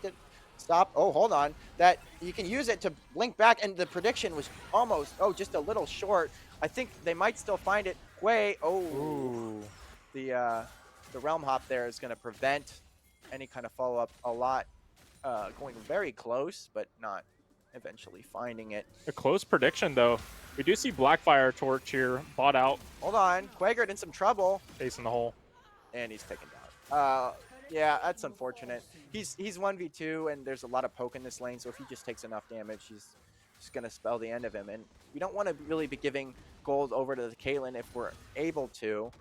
stop? Oh, hold on. That you can use it to blink back, and the prediction was almost, just a little short. I think they might still find it. Ooh. The realm hop there is going to prevent any kind of follow up. A lot going very close, but not eventually finding it. A close prediction, though. We do see Blackfire Torch here, bought out. Hold on. Quagered in some trouble. Ace in the hole. And he's taken down. Yeah, that's unfortunate. He's 1v2, and there's a lot of poke in this lane, so if he just takes enough damage, he's just going to spell the end of him. And we don't want to really be giving gold over to the Caitlyn if we're able to.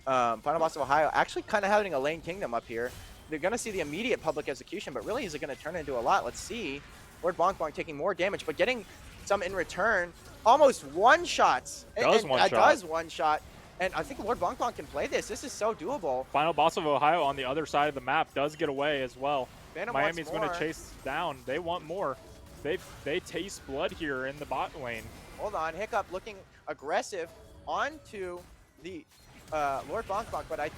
Final Boss of Ohio actually kind of having a lane kingdom up here. They're going to see the immediate public execution, but really is it going to turn into a lot? Let's see. Lord Bonk Bonk taking more damage, but getting some in return. Almost one-shots. Does one shot. And I think Lord Bonk Bonk can play this. This is so doable. Final Boss of Ohio on the other side of the map does get away as well. Phantom Miami's going to chase down. They want more. They taste blood here in the bot lane. Hold on. Hiccup looking aggressive onto the Lord Bonk Bonk, but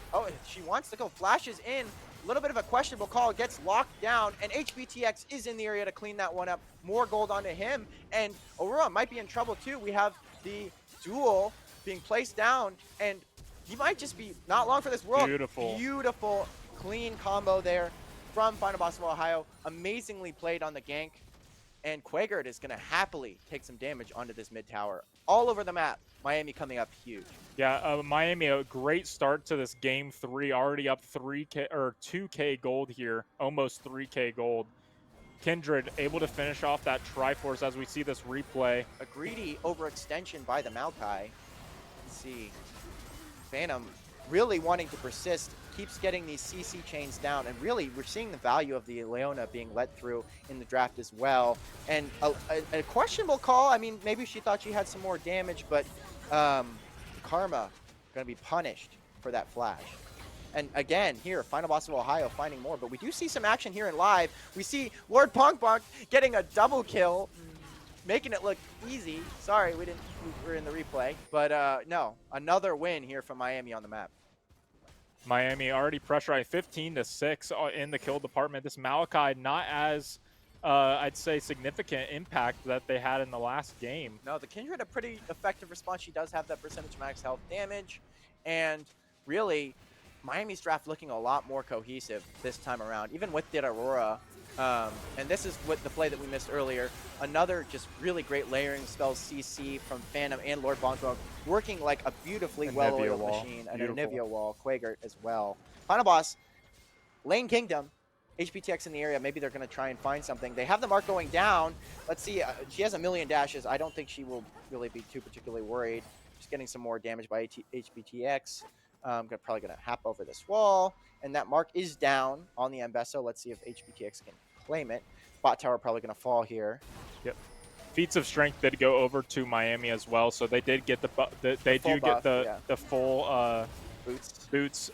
she wants to go. Flashes in. A little bit of a questionable call. Gets locked down, and HBTX is in the area to clean that one up. More gold onto him, and Aurora might be in trouble too. We have the duel being placed down, and he might just be not long for this world. Beautiful, clean combo there from Final Boss of Ohio. Amazingly played on the gank, and Quagert is going to happily take some damage onto this mid tower. All over the map, Miami coming up huge. Yeah, Miami, a great start to this game 3, already up 3K or 2K gold here, almost 3K gold. Kindred able to finish off that Triforce as we see this replay. A greedy overextension by the Maokai. See, Phantom really wanting to persist, keeps getting these CC chains down, and really we're seeing the value of the Leona being let through in the draft as well. And a questionable call. I mean, maybe she thought she had some more damage, but Karma going to be punished for that flash. And again, here, Final Boss of Ohio finding more, but we do see some action here in live. We see Lord Bonk Bonk getting a double kill, making it look easy. Sorry, we were in the replay, but no, another win here from Miami on the map. Miami already pressurized 15-6 in the kill department. This Maokai not as, I'd say, significant impact that they had in the last game. No, the Kindred a pretty effective response. She does have that percentage max health damage, and really, Miami's draft looking a lot more cohesive this time around, even with the Aurora. And this is what the play that we missed earlier. Another just really great layering spells CC from Phantom and Lord Bonk Bonk, working like a beautifully well-oiled machine. And a Nivea wall, Quagert as well. Final boss, Lane Kingdom, HPTX in the area. Maybe they're going to try and find something. They have the mark going down. Let's see. She has a million dashes. I don't think she will really be too particularly worried. Just getting some more damage by HPTX. Probably going to hop over this wall. And that mark is down on the Embesso. Let's see if HPTX can claim it. Bot tower probably going to fall here. Yep. Feats of Strength did go over to Miami as well, so they did get the full boots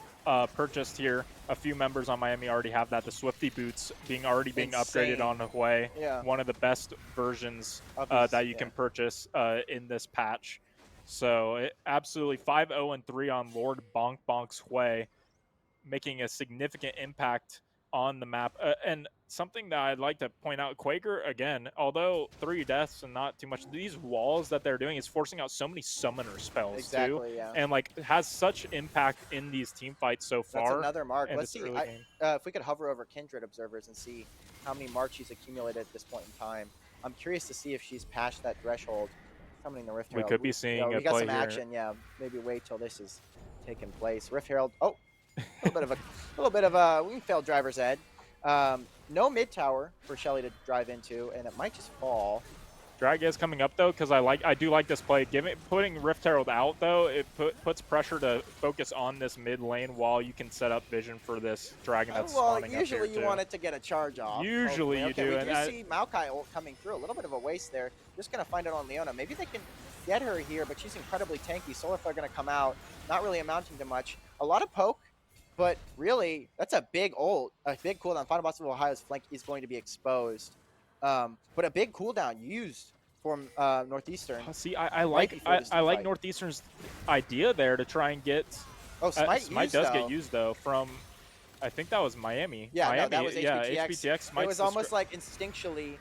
purchased here. A few members on Miami already have that. The Swifty boots being upgraded on the way. Yeah. One of the best versions that you can purchase in this patch. So absolutely 5-0-3 on Lord Bonk Bonk's way, making a significant impact on the map. And something that I'd like to point out, Quaker, again, although 3 deaths and not too much, these walls that they're doing is forcing out so many summoner spells too. Yeah. And like has such impact in these team fights so far. That's another mark. Let's see if we could hover over Kindred observers and see how many marks she's accumulated at this point in time. I'm curious to see if she's passed that threshold. Summoning the Rift Herald. We could be seeing we got some action. Yeah, maybe wait till this is taking place. Rift Herald. Oh, a little bit of a we failed driver's ed. No mid tower for Shelly to drive into, and it might just fall. Drag is coming up though, because I do like this play. Putting Rift Herald out though, it puts pressure to focus on this mid lane while you can set up vision for this dragon that's spawning up here usually you want it to get a charge off. Usually you do. We do see Maokai ult coming through. A little bit of a waste there. Just gonna find it on Leona. Maybe they can get her here, but she's incredibly tanky. Solar Flare gonna come out, not really amounting to much. A lot of poke, but really that's a big ult, a big cooldown. Final Boss of Ohio's flank is going to be exposed. But a big cooldown used from Northeastern. See, I like Northeastern's idea there to try and get. Oh, Smite does get used though from I think that was Miami. Yeah, no, that Miami, was yeah, HBTX. HBTX It smites was the almost like instinctually,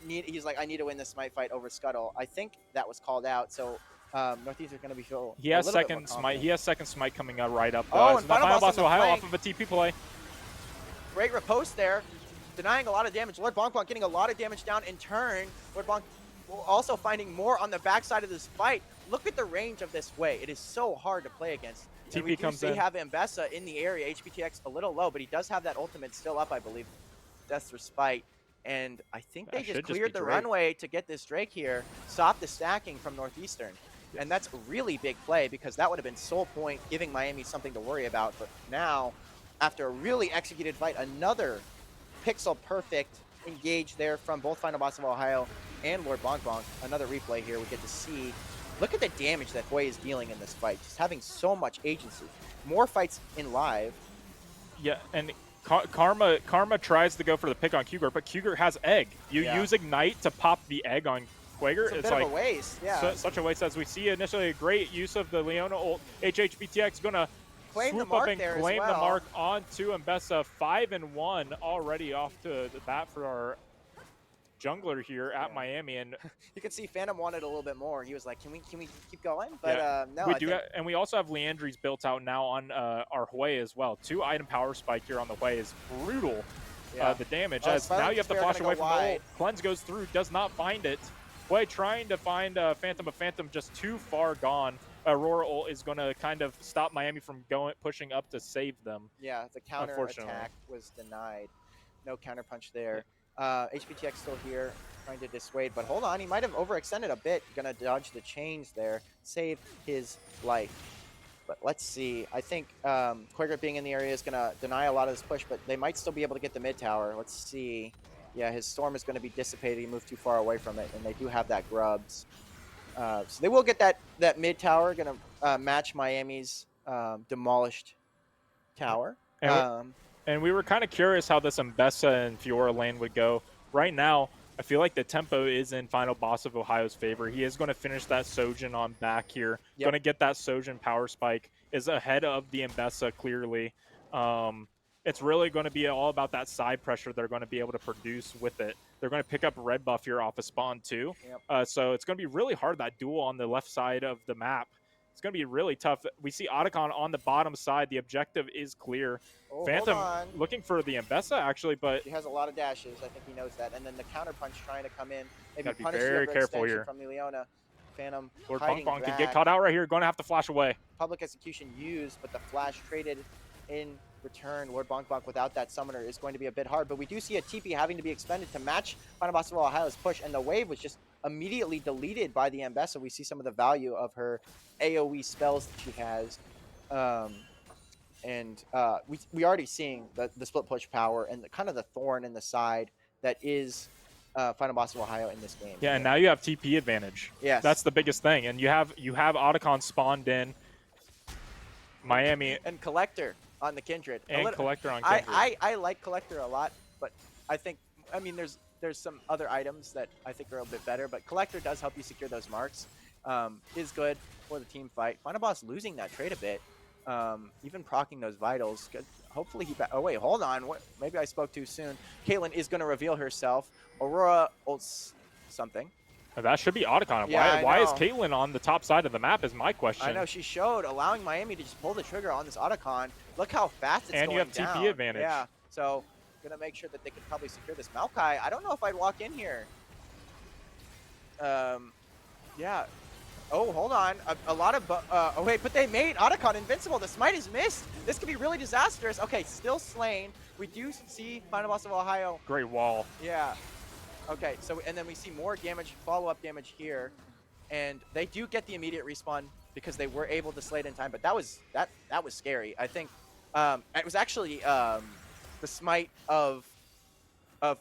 he's like, I need to win this smite fight over Scuttle. I think that was called out, so Northeastern going to be feel He a has little bit more second smite. confident. He has second smite coming up right up though. Oh, As and the Final final Boss on boss of the Ohio flank. off of a TP play. Great riposte there, denying a lot of damage. Lord Bonk Bonk getting a lot of damage down in turn. Lord Bonk also finding more on the backside of this fight. Look at the range of this way. It is so hard to play against. And we TP do comes see in. have Ambessa in the area. HBTX a little low, but he does have that ultimate still up, I believe. Death's Respite. And I think they just cleared the runway to get this Drake here, stop the stacking from Northeastern. Yes. And that's a really big play because that would have been sole point, giving Miami something to worry about. But now, after a really executed fight, another pixel perfect engage there from both Final Boss of Ohio and Lord Bonk Bonk. Another replay here we get to see. Look at the damage that Hui is dealing in this fight, just having so much agency. More fights in live. Yeah, and Karma tries to go for the pick on Cougar, but Cougar has egg. You use Ignite to pop the egg on Quager. It's a bit of a waste, yeah. Such a waste, as we see initially a great use of the Leona ult. HHBTX going to swoop up and claim the mark onto Ambessa. 5-1 already off to the bat for our jungler here at Miami, and you can see Phantom wanted a little bit more. He was like, "Can we keep going?" But no, we do, and we also have Leandry's built out now on our Hui as well. 2-item power spike here on the Hui is brutal. The damage, as now you have to flash away from the ult. Cleanse goes through, does not find it. Hui trying to find Phantom, but Phantom just too far gone. Aurora ult is going to kind of stop Miami from pushing up to save them. Yeah, the counter attack was denied. No counter punch there. HBTX still here, trying to dissuade, but hold on, he might have overextended a bit. Gonna dodge the chains there, save his life. But let's see. I think Quaker being in the area is gonna deny a lot of this push, but they might still be able to get the mid tower. Let's see. Yeah, his storm is gonna be dissipated. He moved too far away from it, and they do have that grubs. So they will get that mid tower, gonna match Miami's demolished tower. And we were kind of curious how this Ambessa and Fiora lane would go. Right now, I feel like the tempo is in Final Boss of Ohio's favor. He is going to finish that Sojin on back here. Going to get that Sojin power spike. Is ahead of the Ambessa clearly. It's really going to be all about that side pressure they're going to be able to produce with it. They're going to pick up red buff here off of spawn too. So it's going to be really hard, that duel on the left side of the map. It's going to be really tough. We see Otacon on the bottom side. The objective is clear. Phantom looking for the Ambessa, actually, but he has a lot of dashes. I think he knows that. And then the counter punch trying to come in. Maybe punish the very careful here from the Leona. Phantom Lord Bonk Bonk can get caught out right here. Going to have to flash away. Public execution used, but the flash traded in return. Lord Bonk Bonk without that summoner is going to be a bit hard, but we do see a TP having to be expended to match Final Boss of Ohio's push, and the wave was just immediately deleted by the Ambessa. We see some of the value of her AoE spells that she has. We already seeing the split push power and kind of the thorn in the side that is Final Boss of Ohio in this game. Yeah, and now you have TP advantage. Yes. That's the biggest thing. And you have Otacon spawned in. Miami. And Collector on the Kindred. And Collector on Kindred. I like Collector a lot, but I mean, there's some other items that I think are a bit better, but Collector does help you secure those marks. Is good for the team fight. Final Boss losing that trade a bit. Even proccing those vitals. Hopefully he oh wait, hold on. Maybe I spoke too soon. Caitlyn is going to reveal herself. Aurora ults something. That should be Otacon. Why is Caitlyn on the top side of the map is my question. I know, she showed, allowing Miami to just pull the trigger on this Otacon. Look how fast it's going down. And you have TP advantage. Yeah, so going to make sure that they can probably secure this. Maokai, I don't know if I'd walk in here. Yeah. Oh, hold on. A lot of... oh, wait, but they made Otacon invincible. The smite is missed. This could be really disastrous. Okay, still slain. We do see Final Boss of Ohio. Great wall. Yeah. Okay, so and then we see more damage, follow-up damage here, and they do get the immediate respawn because they were able to slay it in time. But that was scary. I think it was actually the smite of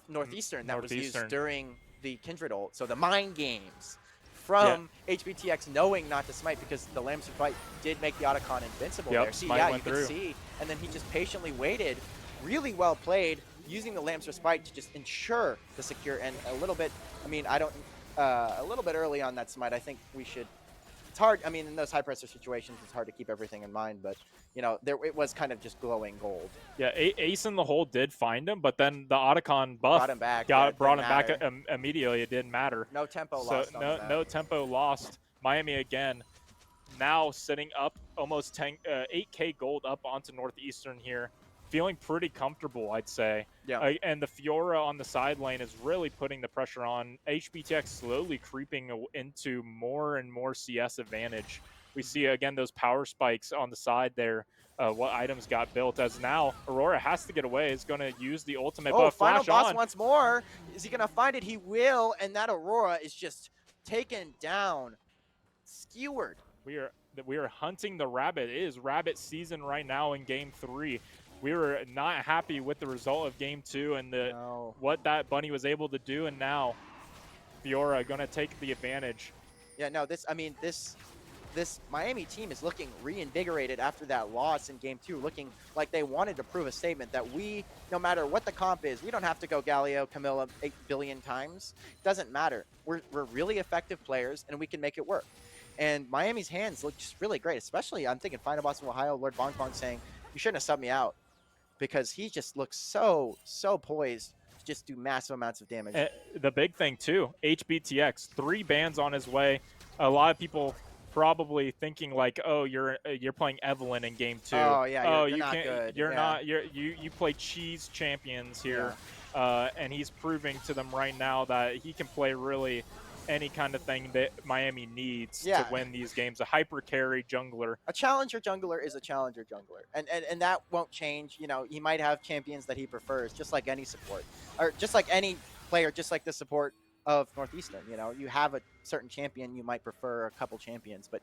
Northeastern that was used during the Kindred ult. So the mind games from HBTX knowing not to smite because the Lamb's fight did make the Otacon invincible there. See, yeah, you can see, and then he just patiently waited. Really well played, using the Lamb's Respite to just ensure the secure, and a little bit, I mean, a little bit early on that smite. I think we should it's hard. I mean, in those high pressure situations, it's hard to keep everything in mind. But there it was kind of just glowing gold. Yeah, Ace in the hole did find him, but then the Otacon buff Brought him back. Yeah, it brought didn't him back matter. immediately. It didn't matter. No tempo So lost on the map. no tempo lost. Miami again, now sitting up almost 8K gold up onto Northeastern here, feeling pretty comfortable, I'd say. Yeah. And the Fiora on the side lane is really putting the pressure on. HBTX slowly creeping into more and more CS advantage. We see again those power spikes on the side there. What items got built, as now Aurora has to get away, is going to use the ultimate buff. Final Flash boss on. once more. Is he going to find it? He will, and that Aurora is just taken down, skewered. We are hunting the rabbit. It is rabbit season right now in game 3. We were not happy with the result of game 2 and what that bunny was able to do, and now Fiora going to take the advantage. Yeah, no, this Miami team is looking reinvigorated after that loss in game 2, looking like they wanted to prove a statement that no matter what the comp is, we don't have to go Galio, Camilla 8 billion times. It doesn't matter. We're really effective players, and we can make it work. And Miami's hands look just really great, especially I'm thinking Final Boss of Ohio, Lord Bong Bong saying, you shouldn't have subbed me out, because he just looks so poised to just do massive amounts of damage. The big thing too, HBTX, 3 bans on his way. A lot of people probably thinking like, oh, you're playing Evelyn in game 2. Oh yeah, you're you not can't, good. You're not. You play cheese champions here, and he's proving to them right now that he can play really any kind of thing that Miami needs to win these games. A hyper carry jungler. A challenger jungler is a challenger jungler. And that won't change. He might have champions that he prefers, just like any support. Or just like any player, just like the support of Northeastern. You have a certain champion, you might prefer a couple champions. But,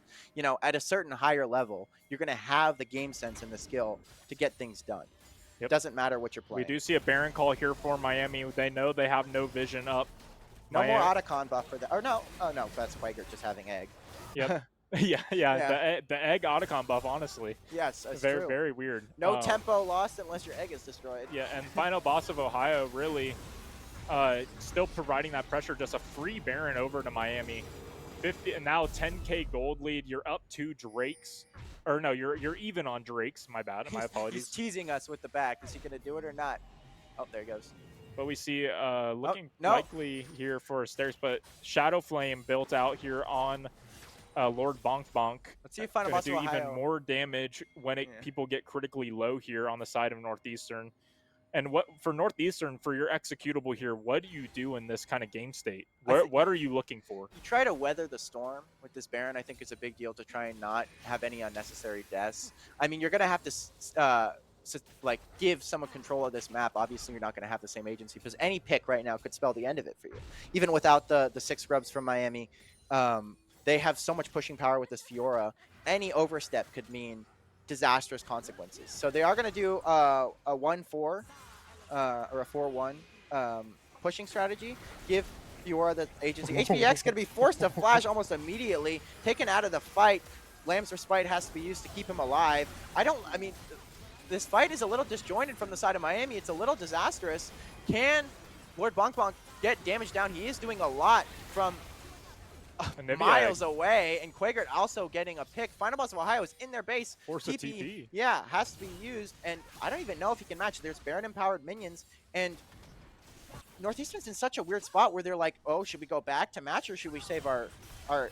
at a certain higher level, you're going to have the game sense and the skill to get things done. It doesn't matter what you're playing. We do see a Baron call here for Miami. They know they have no vision up. No more Otacon buff for that. Or no. Oh, no. That's Quaker just having egg. Yep. yeah. The egg Otacon buff, honestly. Yes, it's very, true. very weird. No tempo lost unless your egg is destroyed. Yeah, and Final Boss of Ohio really still providing that pressure. Just a free Baron over to Miami. 50 and now 10K gold lead. You're up 2 Drakes. Or no, you're even on Drakes. My bad. My apologies. He's teasing us with the back. Is he going to do it or not? Oh, there he goes. But we see looking likely here for stairs, but Shadow Flame built out here on Lord Bonk Bonk. Let's see if Final Boss do even more damage when people get critically low here on the side of Northeastern. And what for Northeastern, for your executable here, what do you do in this kind of game state? What are you looking for? You try to weather the storm with this Baron. I think it's a big deal to try and not have any unnecessary deaths. I mean, you're going to have to give someone control of this map. Obviously, you're not going to have the same agency, because any pick right now could spell the end of it for you. Even without the 6 scrubs from Miami, they have so much pushing power with this Fiora. Any overstep could mean disastrous consequences. So they are going to do a 1-4 or a 4-1 pushing strategy. Give Fiora the agency. HBX going to be forced to flash almost immediately, taken out of the fight. Lamb's Respite has to be used to keep him alive. I mean, this fight is a little disjointed from the side of Miami. It's a little disastrous. Can Lord Bonk Bonk get damage down? He is doing a lot from miles away, and Quaker also getting a pick. Final Boss of Ohio is in their base. Force a TP. Yeah, has to be used, and I don't even know if he can match. There's Baron-empowered minions, and Northeastern's in such a weird spot where they're like, oh, should we go back to match, or should we save our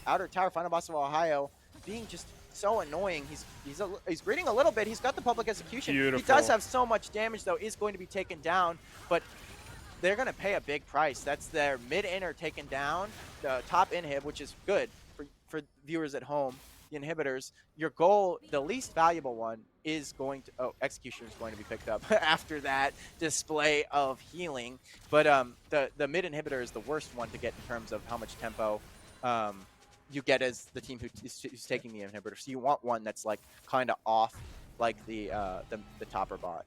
outer tower? Final Boss of Ohio being just so annoying. He's greeting a little bit. He's got the public execution. Beautiful. He does have so much damage, though, is going to be taken down, but they're going to pay a big price. That's their mid-inner taken down, the top inhib, which is good for viewers at home, the inhibitors. Your goal, the least valuable one, is going to... Oh, execution is going to be picked up after that display of healing. But the mid-inhibitor is the worst one to get in terms of how much tempo you get as the team who's taking the inhibitor. So you want one that's like kind of off, like the topper bot.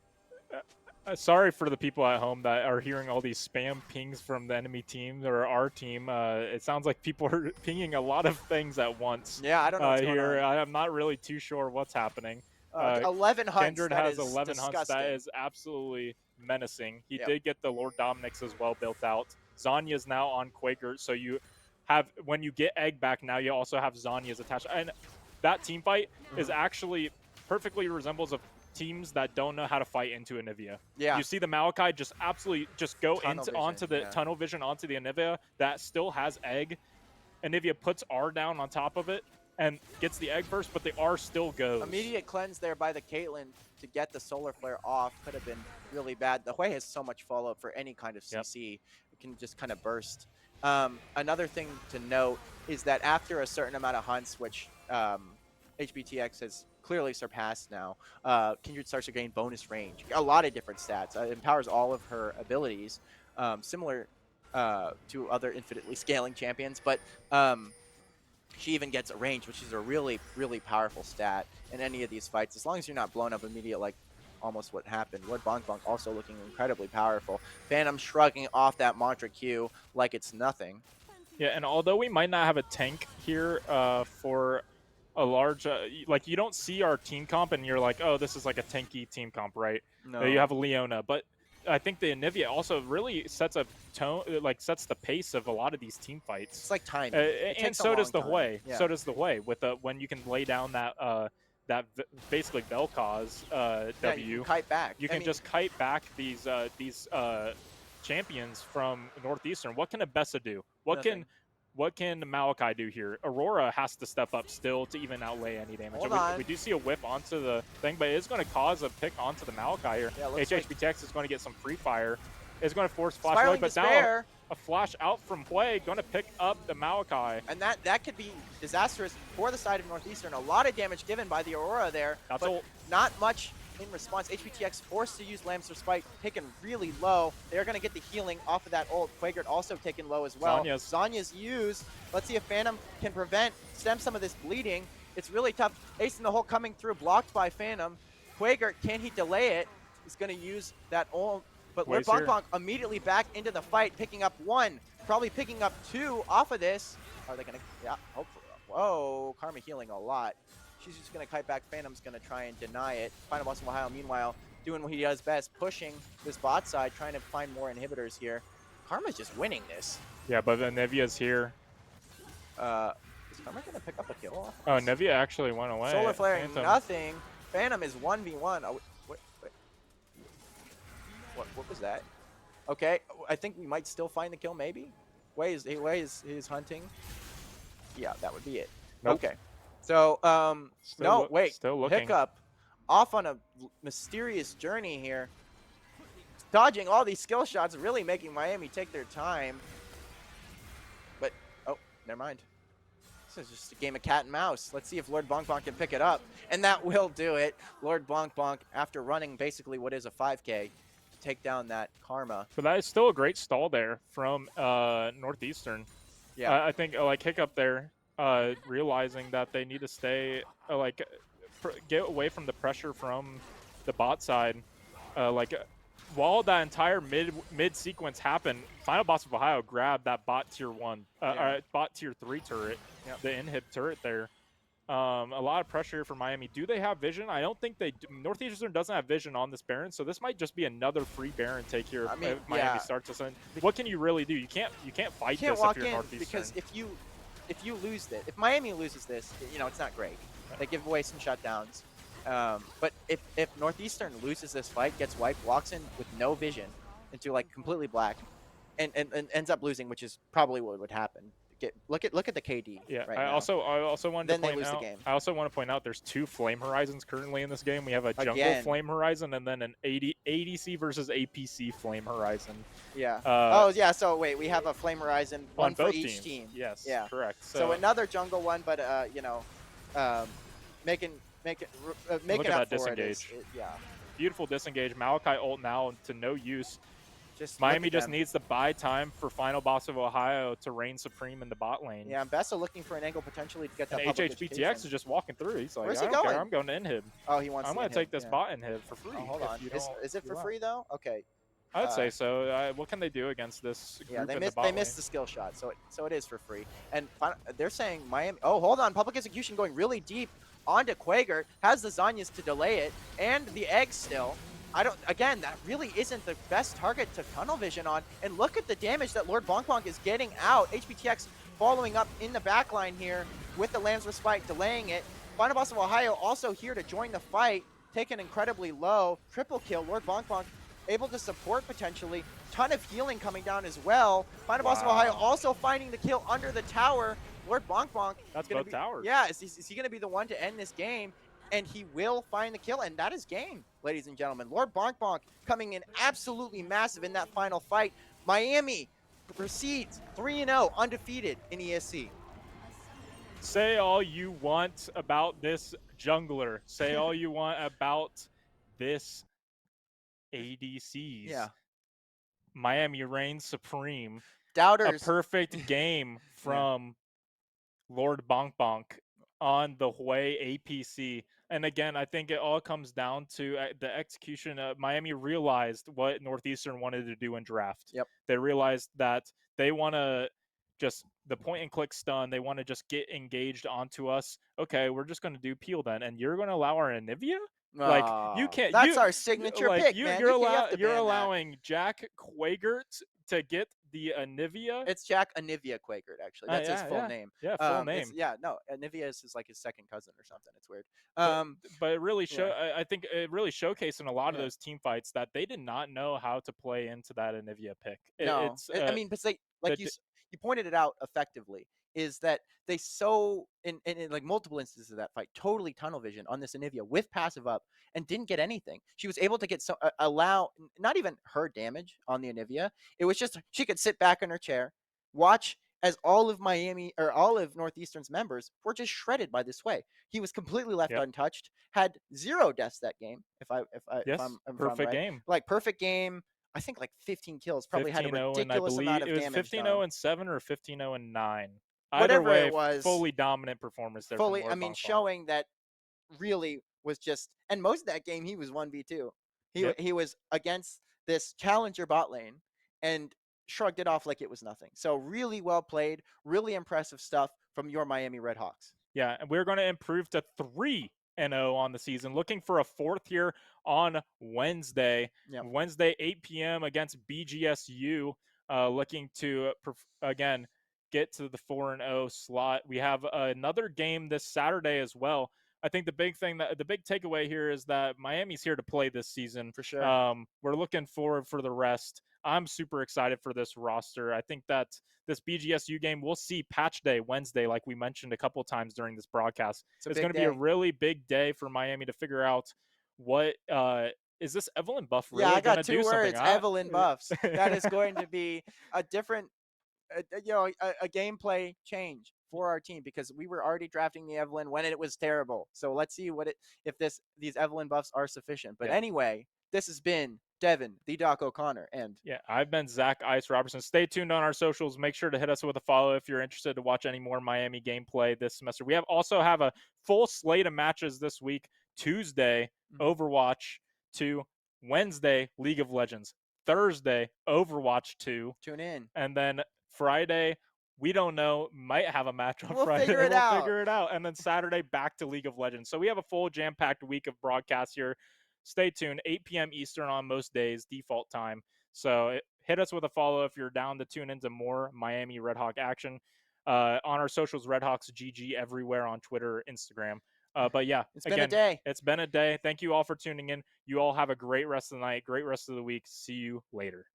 Sorry for the people at home that are hearing all these spam pings from the enemy team or our team. It sounds like people are pinging a lot of things at once. Yeah, I don't know what's here. going on. I'm not really too sure what's happening. 11 hunts. Kindred has 11 disgusting. hunts. That is absolutely menacing. He Yep. did get the Lord Dominic's as well built out. Zanya's now on Quaker, so have when you get egg back, now you also have Zanya's attached, and that team fight is Mhm. actually perfectly resembles of teams that don't know how to fight into Anivia. Yeah, You see the Maokai just absolutely just go tunnel into vision. onto the Yeah. tunnel vision onto the Anivia that still has egg. Anivia puts R down on top of it and gets the egg burst, but the R still goes. Immediate cleanse there by the Caitlyn to get the solar flare off could have been really bad. The Hui has so much follow up for any kind of Yep. CC. It can just kind of burst. Another thing to note is that after a certain amount of hunts, which HBTX has clearly surpassed now, Kindred starts to gain bonus range. A lot of different stats. It empowers all of her abilities, similar to other infinitely scaling champions, but she even gets a range, which is a really, really powerful stat in any of these fights. As long as you're not blown up immediate, like almost what happened. Lord Bonk Bonk also looking incredibly powerful. Phantom shrugging off that mantra Q like it's nothing. Yeah, and although we might not have a tank here for a large, like you don't see our team comp and you're like, oh, this is like a tanky team comp, right? You No. have Leona, but I think the Anivia also really sets a tone, like sets the pace of a lot of these team It's fights. like timing. It And takes a so does long the time. Hui. Yeah. So does the Hui with when you can lay down that basically Vel'Koz Yeah, you can W. kite back. You I can mean, just kite back these champions from Northeastern. What can Abessa do? nothing. What can Maokai do here? Aurora has to step up still to even outlay any damage. Hold We, on. we do see a whip onto the thing, but it's going to cause a pick onto the Maokai here. Yeah, looks like HHBTX is going to get some free fire. It's going to force flash Spiraling away, but now Despair. a flash out from Hui, going to pick up the Maokai. And that could be disastrous for the side of Northeastern. A lot of damage given by the Aurora there, That's but ult. not much in response. HBTX forced to use Lamb's Respite, taken really low. They're going to get the healing off of that ult. Quagert also taken low as well. Zanya's used. Let's see if Phantom can stem some of this bleeding. It's really tough. Ace in the hole coming through, blocked by Phantom. Quagert, can he delay it? He's going to use that ult. But Lord Bonk Bonk immediately back into the fight, picking up one, probably picking up two off of this. Are they going to, yeah, hopefully. Whoa, Karma healing a lot. She's just going to kite back. Phantom's going to try and deny it. Final boss of Ohio, meanwhile, doing what he does best, pushing this bot side, trying to find more inhibitors here. Karma's just winning this. Yeah, but Nevia's here. Is Karma going to pick up a kill off? Oh, Nevia actually went away. Solar flaring, nothing. Phantom is 1v1. Oh, wait. What was that? Okay, I think we might still find the kill, maybe? Wei is hunting. Yeah, that would be it. Nope. Okay. So, no, wait. Still looking. Hiccup off on a mysterious journey here. Dodging all these skill shots, really making Miami take their time. But, oh, never mind. This is just a game of cat and mouse. Let's see if Lord Bonk Bonk can pick it up. And that will do it. Lord Bonk Bonk, after running basically what is a 5K, take down that Karma. But that is still a great stall there from Northeastern. Yeah, I think like Hiccup there, realizing that they need to stay get away from the pressure from the bot side. While that entire mid sequence happened, Final Boss of Ohio grabbed that bot tier 1, bot tier 3 turret, the inhib turret there. A lot of pressure for Miami. Do they have vision? I don't think they do. Northeastern doesn't have vision on this Baron, so this might just be another free Baron take here if Miami starts us in. What can you really do? You can't fight this if you're Northeastern. Because if you lose this, if Miami loses this, it's not great. They give away some shutdowns. But if Northeastern loses this fight, gets wiped, walks in with no vision into like completely black, and ends up losing, which is probably what would happen. Look at the KD. Yeah, right I now. also wanted then to point they lose out. the game. I also want to point out there's 2 Flame Horizons currently in this game. We have a Jungle Flame Horizon and then an ADC versus APC Flame Horizon. Yeah. Oh yeah. So wait, we have a Flame Horizon, one on for both each teams. team. Yes. Yeah. Correct. So another jungle one, but making up that for it. disengage. Yeah. Beautiful disengage. Maokai ult now to no use. Just Miami just needs to buy time for Final Boss of Ohio to reign supreme in the bot lane. Yeah, and Bessa looking for an angle potentially to get that. And HHBTX is just walking through. He's like, Where's I he don't going? care. I'm going to inhib. Oh, he wants. I'm going to take this bot inhib for free. Oh, hold on. Is it for free though? Okay. I'd say so. What can they do against this group Yeah, in they missed the skill shot, so it is for free. And they're saying Miami. Oh, hold on. Public execution going really deep onto Quagert, has the Zanyas to delay it, and the egg still. Again, that really isn't the best target to tunnel vision on. And look at the damage that Lord Bonk Bonk is getting out. HBTX following up in the back line here with the Lamb's Respite, delaying it. Final Boss of Ohio also here to join the fight, taken incredibly low. Triple kill, Lord Bonk Bonk able to support potentially. Ton of healing coming down as well. Final Boss of Ohio also finding the kill under the tower. Lord Bonk Bonk. That's both towers. Yeah, is he going to be the one to end this game? And he will find the kill, and that is game, ladies and gentlemen. Lord Bonk Bonk coming in absolutely massive in that final fight. Miami proceeds 3-0, undefeated in ESC. Say all you want about this jungler. Say all you want about this ADCs. Yeah. Miami reigns supreme. Doubters. A perfect game from Lord Bonk Bonk on the Hue APC. And again, I think it all comes down to the execution. Miami realized what Northeastern wanted to do in draft. Yep. They realized that they want to just the point and click stun. They want to just get engaged onto us. Okay, we're just going to do peel then, and you're going to allow our Anivia? Like you can't. That's our signature pick, man. You're allowing Jack Quagert to get the Anivia. It's Jack Anivia Quagert, actually. That's his full name. Yeah, full name. Anivia is his second cousin or something. It's weird. But it really I think it really showcased in a lot of those team fights that they did not know how to play into that Anivia pick. I mean, but you pointed it out effectively. Is that they in like multiple instances of that fight totally tunnel vision on this Anivia with passive up and didn't get anything. She was able to get allow not even her damage on the Anivia. It was just she could sit back in her chair, watch as all of Miami or all of Northeastern's members were just shredded by this way. He was completely left untouched, had 0 deaths that game. If I'm perfect right. game. Like perfect game. I think like 15 kills, probably had a ridiculous amount of damage. It was 15-0-7 or 15-0-9. Whatever Either way, it was, fully dominant performance there. Fully, I mean, showing that really was just, and most of that game he was 1v2. He was against this challenger bot lane and shrugged it off like it was nothing. So really well played, really impressive stuff from your Miami Redhawks. Yeah, and we're going to improve to 3-0 on the season. Looking for a 4th here on Wednesday. Yep. Wednesday, 8 p.m. against BGSU. Looking to, again, get to the 4-0 slot. We have another game this Saturday as well. I think the big takeaway here is that Miami's here to play this season. For sure. We're looking forward for the rest. I'm super excited for this roster. I think that this BGSU game, we'll see patch day Wednesday, like we mentioned a couple of times during this broadcast. It's going to be a really big day for Miami to figure out what is this Evelyn buff really I got gonna 2 do words, something? Evelyn buffs. That is going to be a different, a gameplay change for our team because we were already drafting the Evelyn when it was terrible. So let's see if these Evelyn buffs are sufficient. But anyway, this has been Devin, the Doc O'Connor, and I've been Zach Ice Robertson. Stay tuned on our socials. Make sure to hit us with a follow if you're interested to watch any more Miami gameplay this semester. We also have a full slate of matches this week. Tuesday, Overwatch 2. Wednesday, League of Legends. Thursday, Overwatch 2. Tune in. And then Friday, we don't know, might have a match on Friday. Figure it out. And then Saturday, back to League of Legends. So we have a full jam-packed week of broadcasts here. Stay tuned, 8 p.m. Eastern on most days, default time. So hit us with a follow if you're down to tune into more Miami Redhawk action. On our socials, Redhawks GG everywhere on Twitter, Instagram. But yeah, it's been a day. It's been a day. Thank you all for tuning in. You all have a great rest of the night, great rest of the week. See you later.